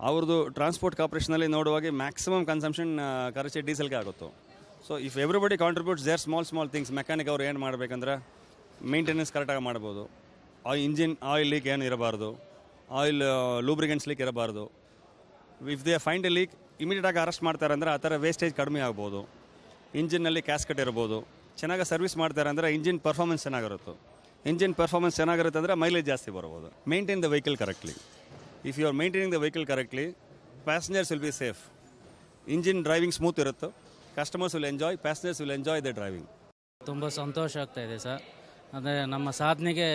ಅವ್ರದ್ದು transport ಕಾರ್ಪೊರೇಷನಲ್ಲಿ ನೋಡುವಾಗ ಮ್ಯಾಕ್ಸಿಮಮ್ ಕನ್ಸಂಪ್ಷನ್ ಖರ್ಚು ಡೀಸೆಲ್ಗೆ ಆಗುತ್ತೆ. So if everybody contributes their small things, mechanic ಅವ್ರು ಏನು ಮಾಡಬೇಕಂದ್ರೆ ಮೇಂಟೆನೆನ್ಸ್ ಕರೆಕ್ಟಾಗಿ ಮಾಡ್ಬೋದು. ಇಂಜಿನ್ ಆಯಿಲ್ ಲೀಕ್ ಏನು ಇರಬಾರ್ದು, ಆಯಿಲ್ ಲೂಬ್ರಿಕೆಂಟ್ಸ್ ಲೀಕ್ ಇರಬಾರ್ದು. If they find A leak ಇಮಿಡಿಯೇಟಾಗಿ ಅರೆಸ್ಟ್ ಮಾಡ್ತಾರೆ ಅಂದರೆ ಆ ಥರ ವೇಸ್ಟೇಜ್ ಕಡಿಮೆ ಆಗ್ಬೋದು. ಇಂಜಿನ್ನಲ್ಲಿ ಕ್ಯಾಸ್ಕೆಟ್ ಇರ್ಬೋದು. ಚೆನ್ನಾಗಿ ಸರ್ವಿಸ್ ಮಾಡ್ತಾರೆ ಅಂದರೆ ಇಂಜಿನ್ ಪರ್ಫಾರ್ಮೆನ್ಸ್ ಚೆನ್ನಾಗಿರುತ್ತೆ. ಇಂಜಿನ್ ಪರ್ಫಾರ್ಮೆನ್ಸ್ ಚೆನ್ನಾಗಿರುತ್ತೆ ಅಂದರೆ ಮೈಲೇಜ್ ಜಾಸ್ತಿ ಬರ್ಬೋದು. Maintain the vehicle correctly. If you are maintaining the vehicle correctly, passengers will be safe. Engine driving smooth ಇರುತ್ತೆ. Customers will enjoy, passengers will enjoy the driving. ತುಂಬ ಸಂತೋಷ ಆಗ್ತಾ ಇದೆ ಸರ್. ಅಂದರೆ ನಮ್ಮ ಸಾಧನೆಗೆ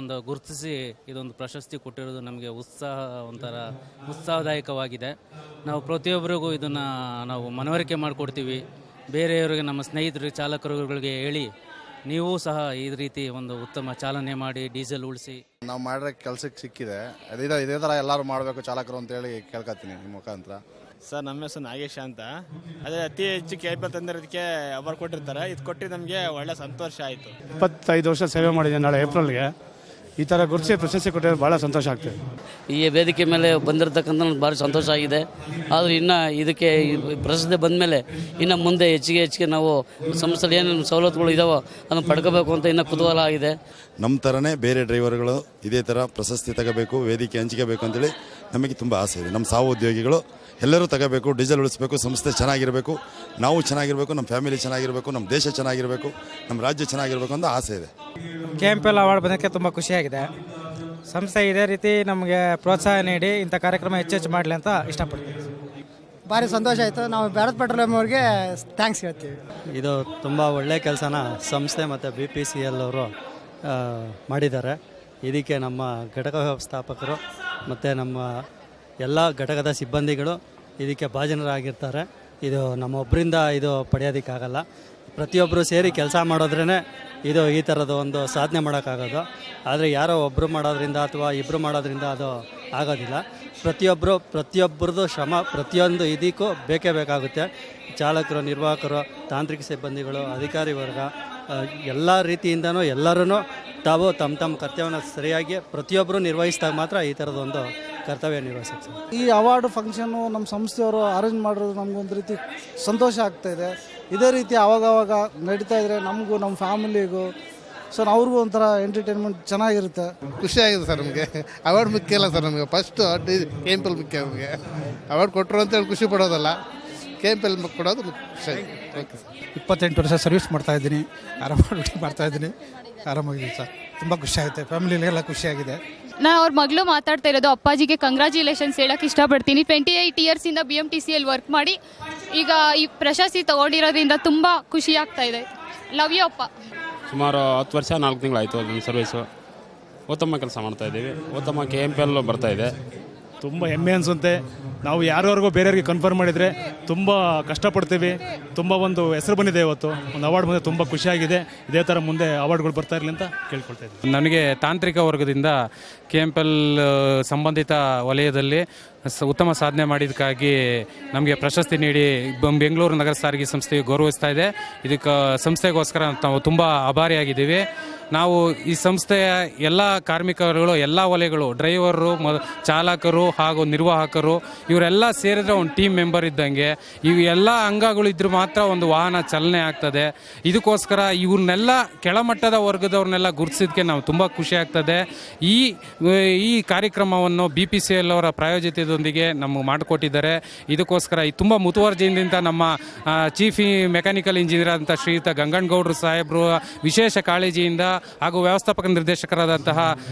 ಒಂದು ಗುರುತಿಸಿ ಇದೊಂದು ಪ್ರಶಸ್ತಿ ಕೊಟ್ಟಿರೋದು ನಮಗೆ ಒಂಥರ ಉತ್ಸಾಹದಾಯಕವಾಗಿದೆ. ನಾವು ಪ್ರತಿಯೊಬ್ಬರಿಗೂ ಇದನ್ನು ನಾವು ಮನವರಿಕೆ ಮಾಡಿಕೊಡ್ತೀವಿ. ಬೇರೆಯವರಿಗೆ, ನಮ್ಮ ಸ್ನೇಹಿತರಿಗೆ, ಚಾಲಕರುಗಳಿಗೆ ಹೇಳಿ ನೀವು ಸಹ ಈ ರೀತಿ ಒಂದು ಉತ್ತಮ ಚಾಲನೆ ಮಾಡಿ ಡೀಸೆಲ್ ಉಳಿಸಿ ನಾವು ಮಾಡಿರೋ ಕೆಲ್ಸಕ್ಕೆ ಸಿಕ್ಕಿದೆ ಇದೇ ಥರ ಎಲ್ಲರೂ ಮಾಡಬೇಕು ಚಾಲಕರು ಅಂತೇಳಿ ಕೇಳ್ಕೊತೀನಿ ನಿಮ್ಮ ಮುಖಾಂತರ. ಸರ್, ನಮ್ಮ ಹೆಸರು ನಾಗೇಶ ಅಂತ. ಅದೇ ಅತಿ ಹೆಚ್ಚು KPL ತಂದಿರೋದಕ್ಕೆ ಅವಾರ್ಡ್ ಕೊಟ್ಟಿರ್ತಾರೆ. ಇದು ಕೊಟ್ಟು ನಮಗೆ ಒಳ್ಳೆ ಸಂತೋಷ ಆಯಿತು. 25 ವರ್ಷ ಸೇವೆ ಮಾಡಿದೆ. ನಾಳೆ ಏಪ್ರಿಲ್ಗೆ ಈ ಥರ ಗುರುತಿಸಿ ಪ್ರಶಸ್ತಿ ಕೊಟ್ಟಿರೋದು ಭಾಳ ಸಂತೋಷ ಆಗ್ತದೆ. ಈ ವೇದಿಕೆ ಮೇಲೆ ಬಂದಿರತಕ್ಕಂಥ ಭಾಳ ಸಂತೋಷ ಆಗಿದೆ. ಆದರೆ ಇನ್ನು ಇದಕ್ಕೆ ಪ್ರಶಸ್ತಿ ಬಂದ ಮೇಲೆ ಇನ್ನು ಮುಂದೆ ಹೆಚ್ಚಿಗೆ ನಾವು ಸಂಸ್ಥೆಯಲ್ಲಿ ಏನೇನು ಸವಲತ್ತುಗಳು ಇದಾವೋ ಅದನ್ನು ಪಡ್ಕೋಬೇಕು ಅಂತ ಇನ್ನೂ ಕುತೂಹಲ ಆಗಿದೆ. ನಮ್ಮ ಥರನೇ ಬೇರೆ ಡ್ರೈವರ್ಗಳು ಇದೇ ಥರ ಪ್ರಶಸ್ತಿ ತಗೋಬೇಕು, ವೇದಿಕೆ ಹಂಚಿಕೋಬೇಕು ಅಂತೇಳಿ ನಮಗೆ ತುಂಬ ಆಸೆ ಇದೆ. ನಮ್ಮ ಸಹೋದ್ಯೋಗಿಗಳು ಎಲ್ಲರೂ ತಗೋಬೇಕು, ಡೀಸೆಲ್ ಉಳಿಸ್ಬೇಕು, ಸಂಸ್ಥೆ ಚೆನ್ನಾಗಿರಬೇಕು, ನಾವು ಚೆನ್ನಾಗಿರಬೇಕು, ನಮ್ಮ ಫ್ಯಾಮಿಲಿ ಚೆನ್ನಾಗಿರಬೇಕು, ನಮ್ಮ ದೇಶ ಚೆನ್ನಾಗಿರಬೇಕು, ನಮ್ಮ ರಾಜ್ಯ ಚೆನ್ನಾಗಿರಬೇಕು ಅಂತ ಆಸೆ ಇದೆ. KMPL ಅವಾರ್ಡ್ ಬಂದಕ್ಕೆ ತುಂಬ ಖುಷಿಯಾಗಿದೆ. ಸಂಸ್ಥೆ ಇದೇ ರೀತಿ ನಮಗೆ ಪ್ರೋತ್ಸಾಹ ನೀಡಿ ಇಂಥ ಕಾರ್ಯಕ್ರಮ ಹೆಚ್ಚೆಚ್ಚು ಮಾಡಲಿ ಅಂತ ಇಷ್ಟಪಡ್ತೀವಿ. ಭಾರಿ ಸಂತೋಷ ಆಯಿತು. ನಾವು ಭಾರತ್ ಪೆಟ್ರೋಲಿಯಂ ಅವ್ರಿಗೆ ಥ್ಯಾಂಕ್ಸ್ ಹೇಳ್ತೀವಿ. ಇದು ತುಂಬ ಒಳ್ಳೆಯ ಕೆಲಸನ ಸಂಸ್ಥೆ ಮತ್ತು BPCL ಅವರು ಮಾಡಿದ್ದಾರೆ. ಇದಕ್ಕೆ ನಮ್ಮ ಘಟಕ ವ್ಯವಸ್ಥಾಪಕರು ಮತ್ತು ನಮ್ಮ ಎಲ್ಲ ಘಟಕದ ಸಿಬ್ಬಂದಿಗಳು ಇದಕ್ಕೆ ಭಾಜನರಾಗಿರ್ತಾರೆ. ಇದು ನಮ್ಮೊಬ್ಬರಿಂದ ಇದು ಪಡೆಯೋದಕ್ಕಾಗಲ್ಲ. ಪ್ರತಿಯೊಬ್ಬರು ಸೇರಿ ಕೆಲಸ ಮಾಡಿದ್ರೇ ಇದು ಈ ಥರದ ಒಂದು ಸಾಧನೆ ಮಾಡೋಕ್ಕಾಗೋದು. ಆದರೆ ಯಾರೋ ಒಬ್ಬರು ಮಾಡೋದ್ರಿಂದ ಅಥವಾ ಇಬ್ಬರು ಮಾಡೋದ್ರಿಂದ ಅದು ಆಗೋದಿಲ್ಲ. ಪ್ರತಿಯೊಬ್ಬರದ್ದು ಶ್ರಮ ಪ್ರತಿಯೊಂದು ಇದಕ್ಕೂ ಬೇಕೇ ಬೇಕಾಗುತ್ತೆ. ಚಾಲಕರು, ನಿರ್ವಾಹಕರು, ತಾಂತ್ರಿಕ ಸಿಬ್ಬಂದಿಗಳು, ಅಧಿಕಾರಿ ವರ್ಗ ಎಲ್ಲ ರೀತಿಯಿಂದನೂ ಎಲ್ಲರೂ ತಾವು ತಮ್ಮ ಕರ್ತವ್ಯವನ್ನು ಸರಿಯಾಗಿ ಪ್ರತಿಯೊಬ್ಬರು ನಿರ್ವಹಿಸಿದಾಗ ಮಾತ್ರ ಈ ಥರದೊಂದು ಕರ್ತವ್ಯ ನಿರ್ವಹಿಸುತ್ತೆ. ಈ ಅವಾರ್ಡ್ ಫಂಕ್ಷನ್ನು ನಮ್ಮ ಸಂಸ್ಥೆಯವರು ಅರೇಂಜ್ ಮಾಡಿರೋದು ನಮಗೊಂದು ರೀತಿ ಸಂತೋಷ ಆಗ್ತಾಯಿದೆ. ಇದೇ ರೀತಿ ಆವಾಗವಾಗ ನಡೀತಾ ಇದ್ರೆ ನಮಗೂ ನಮ್ಮ ಫ್ಯಾಮಿಲಿಗೂ ಅವ್ರಿಗೂ ಒಂಥರ ಎಂಟರ್ಟೈನ್ಮೆಂಟ್ ಚೆನ್ನಾಗಿರುತ್ತೆ. ಖುಷಿಯಾಗಿದೆ ಸರ್. ನಮಗೆ ಅವಾರ್ಡ್ ಮುಖ್ಯ ಇಲ್ಲ ಸರ್. ನಮಗೆ ಫಸ್ಟು KMPL ಮುಖ್ಯ. ನಮಗೆ ಅವಾರ್ಡ್ ಕೊಟ್ಟರು ಅಂತೇಳಿ ಖುಷಿ ಪಡೋದಲ್ಲ, KMPL ಕೊಡೋದು ಖುಷಿ. Okay sir. 28 ವರ್ಷ ಸರ್ವಿಸ್ ಮಾಡ್ತಾಯಿದ್ದೀನಿ, ಆರಾಮಾಗಿ ಮಾಡ್ತಾಯಿದ್ದೀನಿ, ಆರಾಮಾಗಿದ್ದೀನಿ ಸರ್. ತುಂಬ ಖುಷಿಯಾಗುತ್ತೆ, ಫ್ಯಾಮಿಲಿಗೆಲ್ಲ ಖುಷಿಯಾಗಿದೆ. ನಾನು ಅವ್ರ ಮಗಳು ಮಾತಾಡ್ತಾ ಇರೋದು. ಅಪ್ಪಾಜಿಗೆ ಕಂಗ್ರ್ಯಾಚುಲೇಷನ್ಸ್ ಹೇಳಕ್ಕೆ ಇಷ್ಟಪಡ್ತೀನಿ. 28 ಇಯರ್ಸಿಂದ BMTCL ವರ್ಕ್ ಮಾಡಿ ಈಗ ಈ ಪ್ರಶಸ್ತಿ ತೊಗೊಂಡಿರೋದ್ರಿಂದ ತುಂಬ ಖುಷಿ ಆಗ್ತಾ ಇದೆ. ಲವ್ ಯು ಅಪ್ಪ. ಸುಮಾರು 10 ವರ್ಷ 4 ತಿಂಗಳಾಯಿತು ನನ್ನ ಸರ್ವೀಸು. ಉತ್ತಮ ಕೆಲಸ ಮಾಡ್ತಾಯಿದ್ದೀವಿ. ಉತ್ತಮ KMPL ಬರ್ತಾಯಿದೆ. ತುಂಬ ಹೆಮ್ಮೆ ಅನಿಸುತ್ತೆ. ನಾವು ಯಾರ್ಯಾರಿಗೂ ಬೇರೆಯವ್ರಿಗೆ ಕನ್ಫರ್ಮ್ ಮಾಡಿದರೆ ತುಂಬ ಕಷ್ಟಪಡ್ತೀವಿ. ತುಂಬ ಒಂದು ಹೆಸರು ಬಂದಿದೆ. ಇವತ್ತು ಒಂದು ಅವಾರ್ಡ್ ಬಂದರೆ ತುಂಬ ಖುಷಿಯಾಗಿದೆ. ಇದೇ ಥರ ಮುಂದೆ ಅವಾರ್ಡ್ಗಳು ಬರ್ತಾ ಇರಲಿ ಅಂತ ಕೇಳ್ಕೊಳ್ತಾ ಇದ್ದೀನಿ. ನನಗೆ ತಾಂತ್ರಿಕ ವರ್ಗದಿಂದ KMPL ಸಂಬಂಧಿತ ವಲಯದಲ್ಲಿ ಉತ್ತಮ ಸಾಧನೆ ಮಾಡಿದ್ದಕ್ಕಾಗಿ ನಮಗೆ ಪ್ರಶಸ್ತಿ ನೀಡಿ ಬೆಂಗಳೂರು ನಗರ ಸಾರಿಗೆ ಸಂಸ್ಥೆಗೆ ಗೌರವಿಸ್ತಾ ಇದೆ. ಇದಕ್ಕೆ ಸಂಸ್ಥೆಗೋಸ್ಕರ ನಾವು ತುಂಬ ಆಭಾರಿಯಾಗಿದ್ದೀವಿ. ನಾವು ಈ ಸಂಸ್ಥೆಯ ಎಲ್ಲ ಕಾರ್ಮಿಕರುಗಳು, ಎಲ್ಲ ವಲಯಗಳು, ಡ್ರೈವರು, ಚಾಲಕರು ಹಾಗೂ ನಿರ್ವಾಹಕರು ಇವರೆಲ್ಲ ಸೇರಿದ್ರೆ ಒಂದು ಟೀಮ್ ಮೆಂಬರ್ ಇದ್ದಂಗೆ. ಇವು ಎಲ್ಲ ಅಂಗಗಳಿದ್ರೂ ಮಾತ್ರ ಒಂದು ವಾಹನ ಚಲನೆ ಆಗ್ತದೆ. ಇದಕ್ಕೋಸ್ಕರ ಇವ್ರನ್ನೆಲ್ಲ ಕೆಳಮಟ್ಟದ ವರ್ಗದವ್ರನ್ನೆಲ್ಲ ಗುರುತಿಸಿದ್ದಕ್ಕೆ ನಾವು ತುಂಬ ಖುಷಿ ಆಗ್ತದೆ. ಈ ಕಾರ್ಯಕ್ರಮವನ್ನು BPCL ಅವರ ಪ್ರಾಯೋಜಿತದೊಂದಿಗೆ ನಮಗೆ ಮಾಡಿಕೊಟ್ಟಿದ್ದಾರೆ. ಇದಕ್ಕೋಸ್ಕರ ತುಂಬ ಮುತುವರ್ಜಿಯಿಂದ ನಮ್ಮ ಚೀಫ್ ಮೆಕ್ಯಾನಿಕಲ್ ಇಂಜಿನಿಯರ್ ಅಂತ ಶ್ರೀಯುತ ಗಂಗಣ್ಣಗೌಡರು ಸಾಹೇಬರು ವಿಶೇಷ ಕಾಳಜಿಯಿಂದ ಹಾಗೂ ವ್ಯವಸ್ಥಾಪಕ ನಿರ್ದೇಶಕರಾದಂತಹ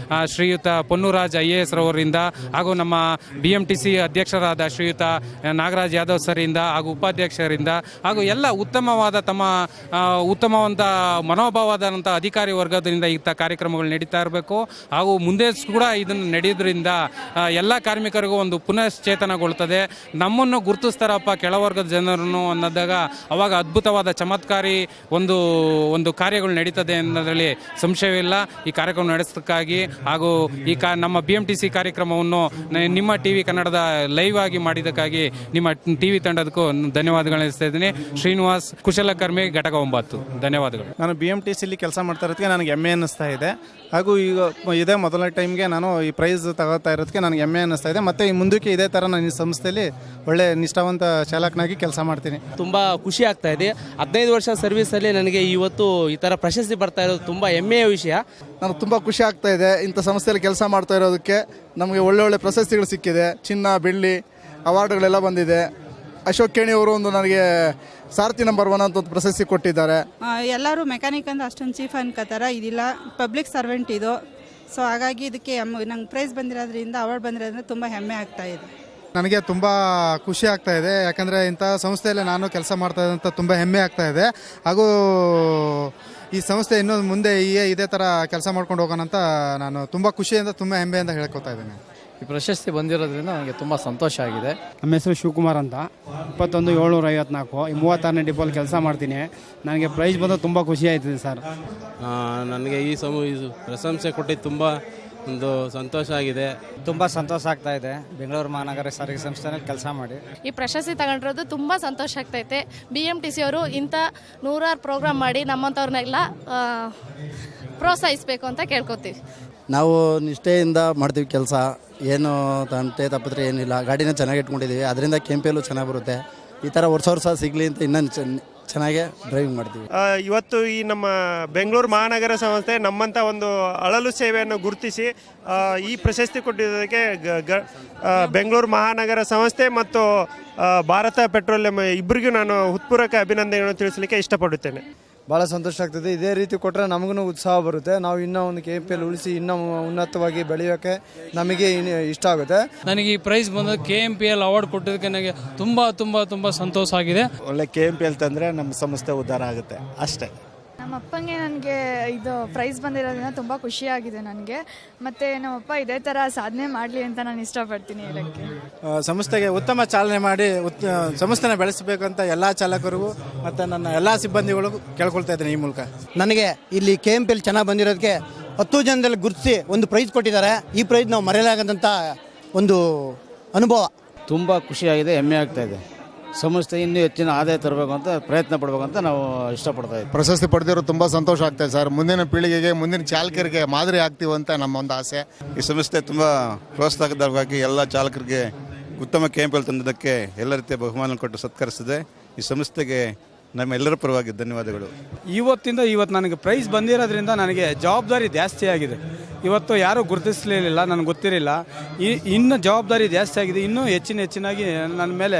ಶ್ರೀಯುತ ಪೊನ್ನೂರಾಜ್ IAS ರವರಿಂದ ಹಾಗೂ ನಮ್ಮ BMTC ಅಧ್ಯಕ್ಷರಾದ ಶ್ರೀಯುತ ನಾಗರಾಜ್ ಯಾದವ್ ಸರಿಂದ ಹಾಗೂ ಉಪಾಧ್ಯಕ್ಷರಿಂದ ಹಾಗೂ ಎಲ್ಲ ತಮ್ಮ ಉತ್ತಮವಾದ ಮನೋಭಾವದಂಥ ಅಧಿಕಾರಿ ವರ್ಗದಿಂದ ಇಂಥ ಕಾರ್ಯಕ್ರಮಗಳು ನಡೀತಾ ಇರಬೇಕು. ಹಾಗೂ ಮುಂದೆ ಕೂಡ ಇದನ್ನು ನಡೆಯೋದ್ರಿಂದ ಎಲ್ಲ ಕಾರ್ಮಿಕರಿಗೂ ಒಂದು ಪುನಶ್ಚೇತನಗೊಳ್ತದೆ. ನಮ್ಮನ್ನು ಗುರುತಿಸ್ತಾರಪ್ಪ ಕೆಳವರ್ಗದ ಜನರನ್ನು ಅನ್ನೋದಾಗ ಅವಾಗ ಅದ್ಭುತವಾದ ಚಮತ್ಕಾರಿ ಒಂದು ಕಾರ್ಯಗಳು ನಡೀತದೆ ಅನ್ನೋದ್ರಲ್ಲಿ ಸಂಶಯವಿಲ್ಲ. ಈ ಕಾರ್ಯಕ್ರಮ ನಡೆಸೋದಕ್ಕಾಗಿ ಹಾಗೂ ನಮ್ಮ BMTC ಕಾರ್ಯಕ್ರಮವನ್ನು ನಿಮ್ಮ TV ಕನ್ನಡದ ಲೈವ್ ಆಗಿ ಮಾಡಿದ್ದಕ್ಕಾಗಿ ನಿಮ್ಮ TV ತಂಡದಕ್ಕೂ ಧನ್ಯವಾದಗಳು ತಿಳಿಸ್ತಾ ಇದ್ದೀನಿ. ಶ್ರೀನಿವಾಸ್, ಕುಶಲಕರ್ಮಿ, ಘಟಕ 9. ಧನ್ಯವಾದಗಳು. ನಾನು BMTCಲಿ ಕೆಲಸ ಮಾಡ್ತಾ ಇರೋದಕ್ಕೆ ನನಗೆ ಹೆಮ್ಮೆ ಅನ್ನಿಸ್ತಾ ಇದೆ. ಹಾಗೂ ಈಗ ಇದೇ ಮೊದಲನೇ ಟೈಮ್ಗೆ ನಾನು ಈ ಪ್ರೈಸ್ ತಗೋತಾ ಇರೋದಕ್ಕೆ ನನಗೆ ಹೆಮ್ಮೆ ಅನ್ನಿಸ್ತಾ ಇದೆ. ಮತ್ತು ಈ ಮುಂದಕ್ಕೆ ಇದೇ ಥರ ನಾನು ಈ ಸಂಸ್ಥೆಯಲ್ಲಿ ಒಳ್ಳೆ ನಿಷ್ಠಾವಂತ ಚಾಲಕನಾಗಿ ಕೆಲಸ ಮಾಡ್ತೀನಿ. ತುಂಬ ಖುಷಿ ಆಗ್ತಾ ಇದೆ. 15 ವರ್ಷ ಸರ್ವಿಸಲ್ಲಿ ನನಗೆ ಇವತ್ತು ಈ ಥರ ಪ್ರಶಸ್ತಿ ಬರ್ತಾ ಇರೋದು ತುಂಬ ಹೆಮ್ಮೆಯ ವಿಷಯ. ನನಗೆ ತುಂಬ ಖುಷಿ ಆಗ್ತಾ ಇದೆ. ಇಂಥ ಸಂಸ್ಥೆಯಲ್ಲಿ ಕೆಲಸ ಮಾಡ್ತಾ ಇರೋದಕ್ಕೆ ನಮಗೆ ಒಳ್ಳೊಳ್ಳೆ ಪ್ರಶಸ್ತಿಗಳು ಸಿಕ್ಕಿದೆ. ಚಿನ್ನ, ಬೆಳ್ಳಿ ಅವಾರ್ಡ್ಗಳೆಲ್ಲ ಬಂದಿದೆ. ಅಶೋಕ್ ಕೇಣಿ ಅವರು ನನಗೆ ಸಾರಥಿ ನಂಬರ್ 1 ಅಂತ ಒಂದು ಪ್ರಶಸ್ತಿ ಕೊಟ್ಟಿದ್ದಾರೆ. ಎಲ್ಲರೂ ಮೆಕ್ಯಾನಿಕ್ ಅಂತ ಅಷ್ಟೊಂದು ಚೀಫ್ ಅನ್ಕೋತಾರ. ಇದಿಲ್ಲ, ಪಬ್ಲಿಕ್ ಸರ್ವೆಂಟ್ ಇದು. ಸೊ ಹಾಗಾಗಿ ಇದಕ್ಕೆ ನಂಗೆ ಪ್ರೈಸ್ ಬಂದಿರೋದ್ರಿಂದ, ಅವಾರ್ಡ್ ಬಂದಿರೋದ್ರಿಂದ ತುಂಬ ಹೆಮ್ಮೆ ಆಗ್ತಾ ಇದೆ. ನನಗೆ ತುಂಬ ಖುಷಿ ಆಗ್ತಾ ಇದೆ. ಯಾಕಂದರೆ ಇಂಥ ಸಂಸ್ಥೆಯಲ್ಲಿ ನಾನು ಕೆಲಸ ಮಾಡ್ತಾ ಇದ್ದಂಥ ತುಂಬ ಹೆಮ್ಮೆ ಆಗ್ತಾ ಇದೆ. ಹಾಗೂ ಈ ಸಂಸ್ಥೆ ಇನ್ನೂ ಮುಂದೆ ಇದೇ ಥರ ಕೆಲಸ ಮಾಡ್ಕೊಂಡು ಹೋಗೋಣ ಅಂತ ನಾನು ತುಂಬ ಖುಷಿಯಿಂದ ತುಂಬ ಹೆಮ್ಮೆಯಿಂದ ಹೇಳ್ಕೊತಾ ಇದ್ದೇನೆ. ಈ ಪ್ರಶಸ್ತಿ ಬಂದಿರೋದ್ರಿಂದ ನನಗೆ ತುಂಬ ಸಂತೋಷ ಆಗಿದೆ. ನಮ್ಮ ಹೆಸರು ಶಿವಕುಮಾರ್ ಅಂತ, 21,754 ಈ 36ನೇ ಡಿಪೋಲಿ ಕೆಲಸ ಮಾಡ್ತೀನಿ. ನನಗೆ ಪ್ರೈಸ್ ಬಂದು ತುಂಬ ಖುಷಿ ಆಯ್ತಿದೆ ಸರ್. ನನಗೆ ಈ ಪ್ರಶಂಸೆ ಕೊಟ್ಟಿದ್ದು ತುಂಬ ಒಂದು ಸಂತೋಷ ಆಗಿದೆ. ತುಂಬ ಸಂತೋಷ ಆಗ್ತಾ ಇದೆ ಬೆಂಗಳೂರು ಮಹಾನಗರ ಸಾರಿಗೆ ಸಂಸ್ಥೆಯಲ್ಲಿ ಕೆಲಸ ಮಾಡಿ. ಈ ಪ್ರಶಸ್ತಿ ತಗೊಂಡಿರೋದು ತುಂಬ ಸಂತೋಷ ಆಗ್ತೈತೆ. BMTC ಅವರು ಇಂಥ 100 ಪ್ರೋಗ್ರಾಮ್ ಮಾಡಿ ನಮ್ಮಂಥವ್ರನ್ನೆಲ್ಲ ಪ್ರೋತ್ಸಾಹಿಸಬೇಕು ಅಂತ ಕೇಳ್ಕೊತೀವಿ. ನಾವು ನಿಷ್ಠೆಯಿಂದ ಮಾಡ್ತೀವಿ ಕೆಲಸ, ಏನು ತಂಟೆ ತಪ್ಪಿದ್ರೆ ಏನಿಲ್ಲ. ಗಾಡಿನ ಚೆನ್ನಾಗಿ ಇಟ್ಕೊಂಡಿದ್ದೀವಿ, ಅದರಿಂದ ಕೆಂಪೇಲು ಚೆನ್ನಾಗಿ ಬರುತ್ತೆ. ಈ ಥರ ವರ್ಷ ಸಿಗಲಿ ಅಂತ ಇನ್ನೂ ಚೆನ್ನಾಗೇ ಡ್ರೈವಿಂಗ್ ಮಾಡ್ತೀವಿ. ಇವತ್ತು ಈ ನಮ್ಮ ಬೆಂಗಳೂರು ಮಹಾನಗರ ಸಂಸ್ಥೆ ನಮ್ಮಂಥ ಒಂದು ಅಳಲು ಸೇವೆಯನ್ನು ಗುರುತಿಸಿ ಈ ಪ್ರಶಸ್ತಿ ಕೊಟ್ಟಿದ್ದಕ್ಕೆ ಬೆಂಗಳೂರು ಮಹಾನಗರ ಸಂಸ್ಥೆ ಮತ್ತು ಭಾರತ ಪೆಟ್ರೋಲಿಯಂ ಇಬ್ಬರಿಗೂ ನಾನು ಹೃತ್ಪೂರ್ವಕ ಅಭಿನಂದನೆಗಳನ್ನು ತಿಳಿಸಲಿಕ್ಕೆ ಇಷ್ಟಪಡುತ್ತೇನೆ. ಭಾಳ ಸಂತೋಷ ಆಗ್ತದೆ. ಇದೇ ರೀತಿ ಕೊಟ್ಟರೆ ನಮಗೂ ಉತ್ಸಾಹ ಬರುತ್ತೆ. ನಾವು ಇನ್ನೂ ಒಂದು KMPL ಉಳಿಸಿ ಇನ್ನೂ ಉನ್ನತವಾಗಿ ಬೆಳೆಯೋಕ್ಕೆ ನಮಗೆ ಇಷ್ಟ ಆಗುತ್ತೆ. ನನಗೆ ಈ ಪ್ರೈಸ್ ಬಂದು KMPL ಅವಾರ್ಡ್ ಕೊಟ್ಟಿದ್ದಕ್ಕೆ ನನಗೆ ತುಂಬ ತುಂಬ ತುಂಬ ಸಂತೋಷ ಆಗಿದೆ. ಒಳ್ಳೆ KMPL ತಂದರೆ ನಮ್ಮ ಸಂಸ್ಥೆ ಉದ್ಧಾರ ಆಗುತ್ತೆ ಅಷ್ಟೇ. ನಮ್ಮ ಅಪ್ಪಂಗೆ ನನಗೆ ಇದು ಪ್ರೈಸ್ ಬಂದಿರೋದ್ರಿಂದ ತುಂಬ ಖುಷಿಯಾಗಿದೆ ನನಗೆ. ಮತ್ತು ನಮ್ಮಪ್ಪ ಇದೇ ಥರ ಸಾಧನೆ ಮಾಡಲಿ ಅಂತ ನಾನು ಇಷ್ಟಪಡ್ತೀನಿ ಹೇಳೋಕ್ಕೆ. ಸಂಸ್ಥೆಗೆ ಉತ್ತಮ ಚಾಲನೆ ಮಾಡಿ ಸಂಸ್ಥೆನ ಬೆಳೆಸಬೇಕಂತ ಎಲ್ಲ ಚಾಲಕರಿಗೂ ಮತ್ತು ನನ್ನ ಎಲ್ಲ ಸಿಬ್ಬಂದಿಗಳಿಗೂ ಕೇಳ್ಕೊಳ್ತಾ ಇದ್ದೀನಿ ಈ ಮೂಲಕ. ನನಗೆ ಇಲ್ಲಿ KMPL ಚೆನ್ನಾಗಿ ಬಂದಿರೋದಕ್ಕೆ 10 ಜನದಲ್ಲಿ ಗುರುತಿಸಿ ಒಂದು ಪ್ರೈಸ್ ಕೊಟ್ಟಿದ್ದಾರೆ. ಈ ಪ್ರೈಸ್ ನಾವು ಮರೆಯಲಾಗದಂಥ ಒಂದು ಅನುಭವ. ತುಂಬ ಖುಷಿಯಾಗಿದೆ, ಹೆಮ್ಮೆ ಆಗ್ತಾ ಇದೆ. ಸಂಸ್ಥೆ ಇನ್ನೂ ಹೆಚ್ಚಿನ ಆದಾಯ ತರಬೇಕು ಅಂತ ಪ್ರಯತ್ನ ಪಡಬೇಕಂತ ನಾವು ಇಷ್ಟಪಡ್ತಾ ಇದ್ದೀವಿ. ಪ್ರಶಸ್ತಿ ಪಡೆದಿರೋ ತುಂಬ ಸಂತೋಷ ಆಗ್ತಾಯಿದೆ ಸರ್. ಮುಂದಿನ ಪೀಳಿಗೆಗೆ, ಮುಂದಿನ ಚಾಲಕರಿಗೆ ಮಾದರಿ ಆಗ್ತೀವಿ ಅಂತ ನಮ್ಮ ಒಂದು ಆಸೆ. ಈ ಸಂಸ್ಥೆ ತುಂಬ ಪ್ರೋತ್ಸಾಹಕವಾಗಿ ಎಲ್ಲ ಚಾಲಕರಿಗೆ ಉತ್ತಮ KMPL ತಂದಿದ್ದಕ್ಕೆ ಎಲ್ಲ ರೀತಿಯ ಬಹುಮಾನ ಕೊಟ್ಟು ಸತ್ಕರಿಸಿದೆ. ಈ ಸಂಸ್ಥೆಗೆ ನಮ್ಮ ಎಲ್ಲರ ಪರವಾಗಿ ಧನ್ಯವಾದಗಳು. ಇವತ್ತು ನನಗೆ ಪ್ರೈಸ್ ಬಂದಿರೋದ್ರಿಂದ ನನಗೆ ಜವಾಬ್ದಾರಿ ಜಾಸ್ತಿ ಆಗಿದೆ. ಇವತ್ತು ಯಾರೂ ಗುರುತಿಸಲಿಲ್ಲ, ನನಗೆ ಗೊತ್ತಿರಲಿಲ್ಲ. ಇನ್ನು ಜವಾಬ್ದಾರಿ ಜಾಸ್ತಿ ಆಗಿದೆ, ಇನ್ನೂ ಹೆಚ್ಚಿನಾಗಿ ನನ್ನ ಮೇಲೆ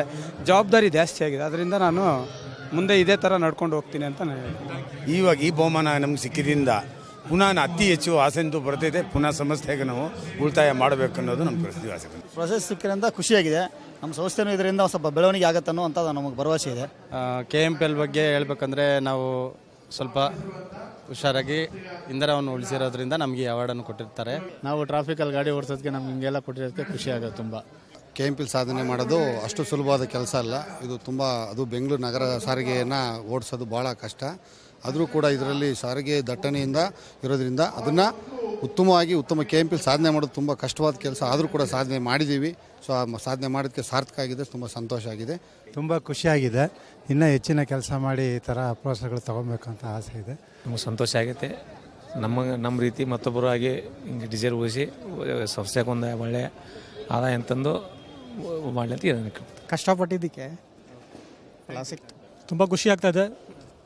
ಜವಾಬ್ದಾರಿ ಜಾಸ್ತಿ ಆಗಿದೆ. ಅದರಿಂದ ನಾನು ಮುಂದೆ ಇದೇ ಥರ ನಡ್ಕೊಂಡು ಹೋಗ್ತೀನಿ ಅಂತ ನಾನು ಹೇಳ್ತೀನಿ. ಇವಾಗ ಈ ಬಹುಮಾನ ನಮ್ಗೆ ಸಿಕ್ಕಿದ್ರಿಂದ ಪುನಃ ಅತಿ ಹೆಚ್ಚು ಆಸೆಂದು ಬರ್ತಿದೆ. ಪುನಃ ಸಂಸ್ಥೆಗೆ ನಾವು ಉಳಿತಾಯ ಮಾಡಬೇಕು ಅನ್ನೋದು ನಮ್ಮ ಪರಿಸ್ಥಿತಿ ಆಸೆ. ಪ್ರಶಸ್ತಿ ಸಿಕ್ಕಿದ್ರಿಂದ ಖುಷಿಯಾಗಿದೆ. ನಮ್ಮ ಸಂಸ್ಥೆನೂ ಇದರಿಂದ ಸ್ವಲ್ಪ ಬೆಳವಣಿಗೆ ಆಗುತ್ತನ್ನೋ ಅಂತ ನಮಗೆ ಭರವಸೆ ಇದೆ. KMPL ಬಗ್ಗೆ ಹೇಳ್ಬೇಕಂದ್ರೆ ನಾವು ಸ್ವಲ್ಪ ಹುಷಾರಾಗಿ ಇಂಧನವನ್ನು ಉಳಿಸಿರೋದ್ರಿಂದ ನಮಗೆ ಅವಾರ್ಡನ್ನು ಕೊಟ್ಟಿರ್ತಾರೆ. ನಾವು ಟ್ರಾಫಿಕಲ್ಲಿ ಗಾಡಿ ಓಡಿಸೋದಕ್ಕೆ ನಮ್ಗೆ ಹಿಂಗೆಲ್ಲ ಕೊಟ್ಟಿರೋದಕ್ಕೆ ಖುಷಿ ಆಗುತ್ತೆ ತುಂಬ. KMPL ಸಾಧನೆ ಮಾಡೋದು ಅಷ್ಟು ಸುಲಭವಾದ ಕೆಲಸ ಅಲ್ಲ. ಇದು ಅದು ಬೆಂಗಳೂರು ನಗರ ಸಾರಿಗೆಯನ್ನು ಓಡಿಸೋದು ಭಾಳ ಕಷ್ಟ. ಆದರೂ ಕೂಡ ಇದರಲ್ಲಿ ಸಾರಿಗೆ ದಟ್ಟಣೆಯಿಂದ ಇರೋದ್ರಿಂದ ಅದನ್ನು ಉತ್ತಮ KMPL ಸಾಧನೆ ಮಾಡೋದು ತುಂಬ ಕಷ್ಟವಾದ ಕೆಲಸ. ಆದರೂ ಕೂಡ ಸಾಧನೆ ಮಾಡಿದ್ದೀವಿ. ಸೊ ಆ ಸಾಧನೆ ಮಾಡೋದಕ್ಕೆ ಸಾರ್ಥಕ ಆಗಿದೆ. ತುಂಬ ಸಂತೋಷ ಆಗಿದೆ, ತುಂಬ ಖುಷಿಯಾಗಿದೆ. ಇನ್ನೂ ಹೆಚ್ಚಿನ ಕೆಲಸ ಮಾಡಿ ಈ ಥರ ಪ್ರೋತ್ಸಾಹಗಳು ತೊಗೊಬೇಕಂತ ಆಸೆ ಇದೆ. ನಮಗೆ ಸಂತೋಷ ಆಗುತ್ತೆ. ನಮ್ಮ ರೀತಿ ಮತ್ತೊಬ್ಬರು ಆಗಿ ಹಿಂಗೆ ಡೀಸೆಲ್ ಉಳಿಸಿ ಸಂಸ್ಥೆಗೆ ಒಂದು ಒಳ್ಳೆಯ ಆದಾಯ ಅಂತಂದು ಮಾಡಲಿ ಅಂತ ಕಷ್ಟಪಟ್ಟಿದ್ದಕ್ಕೆ ತುಂಬ ಖುಷಿ ಆಗ್ತಾ ಇದೆ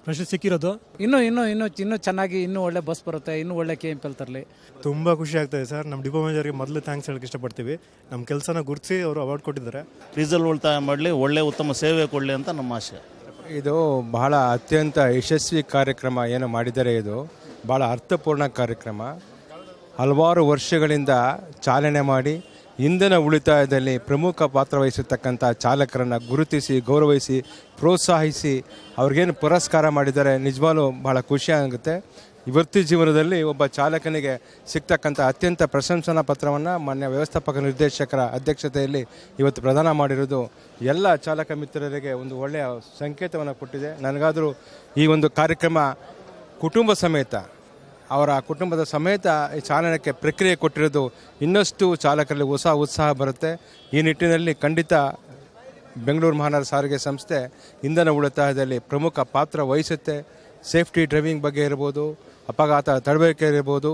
ಪ್ರಶಸ್ತಿ ಸಿಕ್ಕಿರೋದು. ಇನ್ನೂ ಚೆನ್ನಾಗಿ ಇನ್ನೂ ಒಳ್ಳೆ ಬಸ್ ಬರುತ್ತೆ, ಇನ್ನೂ ಒಳ್ಳೆ KMPL ತರಲಿ. ತುಂಬ ಖುಷಿ ಆಗ್ತಾಯಿದೆ ಸರ್. ನಮ್ಮ ಡಿಪೋ ಮ್ಯಾನೇಜರ್ಗೆ ಮೊದಲು ಥ್ಯಾಂಕ್ಸ್ ಹೇಳಕ್ಕೆ ಇಷ್ಟಪಡ್ತೀವಿ. ನಮ್ಮ ಕೆಲಸನ ಗುರುತಿಸಿ ಅವರು ಅವಾರ್ಡ್ ಕೊಟ್ಟಿದ್ದಾರೆ. ಡೀಸೆಲ್ ಉಳಿತಾಯ ಮಾಡಲಿ, ಒಳ್ಳೆ ಉತ್ತಮ ಸೇವೆ ಕೊಡಲಿ ಅಂತ ನಮ್ಮ ಆಸೆ. ಇದು ಬಹಳ ಅತ್ಯಂತ ಯಶಸ್ವಿ ಕಾರ್ಯಕ್ರಮ ಏನು ಮಾಡಿದ್ದಾರೆ. ಇದು ಭಾಳ ಅರ್ಥಪೂರ್ಣ ಕಾರ್ಯಕ್ರಮ. ಹಲವಾರು ವರ್ಷಗಳಿಂದ ಚಾಲನೆ ಮಾಡಿ ಇಂಧನ ಉಳಿತಾಯದಲ್ಲಿ ಪ್ರಮುಖ ಪಾತ್ರ ವಹಿಸಿರ್ತಕ್ಕಂಥ ಚಾಲಕರನ್ನು ಗುರುತಿಸಿ, ಗೌರವಿಸಿ, ಪ್ರೋತ್ಸಾಹಿಸಿ ಅವ್ರಿಗೇನು ಪುರಸ್ಕಾರ ಮಾಡಿದ್ದಾರೆ, ನಿಜವಾಗ್ಲೂ ಭಾಳ ಖುಷಿ ಆಗುತ್ತೆ. ವೃತ್ತಿ ಜೀವನದಲ್ಲಿ ಒಬ್ಬ ಚಾಲಕನಿಗೆ ಸಿಗ್ತಕ್ಕಂಥ ಅತ್ಯಂತ ಪ್ರಶಂಸನಾ ಪತ್ರವನ್ನು ಮಾನ್ಯ ವ್ಯವಸ್ಥಾಪಕ ನಿರ್ದೇಶಕರ ಅಧ್ಯಕ್ಷತೆಯಲ್ಲಿ ಇವತ್ತು ಪ್ರದಾನ ಮಾಡಿರೋದು ಎಲ್ಲ ಚಾಲಕ ಮಿತ್ರರಿಗೆ ಒಂದು ಒಳ್ಳೆಯ ಸಂಕೇತವನ್ನು ಕೊಟ್ಟಿದೆ. ನನಗಾದರೂ ಈ ಒಂದು ಕಾರ್ಯಕ್ರಮ ಕುಟುಂಬ ಸಮೇತ, ಅವರ ಕುಟುಂಬದ ಸಮೇತ ಈ ಚಾಲನಕ್ಕೆ ಪ್ರಕ್ರಿಯೆ ಕೊಟ್ಟಿರೋದು ಇನ್ನಷ್ಟು ಚಾಲಕರಲ್ಲಿ ಹೊಸ ಉತ್ಸಾಹ ಬರುತ್ತೆ. ಈ ನಿಟ್ಟಿನಲ್ಲಿ ಖಂಡಿತ ಬೆಂಗಳೂರು ಮಹಾನಗರ ಸಾರಿಗೆ ಸಂಸ್ಥೆ ಇಂಧನ ಉಳಿತಾಯದಲ್ಲಿ ಪ್ರಮುಖ ಪಾತ್ರ ವಹಿಸುತ್ತೆ. ಸೇಫ್ಟಿ ಡ್ರೈವಿಂಗ್ ಬಗ್ಗೆ ಇರ್ಬೋದು, ಅಪಘಾತ ತಡೆಗಟ್ಟುವಿಕೆ ಇರ್ಬೋದು,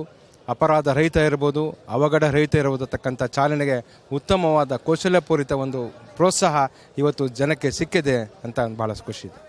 ಅಪರಾಧ ರಹಿತ ಇರ್ಬೋದು, ಅವಘಡ ರಹಿತ ಇರಬಹುದಕ್ಕಂಥ ಚಾಲನೆಗೆ ಉತ್ತಮವಾದ ಕೌಶಲ್ಯಪೂರಿತ ಒಂದು ಪ್ರೋತ್ಸಾಹ ಇವತ್ತು ಜನಕ್ಕೆ ಸಿಕ್ಕಿದೆ ಅಂತ ಭಾಳ ಖುಷಿ ಇದೆ.